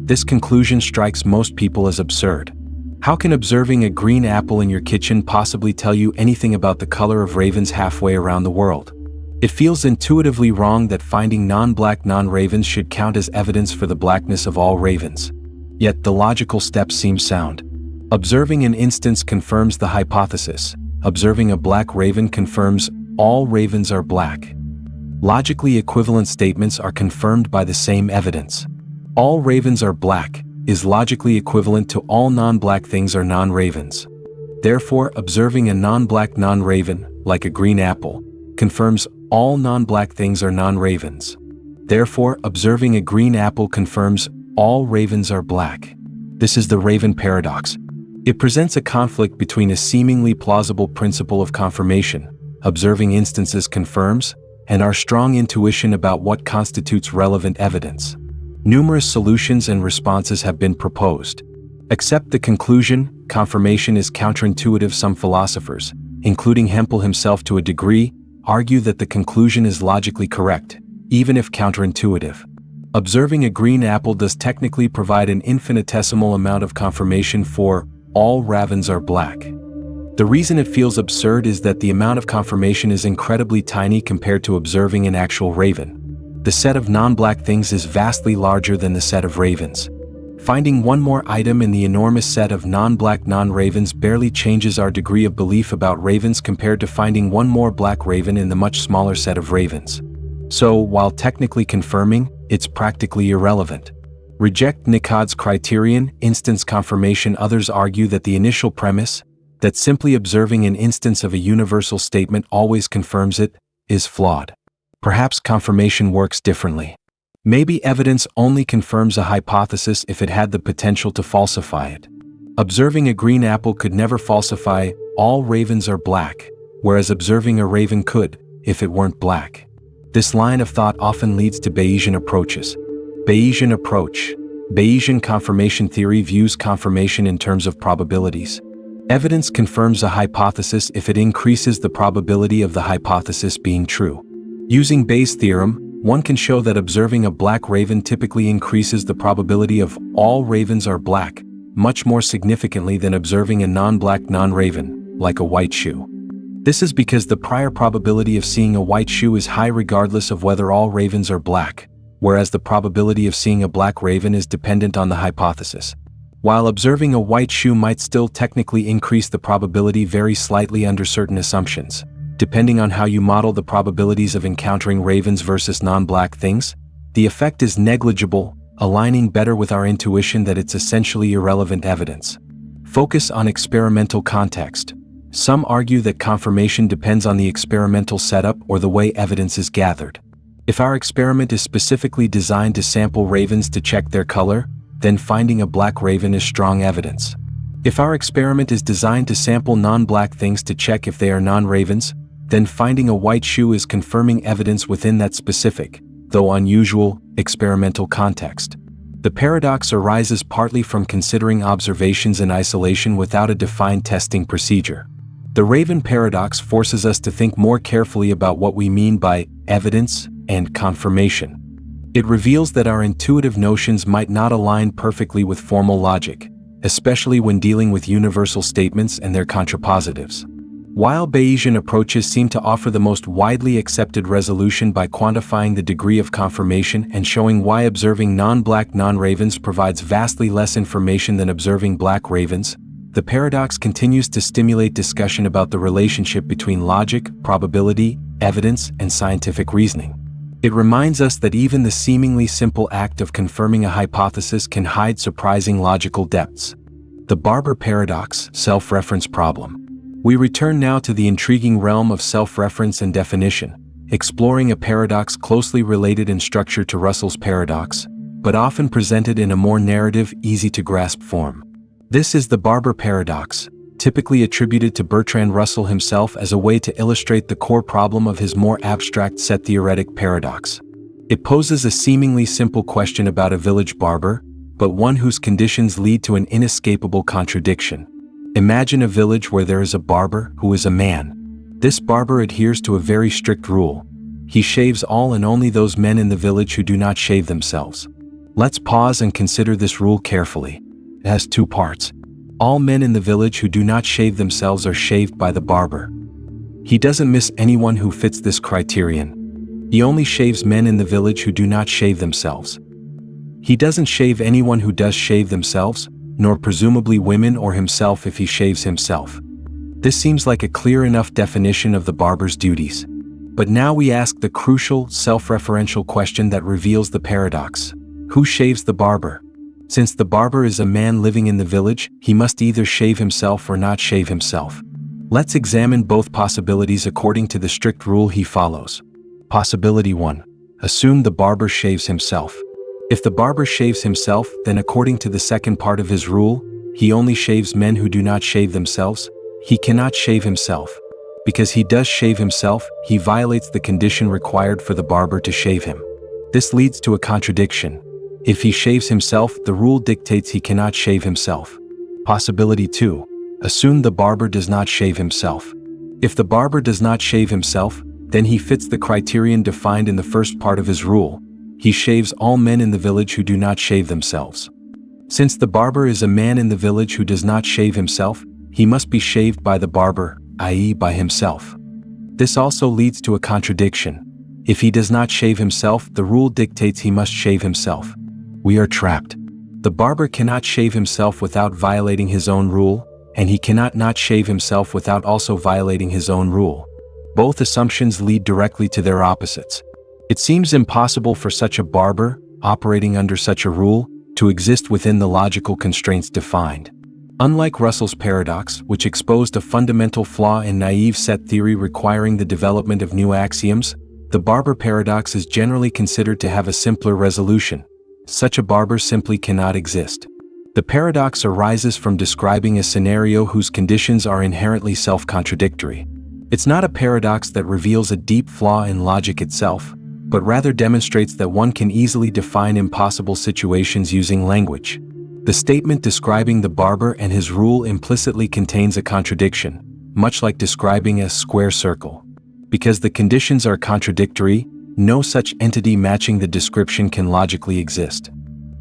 This conclusion strikes most people as absurd. How can observing a green apple in your kitchen possibly tell you anything about the color of ravens halfway around the world? It feels intuitively wrong that finding non-black non-ravens should count as evidence for the blackness of all ravens. Yet the logical steps seem sound. Observing an instance confirms the hypothesis. Observing a black raven confirms all ravens are black. Logically equivalent statements are confirmed by the same evidence. All ravens are black is logically equivalent to all non-black things are non-ravens. Therefore, observing a non-black non-raven, like a green apple, confirms all non-black things are non-ravens. Therefore, observing a green apple confirms all ravens are black. This is the Raven Paradox. It presents a conflict between a seemingly plausible principle of confirmation, observing instances confirms, and our strong intuition about what constitutes relevant evidence. Numerous solutions and responses have been proposed. Accept the conclusion, confirmation is counterintuitive. Some philosophers, including Hempel himself to a degree, argue that the conclusion is logically correct, even if counterintuitive. Observing a green apple does technically provide an infinitesimal amount of confirmation for all ravens are black. The reason it feels absurd is that the amount of confirmation is incredibly tiny compared to observing an actual raven. The set of non-black things is vastly larger than the set of ravens. Finding one more item in the enormous set of non-black non-ravens barely changes our degree of belief about ravens compared to finding one more black raven in the much smaller set of ravens. So, while technically confirming, it's practically irrelevant. Reject Nicod's criterion, instance confirmation. Others argue that the initial premise, that simply observing an instance of a universal statement always confirms it, is flawed. Perhaps confirmation works differently. Maybe evidence only confirms a hypothesis if it had the potential to falsify it. Observing a green apple could never falsify all ravens are black, whereas observing a raven could, if it weren't black. This line of thought often leads to Bayesian approaches. Bayesian approach. Bayesian confirmation theory views confirmation in terms of probabilities. Evidence confirms a hypothesis if it increases the probability of the hypothesis being true. Using Bayes' theorem, one can show that observing a black raven typically increases the probability of all ravens are black, much more significantly than observing a non-black non-raven, like a white shoe. This is because the prior probability of seeing a white shoe is high regardless of whether all ravens are black, whereas the probability of seeing a black raven is dependent on the hypothesis. While observing a white shoe might still technically increase the probability very slightly under certain assumptions, depending on how you model the probabilities of encountering ravens versus non-black things, the effect is negligible, aligning better with our intuition that it's essentially irrelevant evidence. Focus on experimental context. Some argue that confirmation depends on the experimental setup or the way evidence is gathered. If our experiment is specifically designed to sample ravens to check their color, then finding a black raven is strong evidence. If our experiment is designed to sample non-black things to check if they are non-ravens, then finding a white shoe is confirming evidence within that specific, though unusual, experimental context. The paradox arises partly from considering observations in isolation without a defined testing procedure. The Raven Paradox forces us to think more carefully about what we mean by evidence and confirmation. It reveals that our intuitive notions might not align perfectly with formal logic, especially when dealing with universal statements and their contrapositives. While Bayesian approaches seem to offer the most widely accepted resolution by quantifying the degree of confirmation and showing why observing non-black non-ravens provides vastly less information than observing black ravens, the paradox continues to stimulate discussion about the relationship between logic, probability, evidence, and scientific reasoning. It reminds us that even the seemingly simple act of confirming a hypothesis can hide surprising logical depths. The Barber Paradox, self-reference problem. We return now to the intriguing realm of self-reference and definition, exploring a paradox closely related in structure to Russell's paradox, but often presented in a more narrative, easy-to-grasp form. This is the Barber Paradox, typically attributed to Bertrand Russell himself as a way to illustrate the core problem of his more abstract set-theoretic paradox. It poses a seemingly simple question about a village barber, but one whose conditions lead to an inescapable contradiction. Imagine a village where there is a barber who is a man. This barber adheres to a very strict rule. He shaves all and only those men in the village who do not shave themselves. Let's pause and consider this rule carefully. It has two parts. All men in the village who do not shave themselves are shaved by the barber. He doesn't miss anyone who fits this criterion. He only shaves men in the village who do not shave themselves. He doesn't shave anyone who does shave themselves, nor presumably women or himself if he shaves himself. This seems like a clear enough definition of the barber's duties. But now we ask the crucial, self-referential question that reveals the paradox. Who shaves the barber? Since the barber is a man living in the village, he must either shave himself or not shave himself. Let's examine both possibilities according to the strict rule he follows. Possibility 1. Assume the barber shaves himself. If the barber shaves himself, then according to the second part of his rule, he only shaves men who do not shave themselves. He cannot shave himself. Because he does shave himself, he violates the condition required for the barber to shave him. This leads to a contradiction. If he shaves himself, the rule dictates he cannot shave himself. Possibility 2. Assume the barber does not shave himself. If the barber does not shave himself, then he fits the criterion defined in the first part of his rule. He shaves all men in the village who do not shave themselves. Since the barber is a man in the village who does not shave himself, he must be shaved by the barber, i.e. by himself. This also leads to a contradiction. If he does not shave himself, the rule dictates he must shave himself. We are trapped. The barber cannot shave himself without violating his own rule, and he cannot not shave himself without also violating his own rule. Both assumptions lead directly to their opposites. It seems impossible for such a barber, operating under such a rule, to exist within the logical constraints defined. Unlike Russell's paradox, which exposed a fundamental flaw in naive set theory requiring the development of new axioms, the Barber paradox is generally considered to have a simpler resolution. Such a barber simply cannot exist. The paradox arises from describing a scenario whose conditions are inherently self-contradictory. It's not a paradox that reveals a deep flaw in logic itself, but rather demonstrates that one can easily define impossible situations using language. The statement describing the barber and his rule implicitly contains a contradiction, much like describing a square circle. Because the conditions are contradictory, no such entity matching the description can logically exist.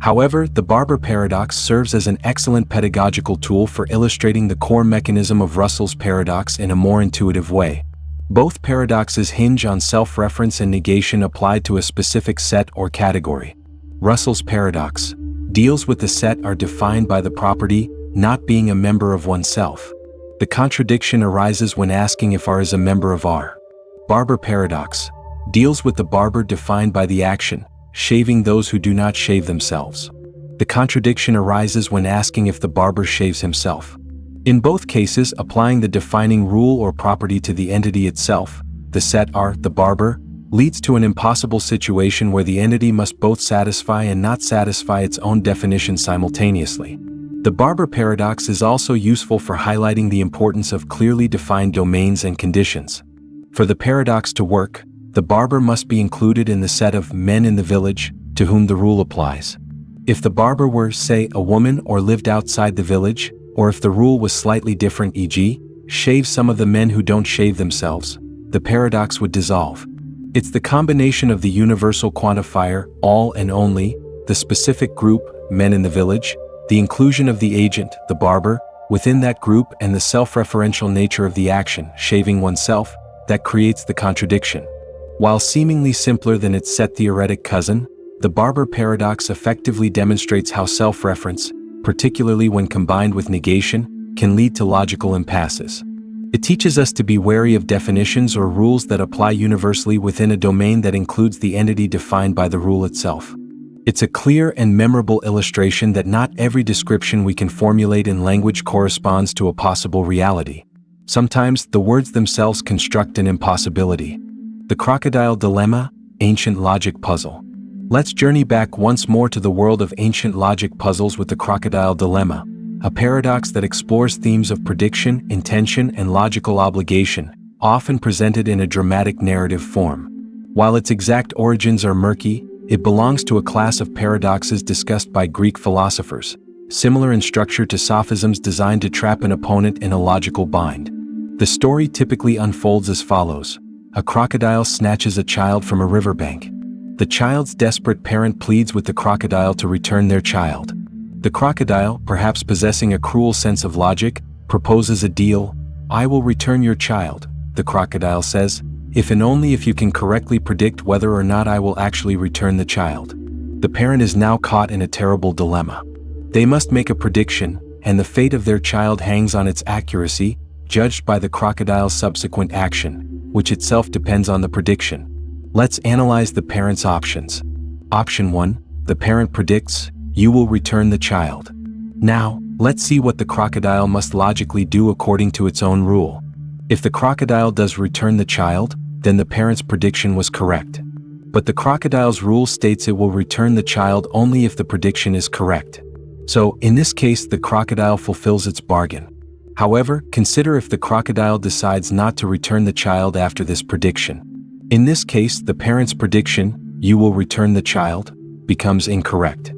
However, the Barber paradox serves as an excellent pedagogical tool for illustrating the core mechanism of Russell's paradox in a more intuitive way. Both paradoxes hinge on self-reference and negation applied to a specific set or category. Russell's paradox deals with the set are defined by the property not being a member of oneself. The contradiction arises when asking if R is a member of R. Barber paradox deals with the barber defined by the action, shaving those who do not shave themselves. The contradiction arises when asking if the barber shaves himself. In both cases, applying the defining rule or property to the entity itself, the set R, the barber, leads to an impossible situation where the entity must both satisfy and not satisfy its own definition simultaneously. The Barber paradox is also useful for highlighting the importance of clearly defined domains and conditions. For the paradox to work, the barber must be included in the set of men in the village to whom the rule applies. If the barber were, say, a woman or lived outside the village, or if the rule was slightly different, e.g., shave some of the men who don't shave themselves, the paradox would dissolve. It's the combination of the universal quantifier, all and only, the specific group, men in the village, the inclusion of the agent, the barber, within that group and the self-referential nature of the action, shaving oneself, that creates the contradiction. While seemingly simpler than its set-theoretic cousin, the Barber paradox effectively demonstrates how self-reference, particularly when combined with negation, can lead to logical impasses. It teaches us to be wary of definitions or rules that apply universally within a domain that includes the entity defined by the rule itself. It's a clear and memorable illustration that not every description we can formulate in language corresponds to a possible reality. Sometimes, the words themselves construct an impossibility. The Crocodile Dilemma, Ancient Logic Puzzle. Let's journey back once more to the world of ancient logic puzzles with the Crocodile Dilemma, a paradox that explores themes of prediction, intention, and logical obligation, often presented in a dramatic narrative form. While its exact origins are murky, it belongs to a class of paradoxes discussed by Greek philosophers, similar in structure to sophisms designed to trap an opponent in a logical bind. The story typically unfolds as follows. A crocodile snatches a child from a riverbank. The child's desperate parent pleads with the crocodile to return their child. The crocodile, perhaps possessing a cruel sense of logic, proposes a deal. "I will return your child," the crocodile says, "if and only if you can correctly predict whether or not I will actually return the child." The parent is now caught in a terrible dilemma. They must make a prediction, and the fate of their child hangs on its accuracy, judged by the crocodile's subsequent action, which itself depends on the prediction. Let's analyze the parent's options. Option 1, the parent predicts, "You will return the child." Now, let's see what the crocodile must logically do according to its own rule. If the crocodile does return the child, then the parent's prediction was correct. But the crocodile's rule states it will return the child only if the prediction is correct. So, in this case, the crocodile fulfills its bargain. However, consider if the crocodile decides not to return the child after this prediction. In this case, the parent's prediction, "You will return the child," becomes incorrect.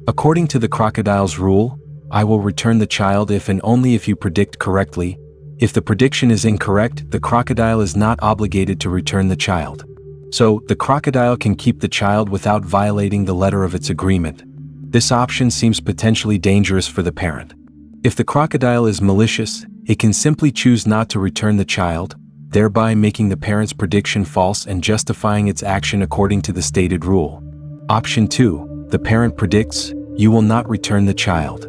According to the crocodile's rule, "I will return the child if and only if you predict correctly." If the prediction is incorrect, the crocodile is not obligated to return the child. So, the crocodile can keep the child without violating the letter of its agreement. This option seems potentially dangerous for the parent. If the crocodile is malicious, it can simply choose not to return the child, thereby making the parent's prediction false and justifying its action according to the stated rule. Option 2, the parent predicts, "You will not return the child."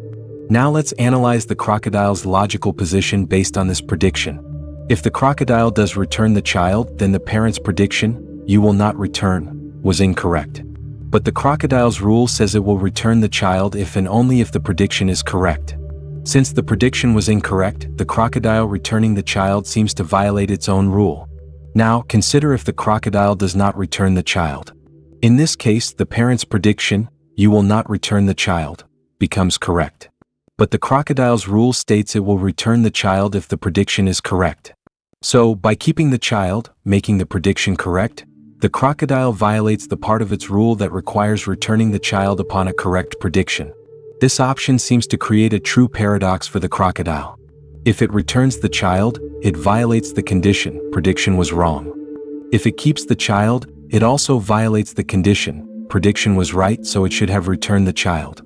Now let's analyze the crocodile's logical position based on this prediction. If the crocodile does return the child, then the parent's prediction, "You will not return," was incorrect. But the crocodile's rule says it will return the child if and only if the prediction is correct. Since the prediction was incorrect, the crocodile returning the child seems to violate its own rule. Now, consider if the crocodile does not return the child. In this case, the parent's prediction, "You will not return the child," becomes correct. But the crocodile's rule states it will return the child if the prediction is correct. So, by keeping the child, making the prediction correct, the crocodile violates the part of its rule that requires returning the child upon a correct prediction. This option seems to create a true paradox for the crocodile. If it returns the child, it violates the condition, prediction was wrong. If it keeps the child, it also violates the condition, prediction was right, so it should have returned the child.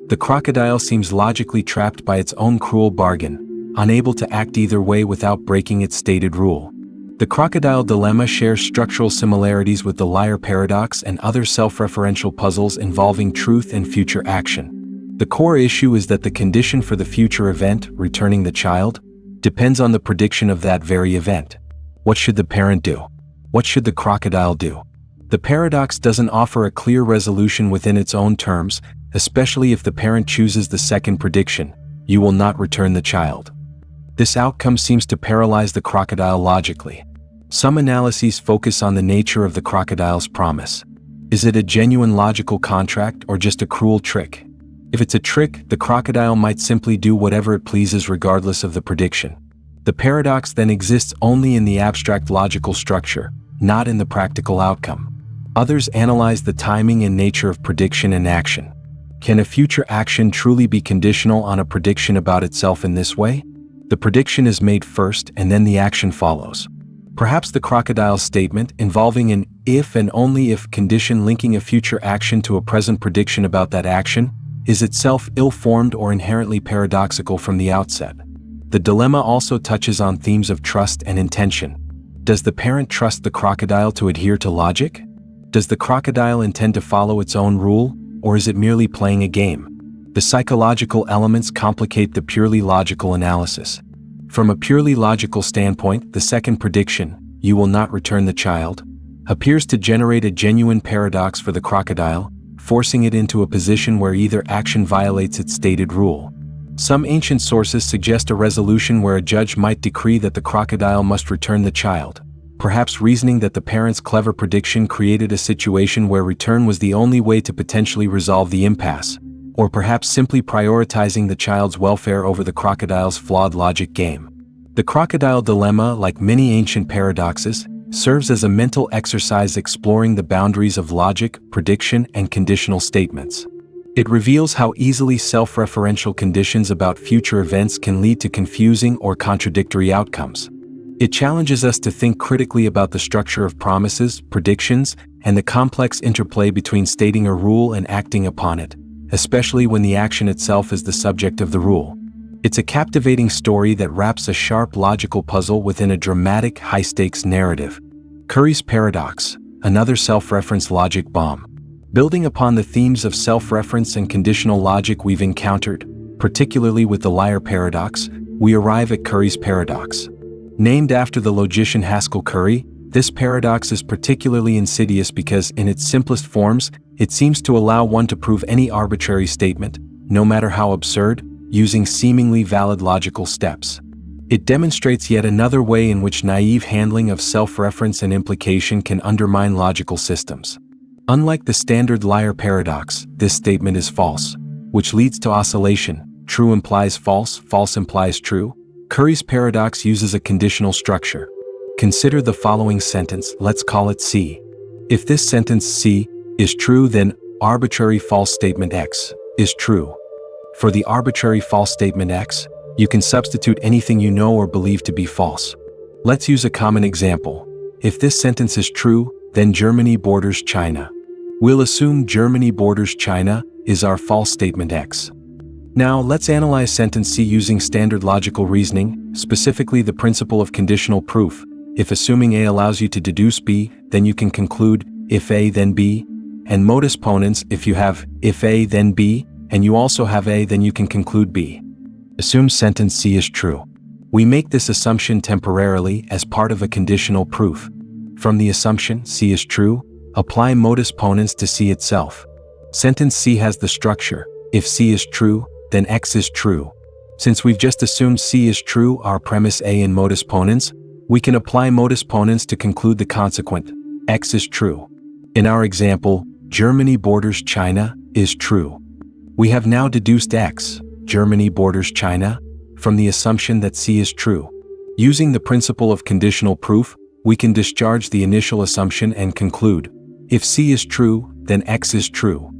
The crocodile seems logically trapped by its own cruel bargain, unable to act either way without breaking its stated rule. The Crocodile Dilemma shares structural similarities with the Liar Paradox and other self-referential puzzles involving truth and future action. The core issue is that the condition for the future event, returning the child, depends on the prediction of that very event. What should the parent do? What should the crocodile do? The paradox doesn't offer a clear resolution within its own terms, especially if the parent chooses the second prediction, "You will not return the child." This outcome seems to paralyze the crocodile logically. Some analyses focus on the nature of the crocodile's promise. Is it a genuine logical contract or just a cruel trick? If it's a trick, the crocodile might simply do whatever it pleases regardless of the prediction. The paradox then exists only in the abstract logical structure, not in the practical outcome. Others analyze the timing and nature of prediction and action. Can a future action truly be conditional on a prediction about itself in this way? The prediction is made first and then the action follows. Perhaps the crocodile's statement, involving an if and only if condition linking a future action to a present prediction about that action, is itself ill-formed or inherently paradoxical from the outset. The dilemma also touches on themes of trust and intention. Does the parent trust the crocodile to adhere to logic? Does the crocodile intend to follow its own rule, or is it merely playing a game? The psychological elements complicate the purely logical analysis. From a purely logical standpoint, the second prediction, "You will not return the child," appears to generate a genuine paradox for the crocodile, forcing it into a position where either action violates its stated rule. Some ancient sources suggest a resolution where a judge might decree that the crocodile must return the child, perhaps reasoning that the parent's clever prediction created a situation where return was the only way to potentially resolve the impasse, or perhaps simply prioritizing the child's welfare over the crocodile's flawed logic game. The Crocodile Dilemma, like many ancient paradoxes, serves as a mental exercise exploring the boundaries of logic, prediction, and conditional statements. It reveals how easily self-referential conditions about future events can lead to confusing or contradictory outcomes. It challenges us to think critically about the structure of promises, predictions, and the complex interplay between stating a rule and acting upon it, especially when the action itself is the subject of the rule. It's a captivating story that wraps a sharp logical puzzle within a dramatic, high-stakes narrative. Curry's Paradox, another self-reference logic bomb. Building upon the themes of self-reference and conditional logic we've encountered, particularly with the liar paradox, we arrive at Curry's paradox. Named after the logician Haskell Curry, this paradox is particularly insidious because, in its simplest forms, it seems to allow one to prove any arbitrary statement, no matter how absurd, using seemingly valid logical steps. It demonstrates yet another way in which naive handling of self-reference and implication can undermine logical systems. Unlike the standard liar paradox, this statement is false, which leads to oscillation. True implies false, false implies true. Curry's paradox uses a conditional structure. Consider the following sentence, let's call it C. If this sentence C is true, then arbitrary false statement X is true. For the arbitrary false statement X, you can substitute anything you know or believe to be false. Let's use a common example. If this sentence is true, then Germany borders China. We'll assume Germany borders China is our false statement X. Now let's analyze sentence C using standard logical reasoning, specifically the principle of conditional proof. If assuming A allows you to deduce B, then you can conclude if A then B, and modus ponens, if you have if A then B, and you also have A, then you can conclude B. Assume sentence C is true. We make this assumption temporarily as part of a conditional proof. From the assumption C is true, apply modus ponens to C itself. Sentence C has the structure, if C is true, then X is true. Since we've just assumed C is true, our premise A in modus ponens, we can apply modus ponens to conclude the consequent, X is true. In our example, Germany borders China is true. We have now deduced X, Germany borders China, from the assumption that C is true. Using the principle of conditional proof, we can discharge the initial assumption and conclude, if C is true, then X is true.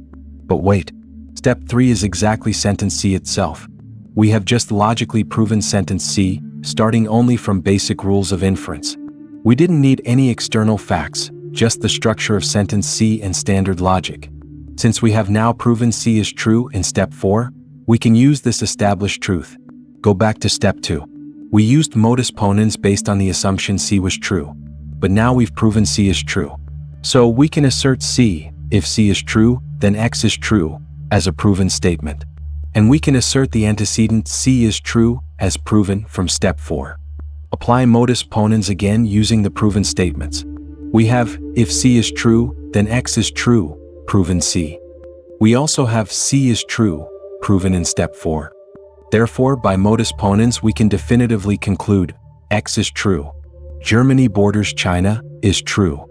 But wait, step 3 is exactly sentence C itself. We have just logically proven sentence C, starting only from basic rules of inference. We didn't need any external facts, just the structure of sentence C and standard logic. Since we have now proven C is true in step 4, we can use this established truth. Go back to step 2. We used modus ponens based on the assumption C was true. But now we've proven C is true. So we can assert C, if C is true, then X is true, as a proven statement. And we can assert the antecedent C is true, as proven from step 4. Apply modus ponens again using the proven statements. We have, if C is true, then X is true, proven C. We also have C is true, proven in step 4. Therefore, by modus ponens we can definitively conclude, X is true. Germany borders China is true.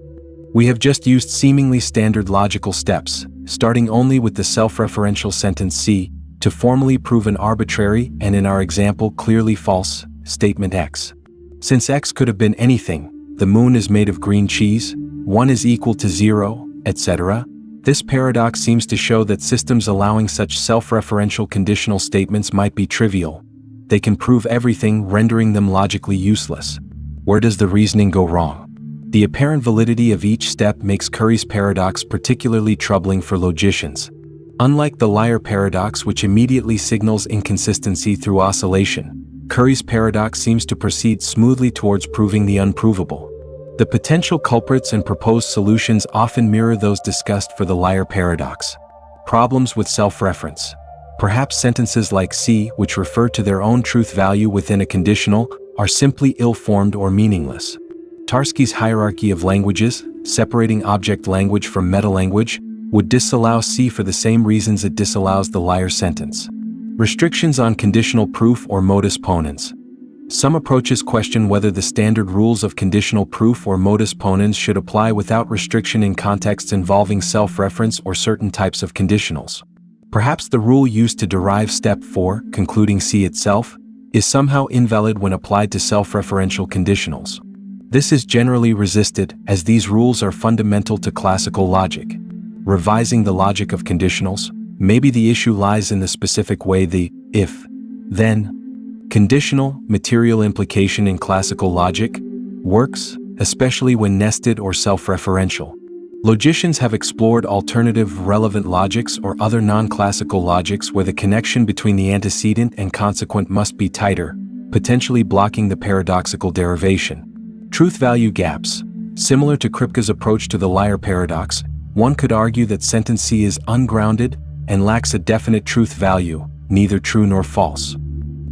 We have just used seemingly standard logical steps, starting only with the self-referential sentence C, to formally prove an arbitrary and, in our example, clearly false statement X. Since X could have been anything, the moon is made of green cheese, 1 is equal to 0, etc., this paradox seems to show that systems allowing such self-referential conditional statements might be trivial. They can prove everything, rendering them logically useless. Where does the reasoning go wrong? The apparent validity of each step makes Curry's paradox particularly troubling for logicians. Unlike the liar paradox, which immediately signals inconsistency through oscillation, Curry's paradox seems to proceed smoothly towards proving the unprovable. The potential culprits and proposed solutions often mirror those discussed for the liar paradox. Problems with self-reference. Perhaps sentences like C, which refer to their own truth value within a conditional, are simply ill-formed or meaningless. Tarski's hierarchy of languages, separating object language from meta-language, would disallow C for the same reasons it disallows the liar sentence. Restrictions on conditional proof or modus ponens. Some approaches question whether the standard rules of conditional proof or modus ponens should apply without restriction in contexts involving self-reference or certain types of conditionals. Perhaps the rule used to derive step 4, concluding C itself, is somehow invalid when applied to self-referential conditionals. This is generally resisted, as these rules are fundamental to classical logic. Revising the logic of conditionals, maybe the issue lies in the specific way the if, then, conditional material implication in classical logic works, especially when nested or self-referential. Logicians have explored alternative relevant logics or other non-classical logics where the connection between the antecedent and consequent must be tighter, potentially blocking the paradoxical derivation. Truth value gaps. Similar to Kripke's approach to the liar paradox, One could argue that sentence C is ungrounded and lacks a definite truth value, neither true nor false.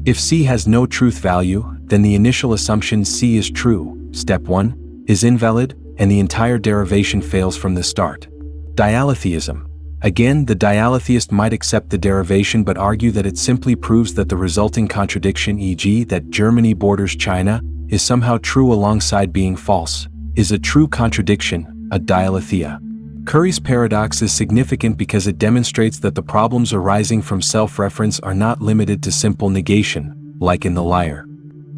If C has no truth value, then the initial assumption C is true, step 1, is invalid, and the entire derivation fails from the start. Dialetheism. Again, the dialetheist might accept the derivation but argue that it simply proves that the resulting contradiction, e.g., that Germany borders China, is somehow true alongside being false, is a true contradiction, a dialetheia. Curry's paradox is significant because it demonstrates that the problems arising from self-reference are not limited to simple negation, like in the liar.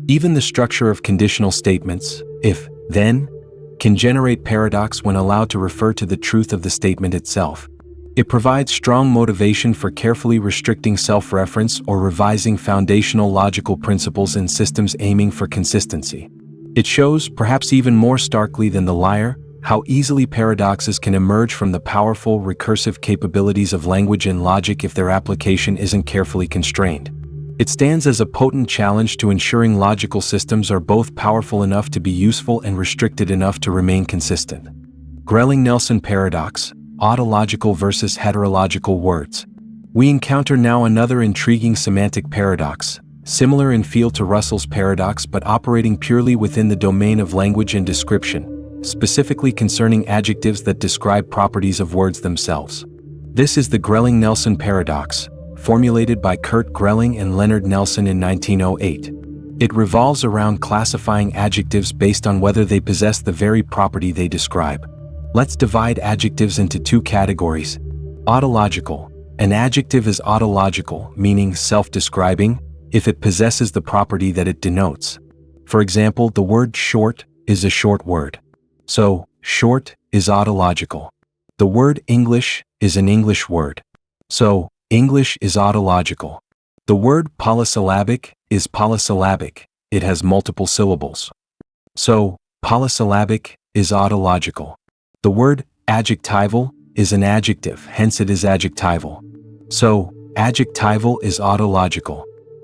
Even the structure of conditional statements, if, then, can generate paradox when allowed to refer to the truth of the statement itself. It provides strong motivation for carefully restricting self-reference or revising foundational logical principles in systems aiming for consistency. It shows, perhaps even more starkly than the liar, how easily paradoxes can emerge from the powerful recursive capabilities of language and logic if their application isn't carefully constrained. It stands as a potent challenge to ensuring logical systems are both powerful enough to be useful and restricted enough to remain consistent. Grelling-Nelson Paradox, autological versus heterological words. We encounter now another intriguing semantic paradox, similar in field to Russell's paradox but operating purely within the domain of language and description, specifically concerning adjectives that describe properties of words themselves. This is the Grelling-Nelson Paradox, formulated by Kurt Grelling and Leonard Nelson in 1908. It revolves around classifying adjectives based on whether they possess the very property they describe. Let's divide adjectives into two categories. Autological. An adjective is autological, meaning self-describing, if it possesses the property that it denotes. For example, the word short is a short word. So, short is autological. The word English is an English word. So, English is autological. The word polysyllabic is polysyllabic. It has multiple syllables. So, polysyllabic is autological. The word adjectival is an adjective, hence it is adjectival. So, adjectival is autological.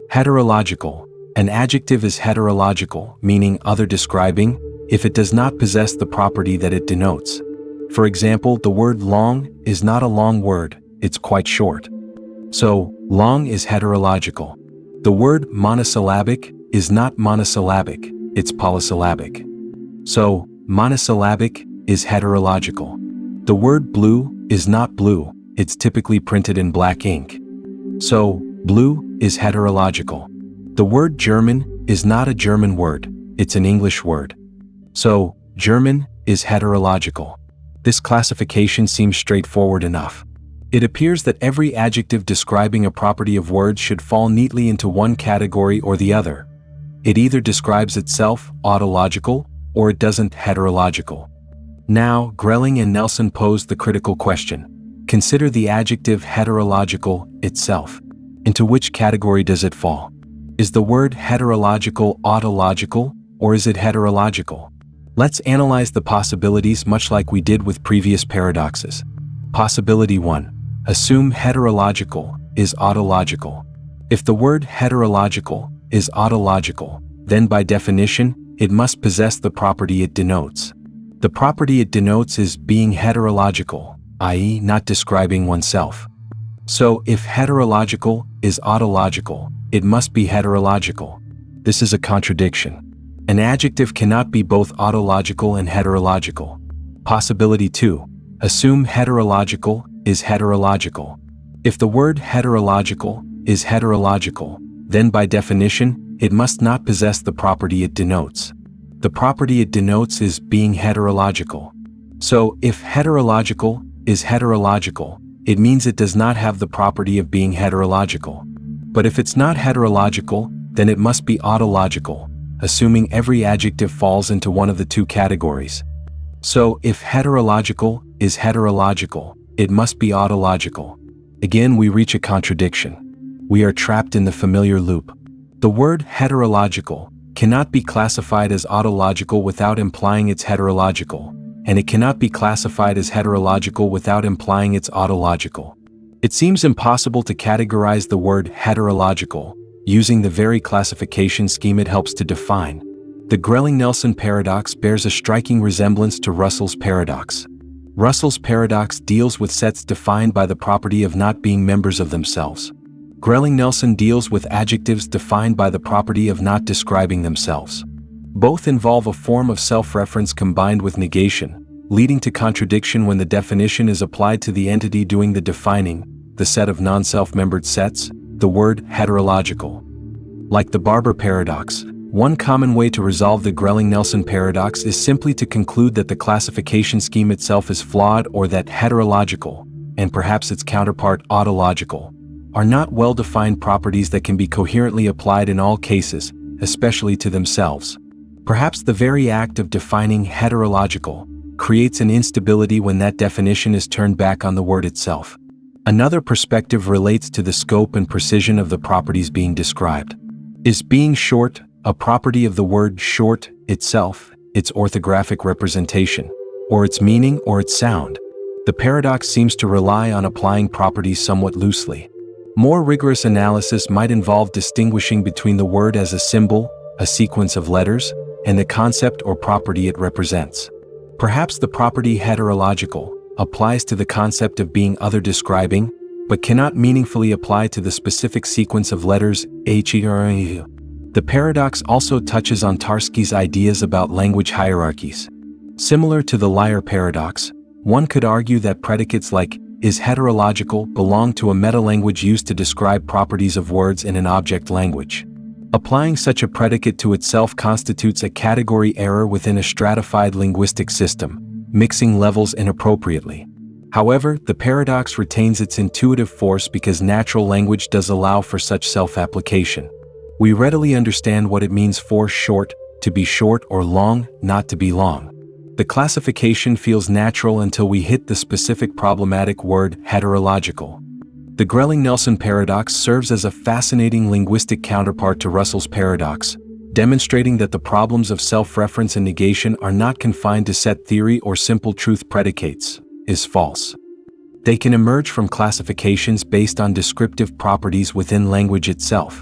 Heterological. An adjective is heterological, meaning other describing, if it does not possess the property that it denotes. For example, the word long is not a long word, it's quite short. So, long is heterological. The word monosyllabic is not monosyllabic, it's polysyllabic. So, monosyllabic is heterological. The word blue is not blue, it's typically printed in black ink. So, blue is heterological. The word German is not a German word, it's an English word. So, German is heterological. This classification seems straightforward enough. It appears that every adjective describing a property of words should fall neatly into one category or the other. It either describes itself, autological, or it doesn't, heterological. Now, Grelling and Nelson posed the critical question. Consider the adjective heterological itself. Into which category does it fall? Is the word heterological autological, or is it heterological? Let's analyze the possibilities much like we did with previous paradoxes. Possibility 1. Assume heterological is autological. If the word heterological is autological, then by definition, it must possess the property it denotes. The property it denotes is being heterological, i.e., not describing oneself. So, if heterological is autological, it must be heterological. This is a contradiction. An adjective cannot be both autological and heterological. Possibility 2. Assume heterological is heterological. If the word heterological is heterological, then by definition, it must not possess the property it denotes. The property it denotes is being heterological. So, if heterological is heterological, it means it does not have the property of being heterological. But if it's not heterological, then it must be autological, assuming every adjective falls into one of the two categories. So, if heterological is heterological, it must be autological. Again, we reach a contradiction. We are trapped in the familiar loop. The word heterological cannot be classified as autological without implying it's heterological, and it cannot be classified as heterological without implying it's autological. It seems impossible to categorize the word heterological using the very classification scheme it helps to define. The Grelling-Nelson Paradox bears a striking resemblance to Russell's paradox. Russell's paradox deals with sets defined by the property of not being members of themselves. Grelling-Nelson deals with adjectives defined by the property of not describing themselves. Both involve a form of self-reference combined with negation, leading to contradiction when the definition is applied to the entity doing the defining, the set of non-self-membered sets, the word heterological. Like the Barber Paradox, one common way to resolve the Grelling-Nelson Paradox is simply to conclude that the classification scheme itself is flawed, or that heterological, and perhaps its counterpart autological, are not well-defined properties that can be coherently applied in all cases, especially to themselves. Perhaps the very act of defining heterological creates an instability when that definition is turned back on the word itself. Another perspective relates to the scope and precision of the properties being described. Is being short a property of the word short itself, its orthographic representation, or its meaning or its sound? The paradox seems to rely on applying properties somewhat loosely. More rigorous analysis might involve distinguishing between the word as a symbol, a sequence of letters, and the concept or property it represents. Perhaps the property heterological applies to the concept of being other describing, but cannot meaningfully apply to the specific sequence of letters echolocation. The paradox also touches on Tarski's ideas about language hierarchies. Similar to the liar paradox, one could argue that predicates like is heterological belong to a metalanguage used to describe properties of words in an object language. Applying such a predicate to itself constitutes a category error within a stratified linguistic system, mixing levels inappropriately. However, the paradox retains its intuitive force because natural language does allow for such self-application. We readily understand what it means for short, to be short, or long, not to be long. The classification feels natural until we hit the specific problematic word heterological. The Grelling-Nelson Paradox serves as a fascinating linguistic counterpart to Russell's paradox, demonstrating that the problems of self-reference and negation are not confined to set theory or simple truth predicates, is false. They can emerge from classifications based on descriptive properties within language itself.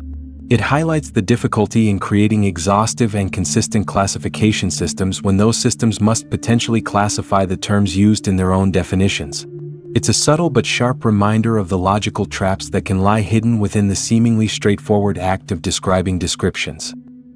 It highlights the difficulty in creating exhaustive and consistent classification systems when those systems must potentially classify the terms used in their own definitions. It's a subtle but sharp reminder of the logical traps that can lie hidden within the seemingly straightforward act of describing descriptions.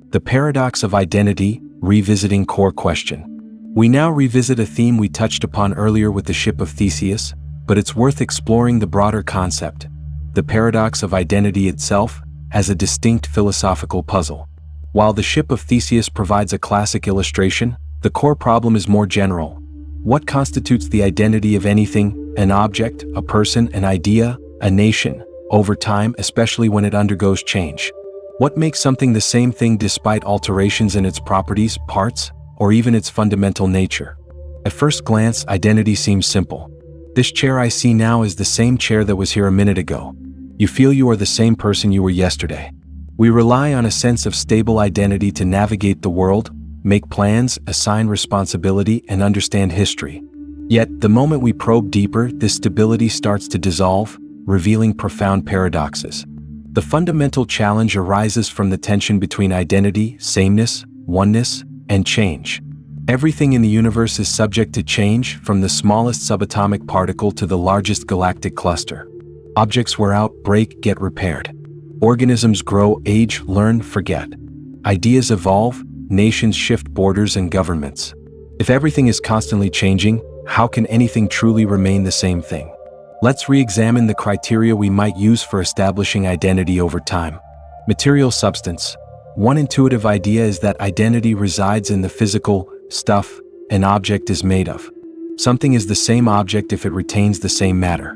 The paradox of identity, revisiting core question. We now revisit a theme we touched upon earlier with the Ship of Theseus, but it's worth exploring the broader concept, the paradox of identity itself, as a distinct philosophical puzzle. While the Ship of Theseus provides a classic illustration, the core problem is more general. What constitutes the identity of anything, an object, a person, an idea, a nation, over time, especially when it undergoes change? What makes something the same thing despite alterations in its properties, parts, or even its fundamental nature? At first glance, identity seems simple. This chair I see now is the same chair that was here a minute ago. You feel you are the same person you were yesterday. We rely on a sense of stable identity to navigate the world, make plans, assign responsibility, and understand history. Yet, the moment we probe deeper, this stability starts to dissolve, revealing profound paradoxes. The fundamental challenge arises from the tension between identity, sameness, oneness, and change. Everything in the universe is subject to change, from the smallest subatomic particle to the largest galactic cluster. Objects wear out, break, get repaired. Organisms grow, age, learn, forget. Ideas evolve, nations shift borders and governments. If everything is constantly changing, how can anything truly remain the same thing? Let's re-examine the criteria we might use for establishing identity over time. Material substance. One intuitive idea is that identity resides in the physical stuff an object is made of. Something is the same object if it retains the same matter.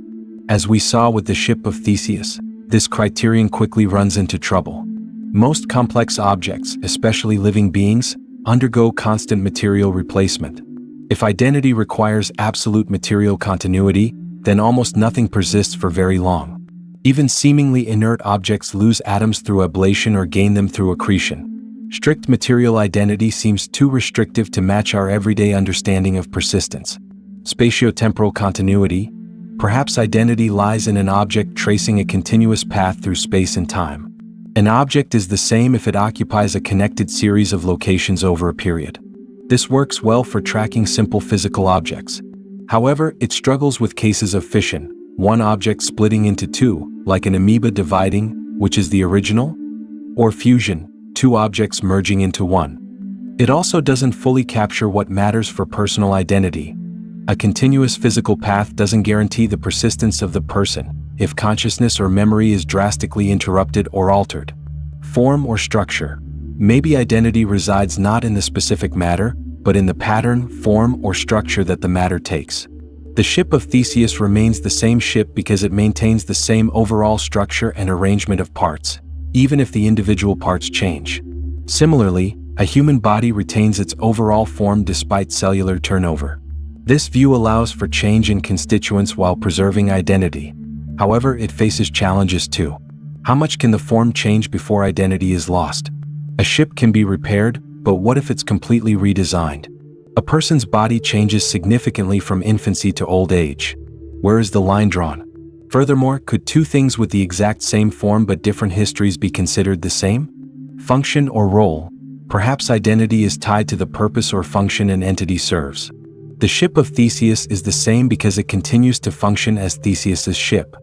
As we saw with the Ship of Theseus, this criterion quickly runs into trouble. Most complex objects, especially living beings, undergo constant material replacement. If identity requires absolute material continuity, then almost nothing persists for very long. Even seemingly inert objects lose atoms through ablation or gain them through accretion. Strict material identity seems too restrictive to match our everyday understanding of persistence. Spatiotemporal continuity. Perhaps identity lies in an object tracing a continuous path through space and time. An object is the same if it occupies a connected series of locations over a period. This works well for tracking simple physical objects. However, it struggles with cases of fission, one object splitting into two, like an amoeba dividing, which is the original, or fusion, two objects merging into one. It also doesn't fully capture what matters for personal identity. A continuous physical path doesn't guarantee the persistence of the person if consciousness or memory is drastically interrupted or altered. Form or structure. Maybe identity resides not in the specific matter, but in the pattern, form, or structure that the matter takes. The Ship of Theseus remains the same ship because it maintains the same overall structure and arrangement of parts, even if the individual parts change. Similarly, a human body retains its overall form despite cellular turnover. This view allows for change in constituents while preserving identity. However, it faces challenges too. How much can the form change before identity is lost? A ship can be repaired, but what if it's completely redesigned? A person's body changes significantly from infancy to old age. Where is the line drawn? Furthermore, could two things with the exact same form but different histories be considered the same? Function or role. Perhaps identity is tied to the purpose or function an entity serves. The Ship of Theseus is the same because it continues to function as Theseus's ship.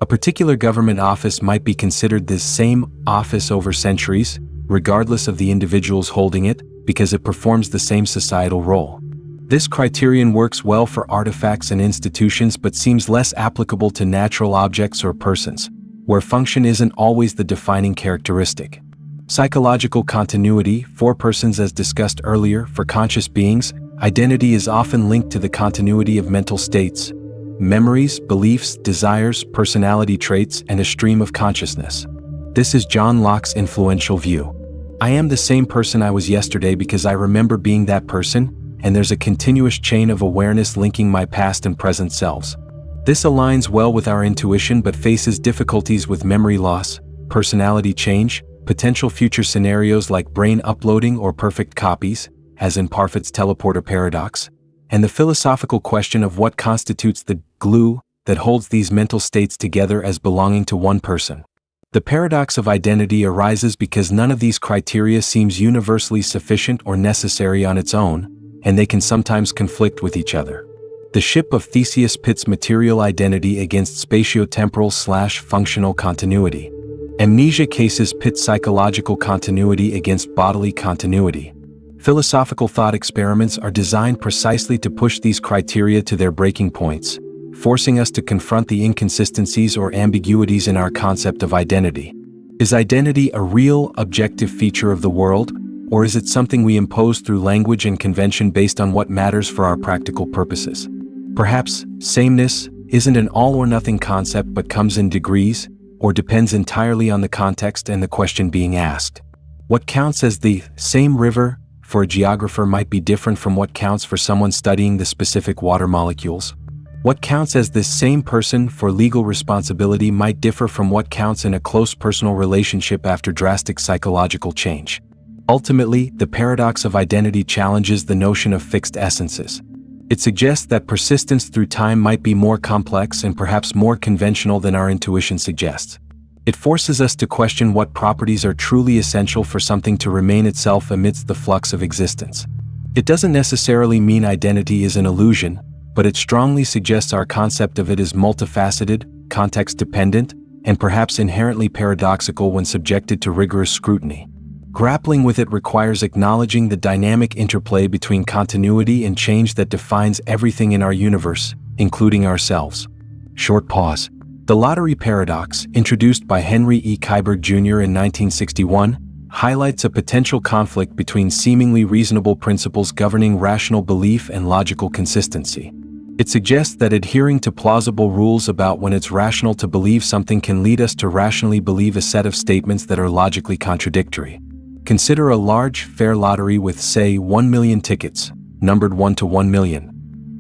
A particular government office might be considered the same office over centuries, regardless of the individuals holding it, because it performs the same societal role. This criterion works well for artifacts and institutions but seems less applicable to natural objects or persons, where function isn't always the defining characteristic. Psychological continuity. For persons, as discussed earlier, for conscious beings, identity is often linked to the continuity of mental states, memories, beliefs, desires, personality traits, and a stream of consciousness. This is John Locke's influential view. I am the same person I was yesterday because I remember being that person, and there's a continuous chain of awareness linking my past and present selves. This aligns well with our intuition but faces difficulties with memory loss, personality change, potential future scenarios like brain uploading or perfect copies, as in Parfit's teleporter paradox, and the philosophical question of what constitutes the glue that holds these mental states together as belonging to one person. The paradox of identity arises because none of these criteria seems universally sufficient or necessary on its own, and they can sometimes conflict with each other. The Ship of Theseus pits material identity against spatio-temporal/functional continuity. Amnesia cases pit psychological continuity against bodily continuity. Philosophical thought experiments are designed precisely to push these criteria to their breaking points, forcing us to confront the inconsistencies or ambiguities in our concept of identity. Is identity a real, objective feature of the world, or is it something we impose through language and convention based on what matters for our practical purposes? Perhaps sameness isn't an all-or-nothing concept but comes in degrees, or depends entirely on the context and the question being asked. What counts as the same river for a geographer might be different from what counts for someone studying the specific water molecules. What counts as the same person for legal responsibility might differ from what counts in a close personal relationship after drastic psychological change. Ultimately, the paradox of identity challenges the notion of fixed essences. It suggests that persistence through time might be more complex and perhaps more conventional than our intuition suggests. It forces us to question what properties are truly essential for something to remain itself amidst the flux of existence. It doesn't necessarily mean identity is an illusion, but it strongly suggests our concept of it is multifaceted, context-dependent, and perhaps inherently paradoxical when subjected to rigorous scrutiny. Grappling with it requires acknowledging the dynamic interplay between continuity and change that defines everything in our universe, including ourselves. Short pause. The lottery paradox, introduced by Henry E. Keiberg Jr. in 1961, highlights a potential conflict between seemingly reasonable principles governing rational belief and logical consistency. It suggests that adhering to plausible rules about when it's rational to believe something can lead us to rationally believe a set of statements that are logically contradictory. Consider a large, fair lottery with, say, 1 million tickets, numbered 1 to 1 million.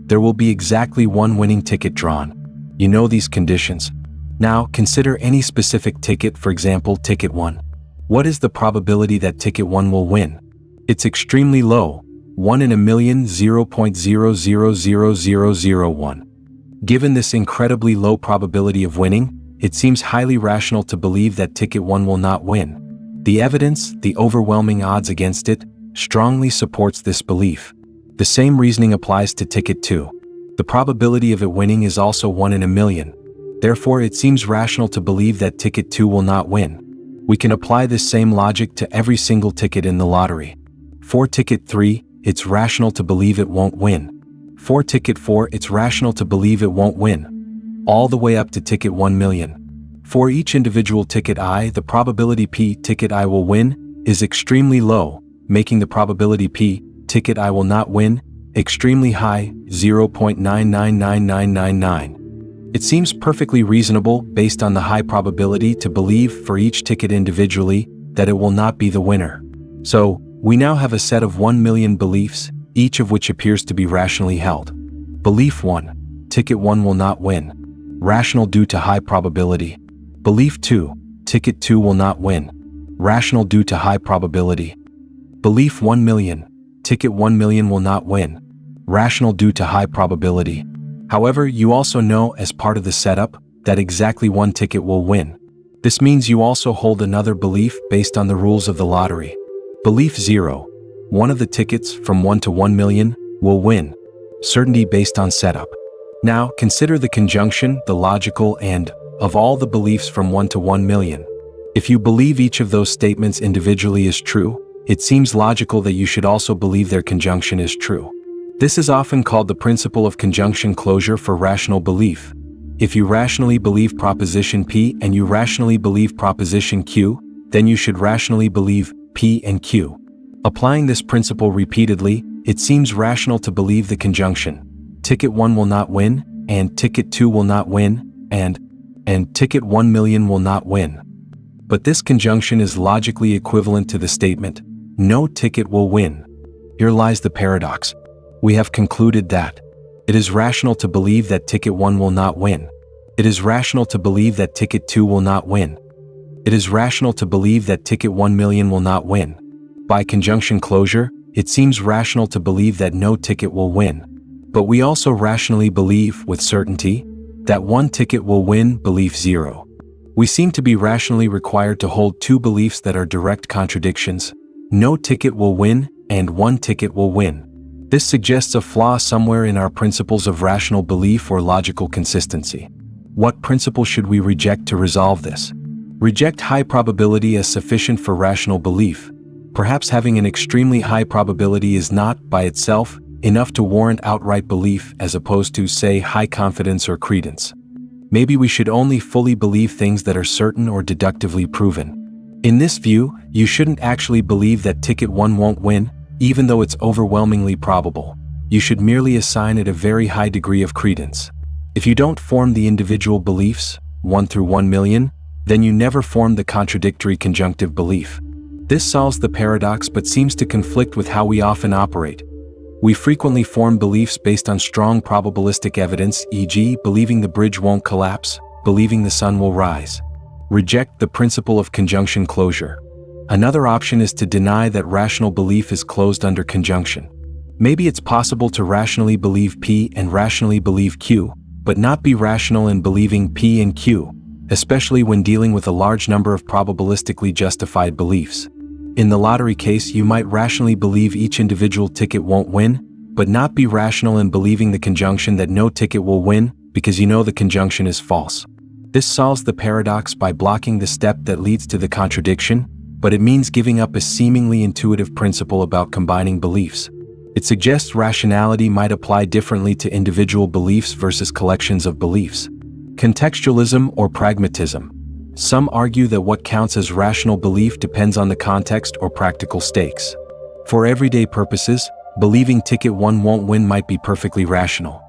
There will be exactly one winning ticket drawn. You know these conditions. Now, consider any specific ticket, for example, ticket 1. What is the probability that ticket 1 will win? It's extremely low, 1 in a million, 0.000001. Given this incredibly low probability of winning, it seems highly rational to believe that ticket 1 will not win. The evidence, the overwhelming odds against it, strongly supports this belief. The same reasoning applies to ticket 2. The probability of it winning is also 1 in a million. Therefore, it seems rational to believe that ticket 2 will not win. We can apply this same logic to every single ticket in the lottery. For ticket 3, it's rational to believe it won't win. For ticket 4, it's rational to believe it won't win. All the way up to ticket 1 million. For each individual ticket I, the probability P ticket I will win is extremely low, making the probability P ticket I will not win extremely high, 0.999999. It seems perfectly reasonable, based on the high probability, to believe for each ticket individually that it will not be the winner. So, we now have a set of 1 million beliefs, each of which appears to be rationally held. Belief 1. Ticket 1 will not win. Rational due to high probability. Belief 2. Ticket 2 will not win. Rational due to high probability. Belief 1 million. Ticket 1 million will not win. Rational due to high probability. However, you also know, as part of the setup, that exactly one ticket will win. This means you also hold another belief based on the rules of the lottery. Belief 0. One of the tickets, from 1 to 1 million, will win. Certainty based on setup. Now, consider the conjunction, the logical, and, of all the beliefs from 1 to 1 million. If you believe each of those statements individually is true, it seems logical that you should also believe their conjunction is true. This is often called the principle of conjunction closure for rational belief. If you rationally believe proposition P and you rationally believe proposition Q, then you should rationally believe P and Q. Applying this principle repeatedly, it seems rational to believe the conjunction. Ticket 1 will not win, and ticket 2 will not win, and ticket 1 million will not win. But this conjunction is logically equivalent to the statement, no ticket will win. Here lies the paradox. We have concluded that it is rational to believe that ticket 1 will not win. It is rational to believe that ticket 2 will not win. It is rational to believe that ticket 1 million will not win. By conjunction closure, it seems rational to believe that no ticket will win. But we also rationally believe, with certainty, that one ticket will win, belief 0. We seem to be rationally required to hold two beliefs that are direct contradictions. No ticket will win, and one ticket will win. This suggests a flaw somewhere in our principles of rational belief or logical consistency. What principle should we reject to resolve this? Reject high probability as sufficient for rational belief. Perhaps having an extremely high probability is not, by itself, enough to warrant outright belief as opposed to, say, high confidence or credence. Maybe we should only fully believe things that are certain or deductively proven. In this view, you shouldn't actually believe that ticket 1 won't win, even though it's overwhelmingly probable. You should merely assign it a very high degree of credence. If you don't form the individual beliefs, 1 through 1 million, then you never form the contradictory conjunctive belief. This solves the paradox but seems to conflict with how we often operate. We frequently form beliefs based on strong probabilistic evidence, e.g., believing the bridge won't collapse, believing the sun will rise. Reject the principle of conjunction closure. Another option is to deny that rational belief is closed under conjunction. Maybe it's possible to rationally believe P and rationally believe Q, but not be rational in believing P and Q, especially when dealing with a large number of probabilistically justified beliefs. In the lottery case, you might rationally believe each individual ticket won't win, but not be rational in believing the conjunction that no ticket will win, because you know the conjunction is false. This solves the paradox by blocking the step that leads to the contradiction, but it means giving up a seemingly intuitive principle about combining beliefs. It suggests rationality might apply differently to individual beliefs versus collections of beliefs. Contextualism or pragmatism. Some argue that what counts as rational belief depends on the context or practical stakes. For everyday purposes, believing ticket 1 won't win might be perfectly rational.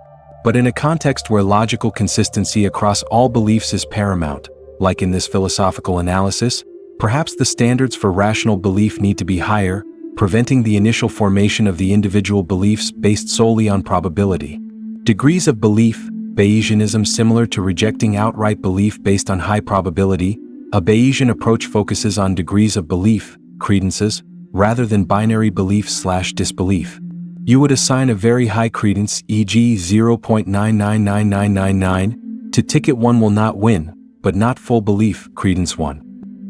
But in a context where logical consistency across all beliefs is paramount, like in this philosophical analysis, perhaps the standards for rational belief need to be higher, preventing the initial formation of the individual beliefs based solely on probability. Degrees of belief. Bayesianism. Similar to rejecting outright belief based on high probability, a Bayesian approach focuses on degrees of belief, credences, rather than binary belief/disbelief. You would assign a very high credence, e.g. 0.999999, to ticket 1 will not win, but not full belief, credence 1.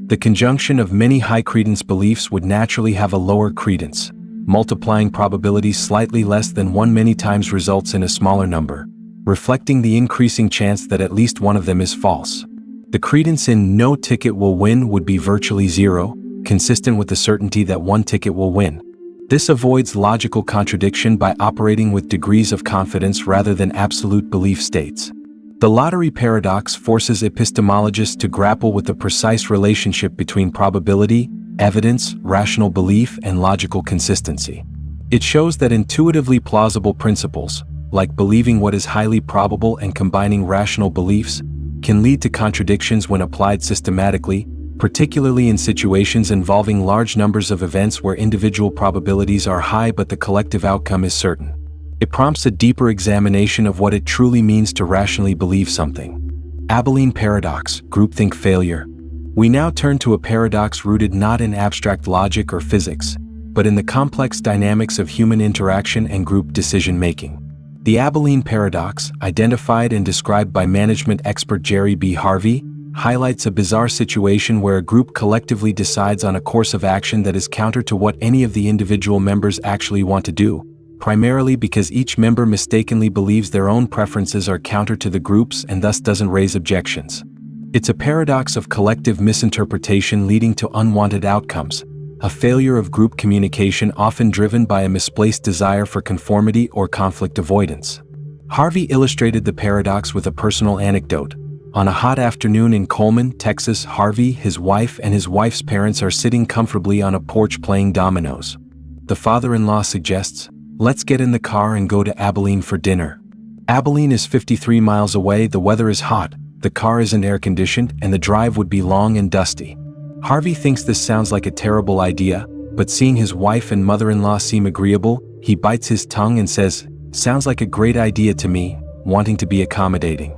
The conjunction of many high credence beliefs would naturally have a lower credence. multiplying probabilities slightly less than 1 many times results in a smaller number, reflecting the increasing chance that at least one of them is false. The credence in "no ticket will win" would be virtually zero, consistent with the certainty that one ticket will win. This avoids logical contradiction by operating with degrees of confidence rather than absolute belief states. The lottery paradox forces epistemologists to grapple with the precise relationship between probability, evidence, rational belief, and logical consistency. It shows that intuitively plausible principles, like believing what is highly probable and combining rational beliefs, can lead to contradictions when applied systematically, particularly in situations involving large numbers of events where individual probabilities are high but the collective outcome is certain. It prompts a deeper examination of what it truly means to rationally believe something. Abilene Paradox, groupthink failure. We now turn to a paradox rooted not in abstract logic or physics, but in the complex dynamics of human interaction and group decision-making. The Abilene Paradox, identified and described by management expert Jerry B. Harvey, highlights a bizarre situation where a group collectively decides on a course of action that is counter to what any of the individual members actually want to do, primarily because each member mistakenly believes their own preferences are counter to the group's and thus doesn't raise objections. It's a paradox of collective misinterpretation leading to unwanted outcomes, a failure of group communication often driven by a misplaced desire for conformity or conflict avoidance. Harvey illustrated the paradox with a personal anecdote. On a hot afternoon in Coleman, Texas, Harvey, his wife, and his wife's parents are sitting comfortably on a porch playing dominoes. The father-in-law suggests, "Let's get in the car and go to Abilene for dinner." Abilene is 53 miles away, the weather is hot, the car isn't air-conditioned, and the drive would be long and dusty. Harvey thinks this sounds like a terrible idea, but seeing his wife and mother-in-law seem agreeable, he bites his tongue and says, "Sounds like a great idea to me," wanting to be accommodating.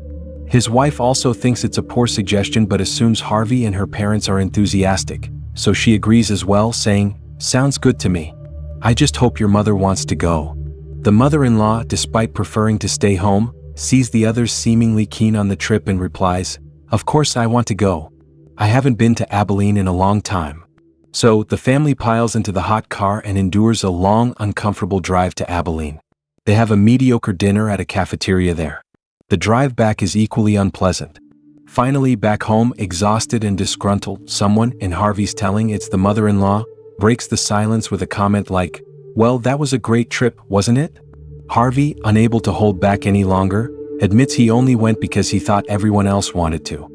His wife also thinks it's a poor suggestion but assumes Harvey and her parents are enthusiastic, so she agrees as well, saying, "Sounds good to me. I just hope your mother wants to go." The mother-in-law, despite preferring to stay home, sees the others seemingly keen on the trip and replies, "Of course I want to go. I haven't been to Abilene in a long time." So, the family piles into the hot car and endures a long, uncomfortable drive to Abilene. They have a mediocre dinner at a cafeteria there. The drive back is equally unpleasant. Finally, back home, exhausted and disgruntled, someone, in Harvey's telling it's the mother-in-law, breaks the silence with a comment like, "Well, that was a great trip, wasn't it?" Harvey, unable to hold back any longer, admits he only went because he thought everyone else wanted to.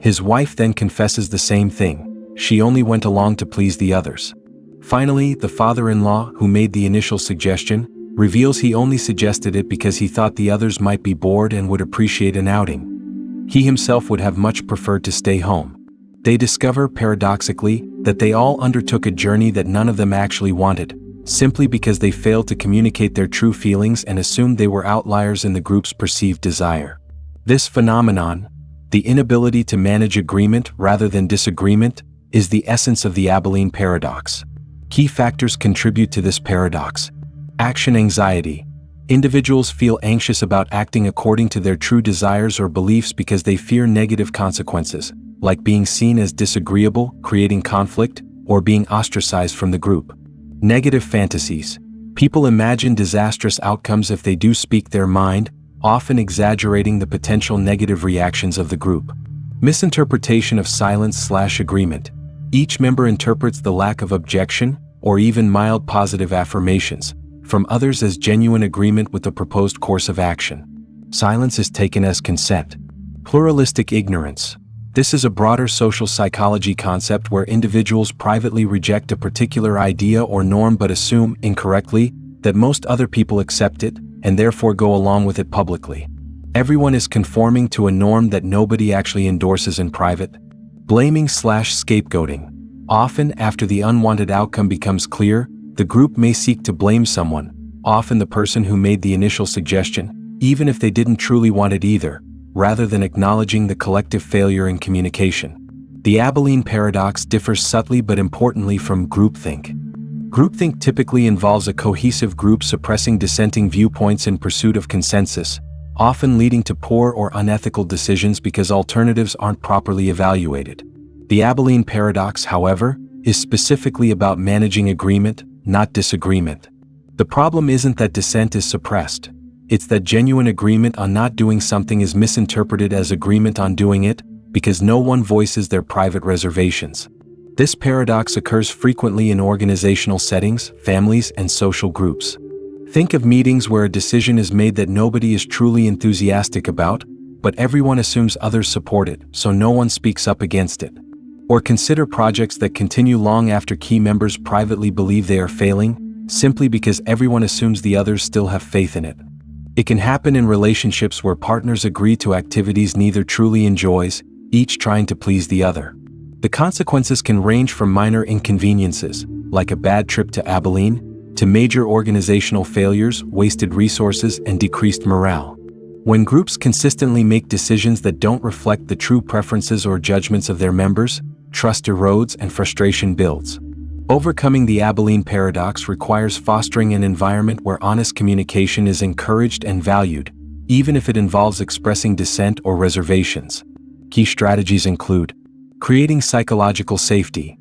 His wife then confesses the same thing. She only went along to please the others. Finally, the father-in-law, who made the initial suggestion, reveals he only suggested it because he thought the others might be bored and would appreciate an outing. He himself would have much preferred to stay home. They discover, paradoxically, that they all undertook a journey that none of them actually wanted, simply because they failed to communicate their true feelings and assumed they were outliers in the group's perceived desire. This phenomenon, the inability to manage agreement rather than disagreement, is the essence of the Abilene Paradox. Key factors contribute to this paradox. Action anxiety. Individuals feel anxious about acting according to their true desires or beliefs because they fear negative consequences, like being seen as disagreeable, creating conflict, or being ostracized from the group. Negative fantasies. People imagine disastrous outcomes if they do speak their mind, often exaggerating the potential negative reactions of the group. Misinterpretation of silence/agreement. Each member interprets the lack of objection, or even mild positive affirmations, from others as genuine agreement with the proposed course of action. Silence is taken as consent. Pluralistic ignorance. This is a broader social psychology concept where individuals privately reject a particular idea or norm but assume, incorrectly, that most other people accept it, and therefore go along with it publicly. Everyone is conforming to a norm that nobody actually endorses in private. Blaming/scapegoating. Often, after the unwanted outcome becomes clear, the group may seek to blame someone, often the person who made the initial suggestion, even if they didn't truly want it either, rather than acknowledging the collective failure in communication. The Abilene Paradox differs subtly but importantly from groupthink. Groupthink typically involves a cohesive group suppressing dissenting viewpoints in pursuit of consensus, often leading to poor or unethical decisions because alternatives aren't properly evaluated. The Abilene Paradox, however, is specifically about managing agreement, not disagreement. The problem isn't that dissent is suppressed. It's that genuine agreement on not doing something is misinterpreted as agreement on doing it, because no one voices their private reservations. This paradox occurs frequently in organizational settings, families, and social groups. Think of meetings where a decision is made that nobody is truly enthusiastic about, but everyone assumes others support it, so no one speaks up against it. Or consider projects that continue long after key members privately believe they are failing, simply because everyone assumes the others still have faith in it. It can happen in relationships where partners agree to activities neither truly enjoys, each trying to please the other. The consequences can range from minor inconveniences, like a bad trip to Abilene, to major organizational failures, wasted resources, and decreased morale. When groups consistently make decisions that don't reflect the true preferences or judgments of their members, trust erodes and frustration builds. Overcoming the Abilene Paradox requires fostering an environment where honest communication is encouraged and valued, even if it involves expressing dissent or reservations. Key strategies include creating psychological safety.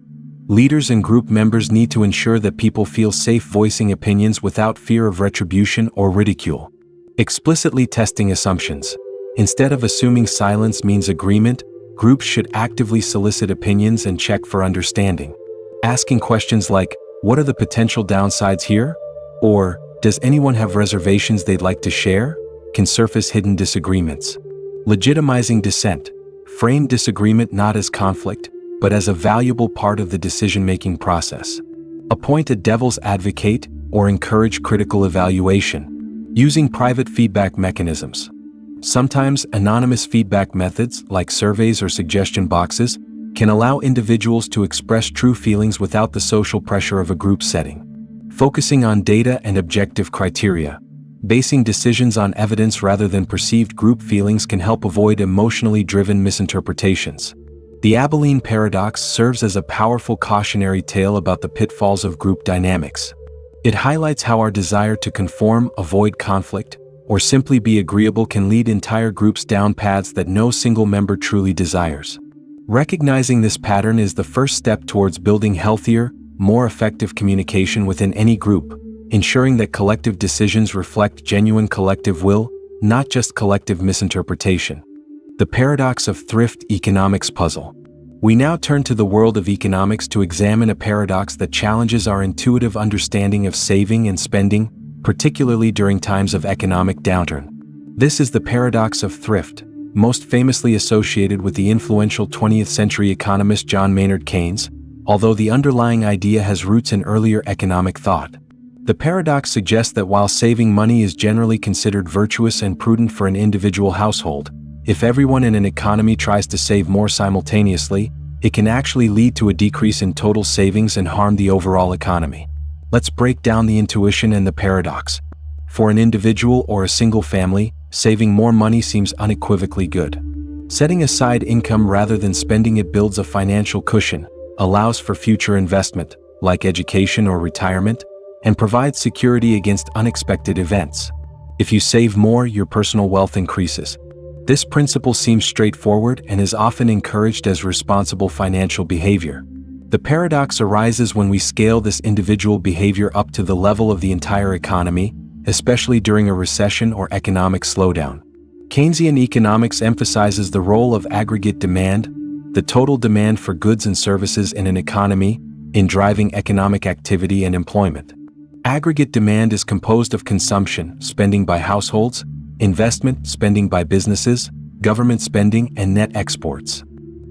Leaders and group members need to ensure that people feel safe voicing opinions without fear of retribution or ridicule. Explicitly testing assumptions. Instead of assuming silence means agreement, groups should actively solicit opinions and check for understanding. Asking questions like, "What are the potential downsides here?" or "Does anyone have reservations they'd like to share?" can surface hidden disagreements. Legitimizing dissent. Frame disagreement not as conflict, but as a valuable part of the decision-making process. Appoint a devil's advocate or encourage critical evaluation. Using private feedback mechanisms. Sometimes anonymous feedback methods, like surveys or suggestion boxes, can allow individuals to express true feelings without the social pressure of a group setting. Focusing on data and objective criteria. Basing decisions on evidence rather than perceived group feelings can help avoid emotionally driven misinterpretations. The Abilene Paradox serves as a powerful cautionary tale about the pitfalls of group dynamics. It highlights how our desire to conform, avoid conflict, or simply be agreeable can lead entire groups down paths that no single member truly desires. Recognizing this pattern is the first step towards building healthier, more effective communication within any group, ensuring that collective decisions reflect genuine collective will, not just collective misinterpretation. The Paradox of Thrift Economics Puzzle. We now turn to the world of economics to examine a paradox that challenges our intuitive understanding of saving and spending, particularly during times of economic downturn. This is the Paradox of Thrift, most famously associated with the influential 20th century economist John Maynard Keynes, although the underlying idea has roots in earlier economic thought. The paradox suggests that while saving money is generally considered virtuous and prudent for an individual household, if everyone in an economy tries to save more simultaneously, it can actually lead to a decrease in total savings and harm the overall economy. Let's break down the intuition and the paradox. For an individual or a single family, saving more money seems unequivocally good. Setting aside income rather than spending it builds a financial cushion, allows for future investment, like education or retirement, and provides security against unexpected events. If you save more, your personal wealth increases. This principle seems straightforward and is often encouraged as responsible financial behavior. The paradox arises when we scale this individual behavior up to the level of the entire economy, especially during a recession or economic slowdown. Keynesian economics emphasizes the role of aggregate demand, the total demand for goods and services in an economy, in driving economic activity and employment. Aggregate demand is composed of consumption, spending by households, investment, spending by businesses, government spending, and net exports.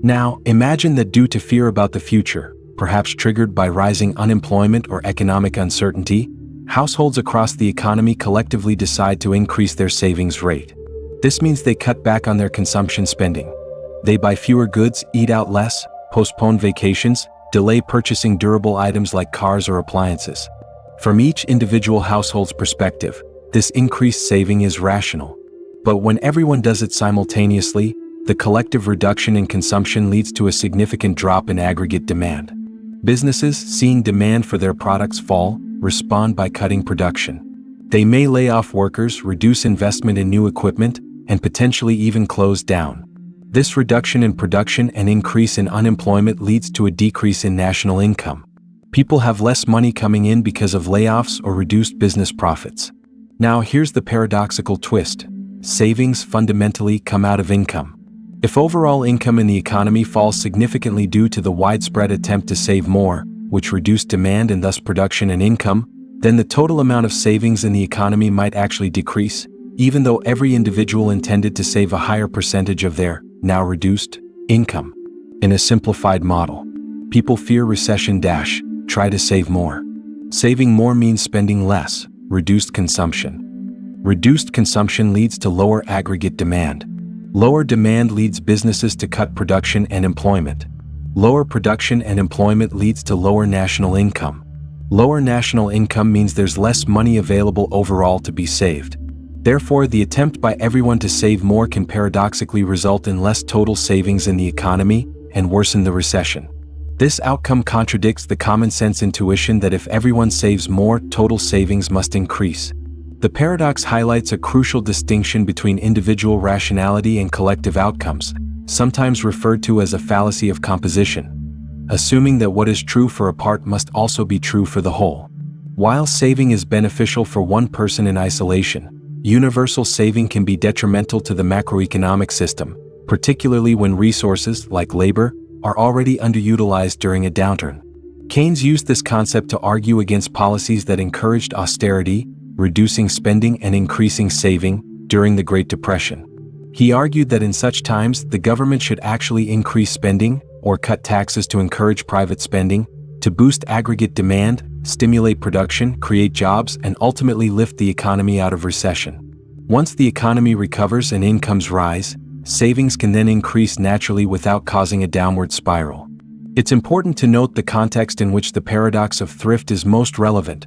Now, imagine that due to fear about the future, perhaps triggered by rising unemployment or economic uncertainty, households across the economy collectively decide to increase their savings rate. This means they cut back on their consumption spending. They buy fewer goods, eat out less, postpone vacations, delay purchasing durable items like cars or appliances. From each individual household's perspective, this increased saving is rational. But when everyone does it simultaneously, the collective reduction in consumption leads to a significant drop in aggregate demand. Businesses, seeing demand for their products fall, respond by cutting production. They may lay off workers, reduce investment in new equipment, and potentially even close down. This reduction in production and increase in unemployment leads to a decrease in national income. People have less money coming in because of layoffs or reduced business profits. Now here's the paradoxical twist. Savings fundamentally come out of income. If overall income in the economy falls significantly due to the widespread attempt to save more, which reduced demand and thus production and income, then the total amount of savings in the economy might actually decrease, even though every individual intended to save a higher percentage of their, now reduced, income. In a simplified model, people fear recession - try to save more. Saving more means spending less, reduced consumption. Reduced consumption leads to lower aggregate demand. Lower demand leads businesses to cut production and employment. Lower production and employment leads to lower national income. Lower national income means there's less money available overall to be saved. Therefore, the attempt by everyone to save more can paradoxically result in less total savings in the economy and worsen the recession. This outcome contradicts the common sense intuition that if everyone saves more, total savings must increase. The paradox highlights a crucial distinction between individual rationality and collective outcomes, sometimes referred to as a fallacy of composition, assuming that what is true for a part must also be true for the whole. While saving is beneficial for one person in isolation, universal saving can be detrimental to the macroeconomic system, particularly when resources, like labor, are already underutilized during a downturn. Keynes used this concept to argue against policies that encouraged austerity, reducing spending and increasing saving, during the Great Depression. He argued that in such times, the government should actually increase spending, or cut taxes to encourage private spending, to boost aggregate demand, stimulate production, create jobs, and ultimately lift the economy out of recession. Once the economy recovers and incomes rise, savings can then increase naturally without causing a downward spiral. It's important to note the context in which the paradox of thrift is most relevant,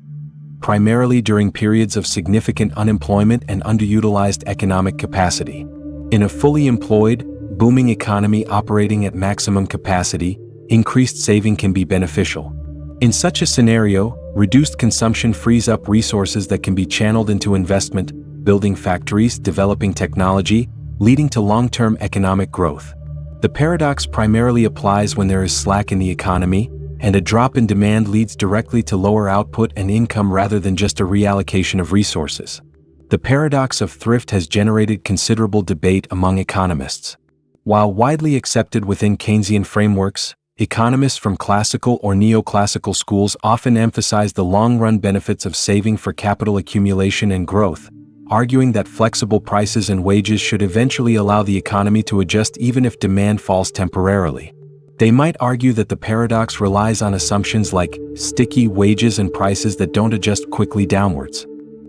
primarily during periods of significant unemployment and underutilized economic capacity. In a fully employed, booming economy operating at maximum capacity, increased saving can be beneficial. In such a scenario, reduced consumption frees up resources that can be channeled into investment, building factories, developing technology, leading to long-term economic growth. The paradox primarily applies when there is slack in the economy, and a drop in demand leads directly to lower output and income rather than just a reallocation of resources. The paradox of thrift has generated considerable debate among economists. While widely accepted within Keynesian frameworks, economists from classical or neoclassical schools often emphasize the long-run benefits of saving for capital accumulation and growth, arguing that flexible prices and wages should eventually allow the economy to adjust even if demand falls temporarily. They might argue that the paradox relies on assumptions like sticky wages and prices that don't adjust quickly downwards.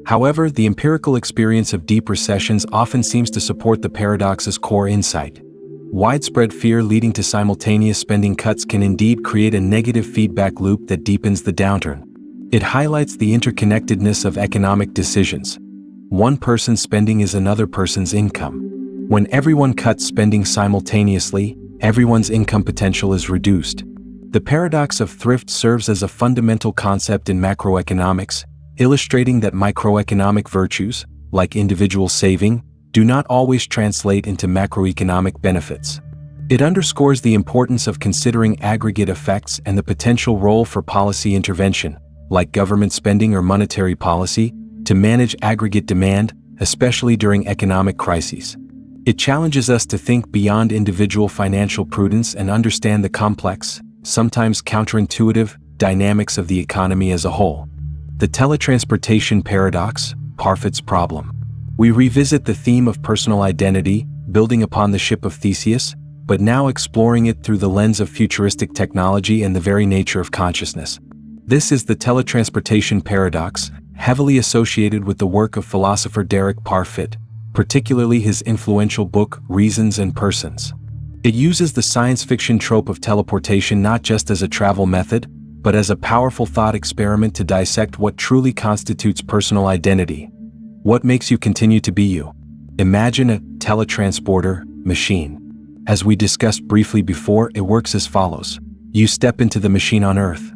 However, the empirical experience of deep recessions often seems to support the paradox's core insight. Widespread fear leading to simultaneous spending cuts can indeed create a negative feedback loop that deepens the downturn. It highlights the interconnectedness of economic decisions. One person's spending is another person's income. When everyone cuts spending simultaneously, everyone's income potential is reduced. The paradox of thrift serves as a fundamental concept in macroeconomics, illustrating that microeconomic virtues, like individual saving, do not always translate into macroeconomic benefits. It underscores the importance of considering aggregate effects and the potential role for policy intervention, like government spending or monetary policy, to manage aggregate demand, especially during economic crises. It challenges us to think beyond individual financial prudence and understand the complex, sometimes counterintuitive, dynamics of the economy as a whole. The teletransportation paradox, Parfit's problem. We revisit the theme of personal identity, building upon the Ship of Theseus, but now exploring it through the lens of futuristic technology and the very nature of consciousness. This is the teletransportation paradox, heavily associated with the work of philosopher Derek Parfit, particularly his influential book, Reasons and Persons. It uses the science fiction trope of teleportation not just as a travel method, but as a powerful thought experiment to dissect what truly constitutes personal identity. What makes you continue to be you? Imagine a teletransporter machine. As we discussed briefly before, it works as follows. You step into the machine on Earth.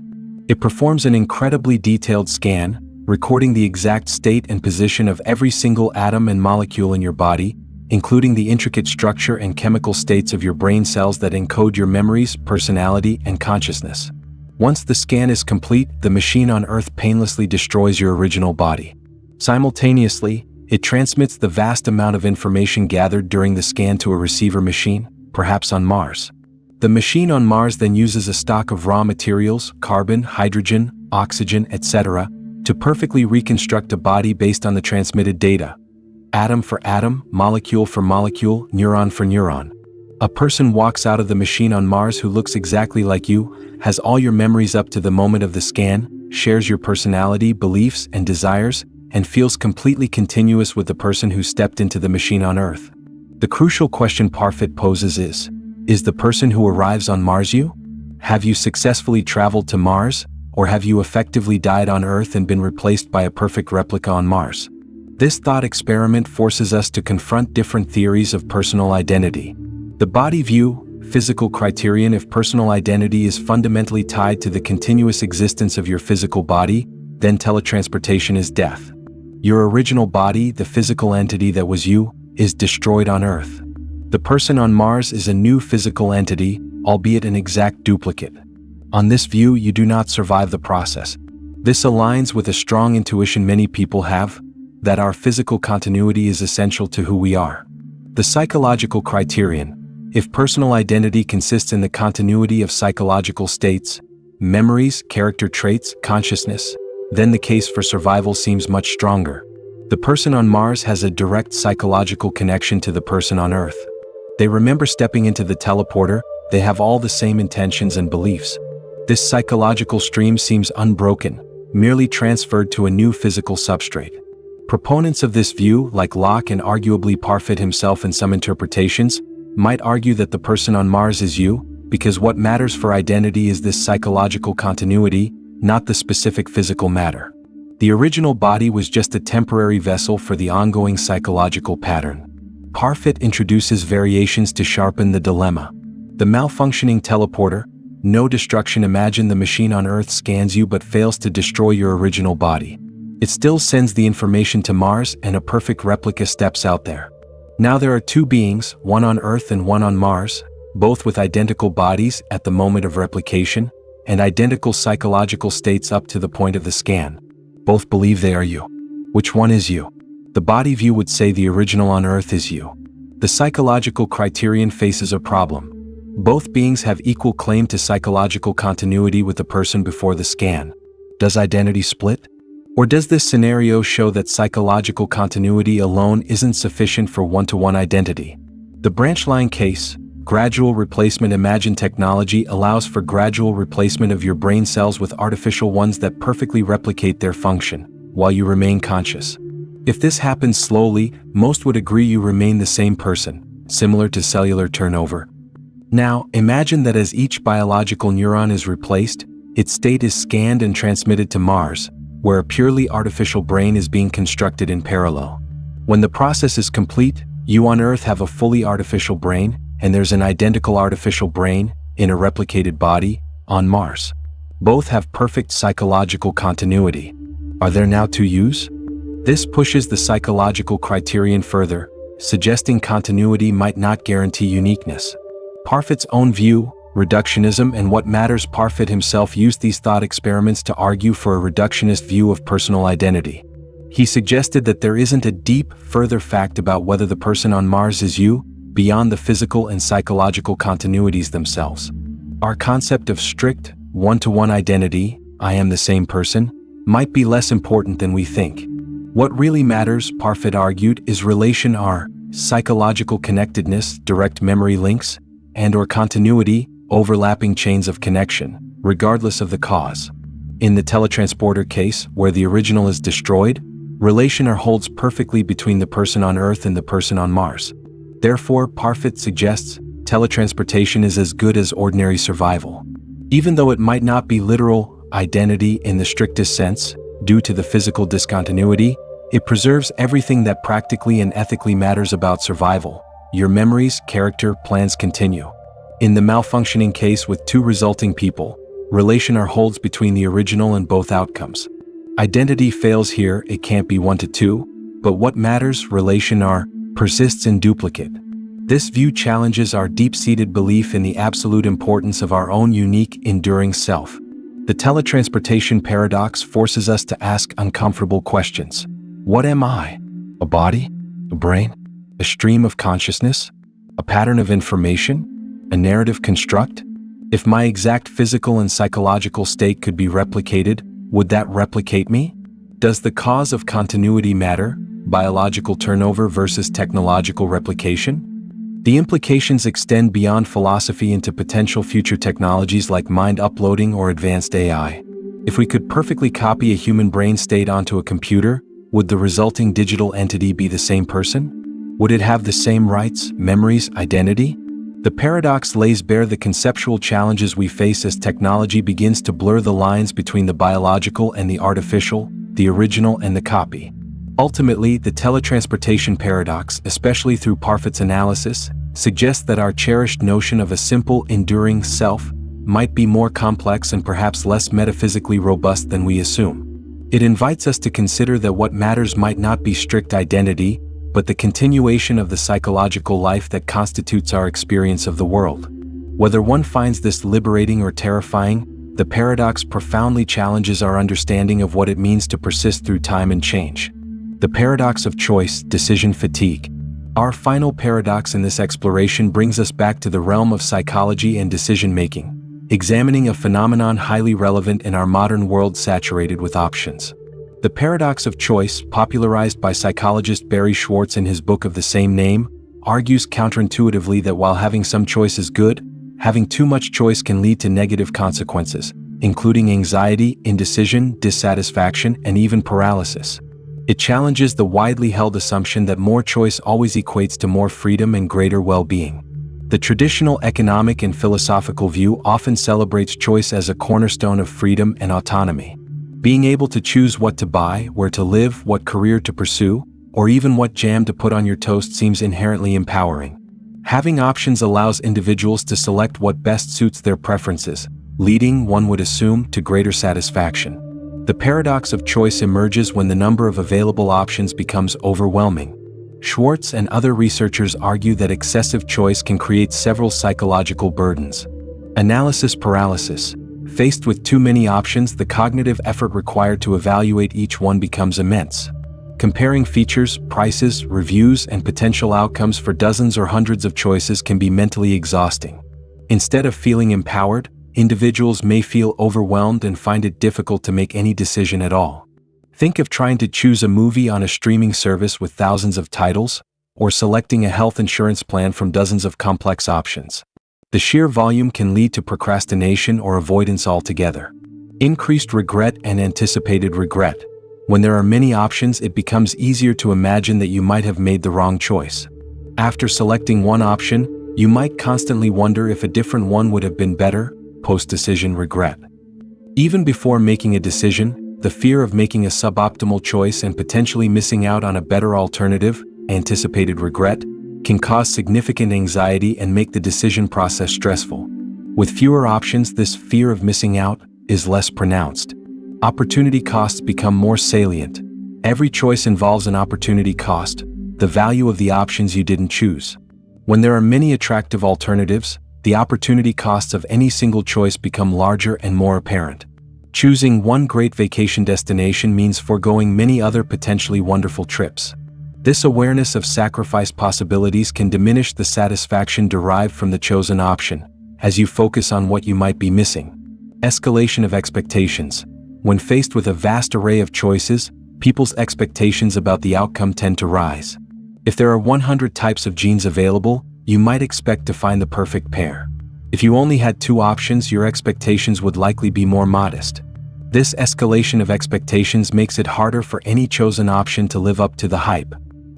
It performs an incredibly detailed scan, recording the exact state and position of every single atom and molecule in your body, including the intricate structure and chemical states of your brain cells that encode your memories, personality, and consciousness. Once the scan is complete, the machine on Earth painlessly destroys your original body. Simultaneously, it transmits the vast amount of information gathered during the scan to a receiver machine, perhaps on Mars. The machine on Mars then uses a stock of raw materials, carbon, hydrogen, oxygen, etc., to perfectly reconstruct a body based on the transmitted data. Atom for atom, molecule for molecule, neuron for neuron. A person walks out of the machine on Mars who looks exactly like you, has all your memories up to the moment of the scan, shares your personality, beliefs, and desires, and feels completely continuous with the person who stepped into the machine on Earth. The crucial question Parfit poses is the person who arrives on Mars you? Have you successfully traveled to Mars, or have you effectively died on Earth and been replaced by a perfect replica on Mars? This thought experiment forces us to confront different theories of personal identity. The body view, physical criterion. If personal identity is fundamentally tied to the continuous existence of your physical body, then teletransportation is death. Your original body, the physical entity that was you, is destroyed on Earth. The person on Mars is a new physical entity, albeit an exact duplicate. On this view, you do not survive the process. This aligns with a strong intuition many people have, that our physical continuity is essential to who we are. The psychological criterion. If personal identity consists in the continuity of psychological states, memories, character traits, consciousness, then the case for survival seems much stronger. The person on Mars has a direct psychological connection to the person on Earth. They remember stepping into the teleporter, they have all the same intentions and beliefs. This psychological stream seems unbroken, merely transferred to a new physical substrate. Proponents of this view, like Locke and arguably Parfit himself in some interpretations, might argue that the person on Mars is you, because what matters for identity is this psychological continuity, not the specific physical matter. The original body was just a temporary vessel for the ongoing psychological pattern. Parfit introduces variations to sharpen the dilemma. The malfunctioning teleporter, no destruction. Imagine the machine on Earth scans you but fails to destroy your original body. It still sends the information to Mars and a perfect replica steps out there. Now there are two beings, one on Earth and one on Mars, both with identical bodies at the moment of replication, and identical psychological states up to the point of the scan. Both believe they are you. Which one is you? The body view would say the original on Earth is you. The psychological criterion faces a problem. Both beings have equal claim to psychological continuity with the person before the scan. Does identity split? Or does this scenario show that psychological continuity alone isn't sufficient for one-to-one identity? The branch line case, gradual replacement. Imagine technology allows for gradual replacement of your brain cells with artificial ones that perfectly replicate their function, while you remain conscious. If this happens slowly, most would agree you remain the same person, similar to cellular turnover. Now, imagine that as each biological neuron is replaced, its state is scanned and transmitted to Mars, where a purely artificial brain is being constructed in parallel. When the process is complete, you on Earth have a fully artificial brain, and there's an identical artificial brain, in a replicated body, on Mars. Both have perfect psychological continuity. Are there now two yous? This pushes the psychological criterion further, suggesting continuity might not guarantee uniqueness. Parfit's own view, reductionism, and what matters. Parfit himself used these thought experiments to argue for a reductionist view of personal identity. He suggested that there isn't a deep, further fact about whether the person on Mars is you, beyond the physical and psychological continuities themselves. Our concept of strict, one-to-one identity, I am the same person, might be less important than we think. What really matters, Parfit argued, is relation R, psychological connectedness, direct memory links, and/or continuity, overlapping chains of connection, regardless of the cause. In the teletransporter case, where the original is destroyed, relation R holds perfectly between the person on Earth and the person on Mars. Therefore, Parfit suggests teletransportation is as good as ordinary survival. Even though it might not be literal identity in the strictest sense, due to the physical discontinuity, it preserves everything that practically and ethically matters about survival. Your memories, character, plans continue. In the malfunctioning case with two resulting people, relation R holds between the original and both outcomes. Identity fails here, it can't be 1 to 2, but what matters, relation R, persists in duplicate. This view challenges our deep-seated belief in the absolute importance of our own unique, enduring self. The teletransportation paradox forces us to ask uncomfortable questions. What am I? A body? A brain? A stream of consciousness? A pattern of information? A narrative construct? If my exact physical and psychological state could be replicated, would that replicate me? Does the cause of continuity matter? Biological turnover versus technological replication? The implications extend beyond philosophy into potential future technologies like mind uploading or advanced AI. If we could perfectly copy a human brain state onto a computer, would the resulting digital entity be the same person? Would it have the same rights, memories, identity? The paradox lays bare the conceptual challenges we face as technology begins to blur the lines between the biological and the artificial, the original and the copy. Ultimately, the teletransportation paradox, especially through Parfit's analysis, suggests that our cherished notion of a simple, enduring self might be more complex and perhaps less metaphysically robust than we assume. It invites us to consider that what matters might not be strict identity, but the continuation of the psychological life that constitutes our experience of the world. Whether one finds this liberating or terrifying, the paradox profoundly challenges our understanding of what it means to persist through time and change. The paradox of choice, decision fatigue. Our final paradox in this exploration brings us back to the realm of psychology and decision-making, examining a phenomenon highly relevant in our modern world saturated with options. The paradox of choice, popularized by psychologist Barry Schwartz in his book of the same name, argues counterintuitively that while having some choice is good, having too much choice can lead to negative consequences, including anxiety, indecision, dissatisfaction, and even paralysis. It challenges the widely held assumption that more choice always equates to more freedom and greater well-being. The traditional economic and philosophical view often celebrates choice as a cornerstone of freedom and autonomy. Being able to choose what to buy, where to live, what career to pursue, or even what jam to put on your toast seems inherently empowering. Having options allows individuals to select what best suits their preferences, leading, one would assume, to greater satisfaction. The paradox of choice emerges when the number of available options becomes overwhelming. Schwartz and other researchers argue that excessive choice can create several psychological burdens. Analysis paralysis. Faced with too many options, the cognitive effort required to evaluate each one becomes immense. Comparing features, prices, reviews, and potential outcomes for dozens or hundreds of choices can be mentally exhausting. Instead of feeling empowered, individuals may feel overwhelmed and find it difficult to make any decision at all. Think of trying to choose a movie on a streaming service with thousands of titles, or selecting a health insurance plan from dozens of complex options. The sheer volume can lead to procrastination or avoidance altogether. Increased regret and anticipated regret. When there are many options, it becomes easier to imagine that you might have made the wrong choice. After selecting one option, you might constantly wonder if a different one would have been better. Post-decision regret. Even before making a decision, the fear of making a suboptimal choice and potentially missing out on a better alternative, anticipated regret, can cause significant anxiety and make the decision process stressful. With fewer options, this fear of missing out is less pronounced. Opportunity costs become more salient. Every choice involves an opportunity cost, the value of the options you didn't choose. When there are many attractive alternatives, the opportunity costs of any single choice become larger and more apparent. Choosing one great vacation destination means foregoing many other potentially wonderful trips. This awareness of sacrifice possibilities can diminish the satisfaction derived from the chosen option, as you focus on what you might be missing. Escalation of expectations. When faced with a vast array of choices, people's expectations about the outcome tend to rise. If there are 100 types of jeans available, you might expect to find the perfect pair. If you only had 2 options, your expectations would likely be more modest. This escalation of expectations makes it harder for any chosen option to live up to the hype.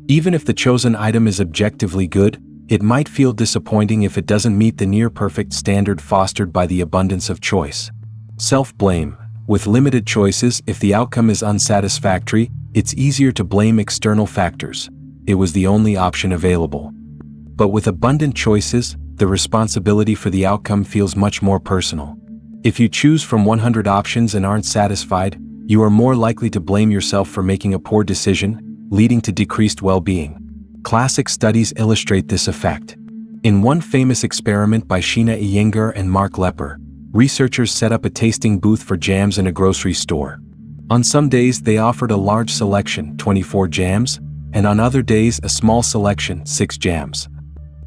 Even if the chosen item is objectively good, it might feel disappointing if it doesn't meet the near-perfect standard fostered by the abundance of choice. Self-blame. With limited choices, if the outcome is unsatisfactory, it's easier to blame external factors. It was the only option available. But with abundant choices, the responsibility for the outcome feels much more personal. If you choose from 100 options and aren't satisfied, you are more likely to blame yourself for making a poor decision, leading to decreased well-being. Classic studies illustrate this effect. In one famous experiment by Sheena Iyengar and Mark Lepper, Researchers set up a tasting booth for jams in a grocery store. On some days they offered a large selection, 24 jams, and on other days a small selection, 6 jams.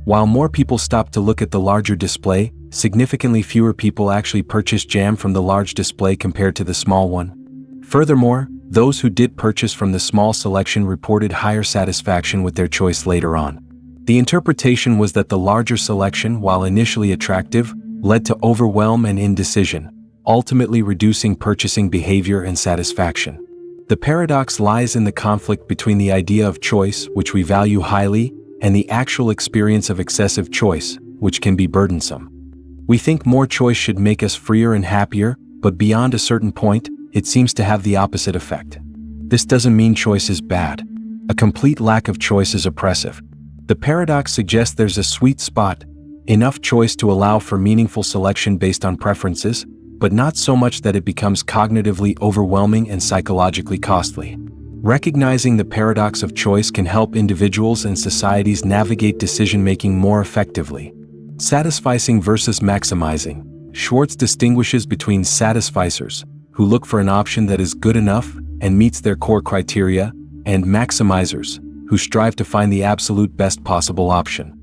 While more people stopped to look at the larger display, significantly fewer people actually purchased jam from the large display compared to the small one. Furthermore, those who did purchase from the small selection reported higher satisfaction with their choice later on. The interpretation was that the larger selection, while initially attractive, led to overwhelm and indecision, ultimately reducing purchasing behavior and satisfaction. The paradox lies in the conflict between the idea of choice, which we value highly, and the actual experience of excessive choice, which can be burdensome. We think more choice should make us freer and happier, but beyond a certain point, it seems to have the opposite effect. This doesn't mean choice is bad. A complete lack of choice is oppressive. The paradox suggests there's a sweet spot, enough choice to allow for meaningful selection based on preferences, but not so much that it becomes cognitively overwhelming and psychologically costly. Recognizing the paradox of choice can help individuals and societies navigate decision-making more effectively. Satisficing versus maximizing. Schwartz distinguishes between satisficers, who look for an option that is good enough and meets their core criteria, and maximizers, who strive to find the absolute best possible option.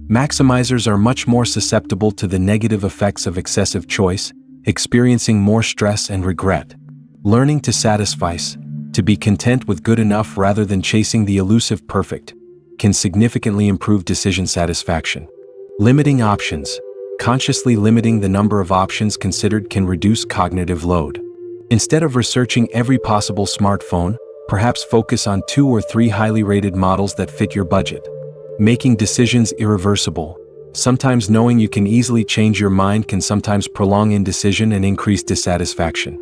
Maximizers are much more susceptible to the negative effects of excessive choice, experiencing more stress and regret. Learning to satisfice, to be content with good enough rather than chasing the elusive perfect, can significantly improve decision satisfaction. Limiting options. Consciously limiting the number of options considered can reduce cognitive load. Instead of researching every possible smartphone, perhaps focus on 2 or 3 highly rated models that fit your budget. Making decisions irreversible. Sometimes knowing you can easily change your mind can sometimes prolong indecision and increase dissatisfaction.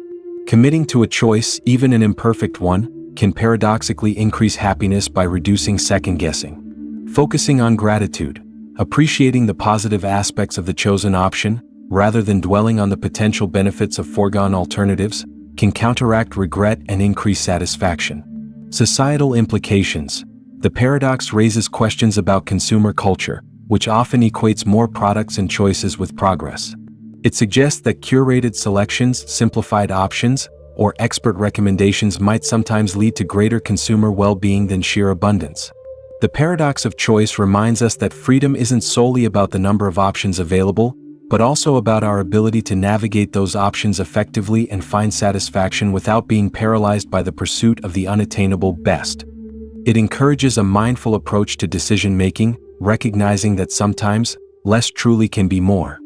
Committing to a choice, even an imperfect one, can paradoxically increase happiness by reducing second-guessing. Focusing on gratitude. Appreciating the positive aspects of the chosen option, rather than dwelling on the potential benefits of foregone alternatives, can counteract regret and increase satisfaction. Societal implications. The paradox raises questions about consumer culture, which often equates more products and choices with progress. It suggests that curated selections, simplified options, or expert recommendations might sometimes lead to greater consumer well-being than sheer abundance. The paradox of choice reminds us that freedom isn't solely about the number of options available, but also about our ability to navigate those options effectively and find satisfaction without being paralyzed by the pursuit of the unattainable best. It encourages a mindful approach to decision-making, recognizing that sometimes, less truly can be more.